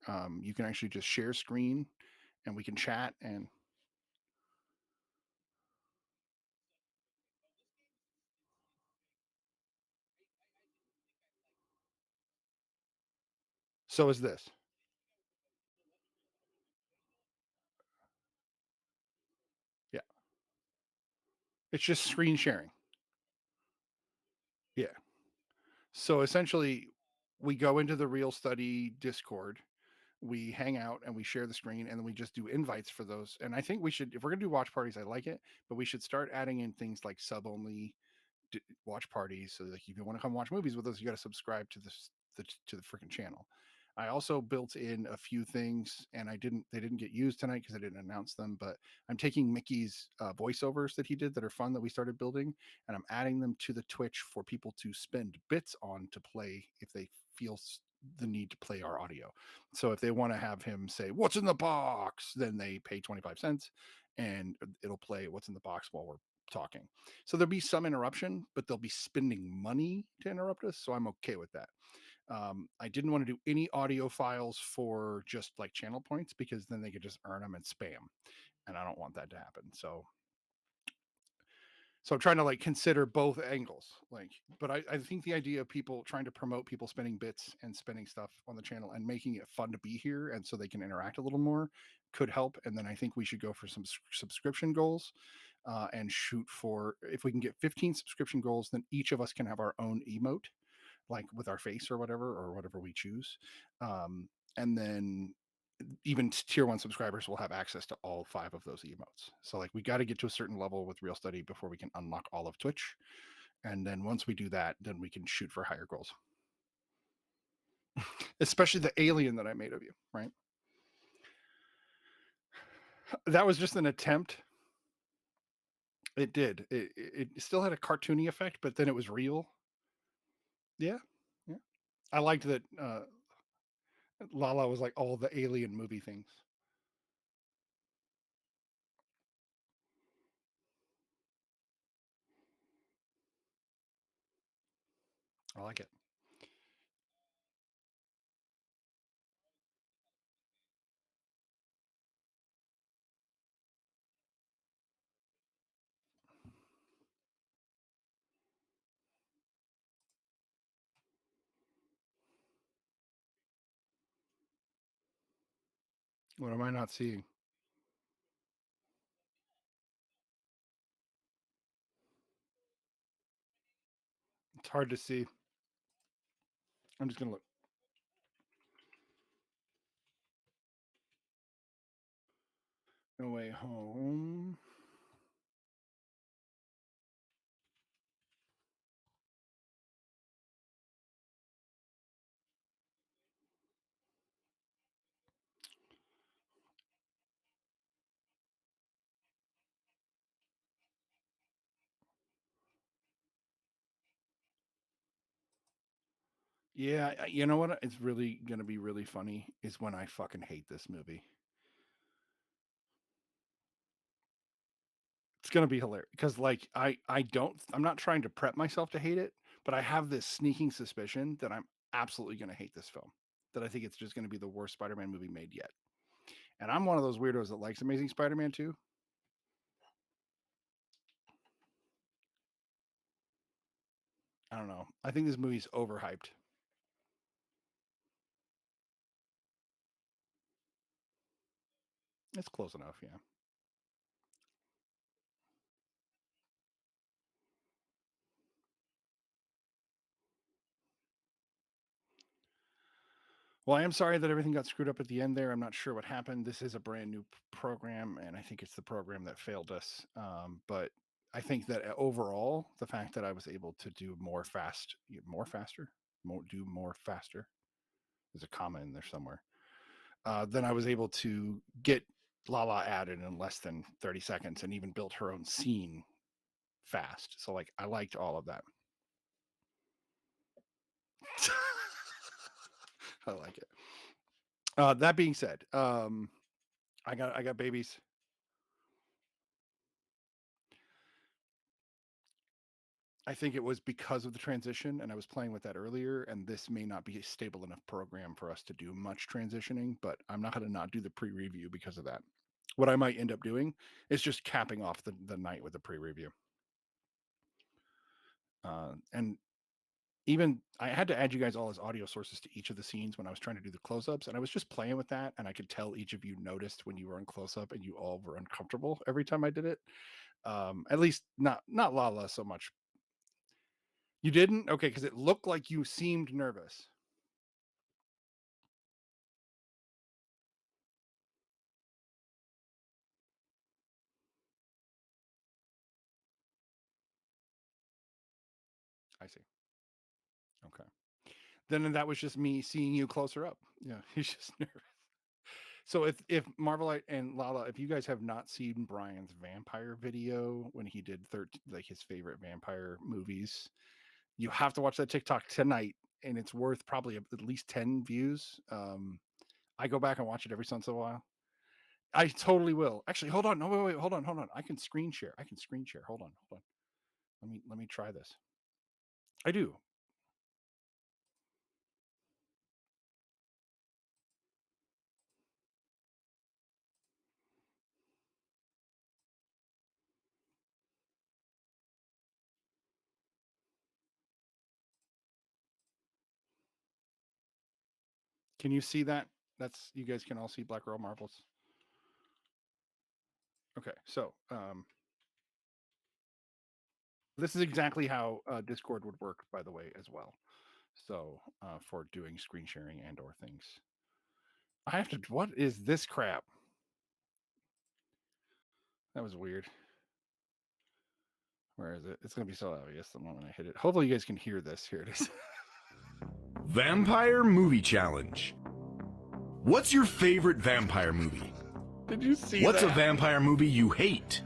You can actually just share screen, and we can chat. And so is this. Yeah, it's just screen sharing. Yeah. So essentially, we go into the Real Study Discord, we hang out and we share the screen, and then we just do invites for those. And I think we should, if we're gonna do watch parties, I like it, but we should start adding in things like sub only watch parties. So like, if you want to come watch movies with us, you got to subscribe to to the freaking channel. I also built in a few things, and they didn't get used tonight because I didn't announce them. But I'm taking Mickey's voiceovers that he did that are fun that we started building, and I'm adding them to the Twitch for people to spend bits on to play if they feel the need to play our audio. So if they want to have him say what's in the box, then they pay 25 cents and it'll play what's in the box while we're talking. So there'll be some interruption, but they'll be spending money to interrupt us. So I'm okay with that. I didn't want to do any audio files for just like channel points because then they could just earn them and spam. And I don't want that to happen. So I'm trying to like consider both angles. Like, but I think the idea of people trying to promote people spending bits and spending stuff on the channel and making it fun to be here and so they can interact a little more could help. And then I think we should go for some subscription goals and shoot for, if we can get 15 subscription goals, then each of us can have our own emote, like with our face or whatever we choose. And then even tier 1 subscribers will have access to all 5 of those emotes. So like we got to get to a certain level with Real Study before we can unlock all of Twitch. And then once we do that, then we can shoot for higher goals. Especially the alien that I made of you, right? That was just an attempt. It did. It still had a cartoony effect, but then it was real. Yeah. Yeah. I liked that Lala was like all the alien movie things. I like it. What am I not seeing? It's hard to see. I'm just gonna look. No Way Home. Yeah, you know what? It's really gonna be really funny is when I fucking hate this movie. It's gonna be hilarious because like I'm not trying to prep myself to hate it, but I have this sneaking suspicion that I'm absolutely gonna hate this film. That I think it's just gonna be the worst Spider-Man movie made yet. And I'm one of those weirdos that likes Amazing Spider-Man 2. I don't know. I think this movie's overhyped. It's close enough, yeah. Well, I am sorry that everything got screwed up at the end there. I'm not sure what happened. This is a brand new program, and I think it's the program that failed us. But I think that overall, the fact that I was able to do more faster, do more faster. There's a comma in there somewhere. Then I was able to get Lala added in less than 30 seconds and even built her own scene fast. So like I liked all of that. I like it. That being said, I got babies. I think it was because of the transition, and I was playing with that earlier, and this may not be a stable enough program for us to do much transitioning, but I'm not going to not do the pre-review because of that. What I might end up doing is just capping off the night with a pre-review. And even I had to add you guys all as audio sources to each of the scenes when I was trying to do the close-ups, and I was just playing with that, and I could tell each of you noticed when you were in close-up and you all were uncomfortable every time I did it. At least not Lala so much. You didn't? Okay, because it looked like you seemed nervous. I see. Okay. Then that was just me seeing you closer up. Yeah, he's just nervous. So if Marvelite and Lala, if you guys have not seen Brian's vampire video when he did like his favorite vampire movies, you have to watch that TikTok tonight, and it's worth probably at least 10 views. I go back and watch it every once in a while. I totally will. Actually, hold on. No, wait, hold on. I can screen share. Hold on. Let me try this. I do. Can you see that? That's you guys can all see Black Girl Marbles. Okay, so this is exactly how Discord would work, by the way, as well. So for doing screen sharing and or things, I have to. What is this crap? That was weird. Where is it? It's gonna be so obvious the moment I hit it. Hopefully, you guys can hear this. Here it is. Vampire Movie Challenge. What's your favorite vampire movie? Did you see What's that? a vampire movie you hate?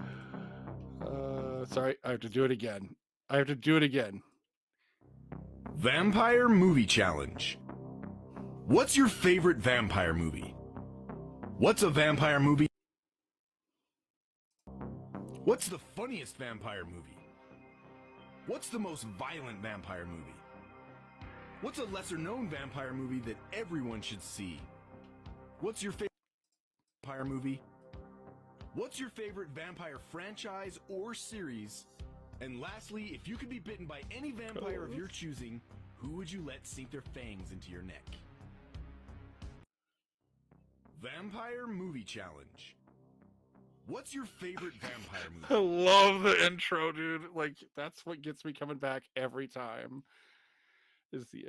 Sorry, I have to do it again. Vampire Movie Challenge. What's your favorite vampire movie? What's a vampire movie? What's the funniest vampire movie? What's the most violent vampire movie? What's a lesser known vampire movie that everyone should see? What's your favorite vampire movie? What's your favorite vampire franchise or series? And lastly, if you could be bitten by any vampire of your choosing, who would you let sink their fangs into your neck? Vampire Movie Challenge. What's your favorite vampire I movie? love the intro, dude. Like, that's what gets me coming back every time. Is the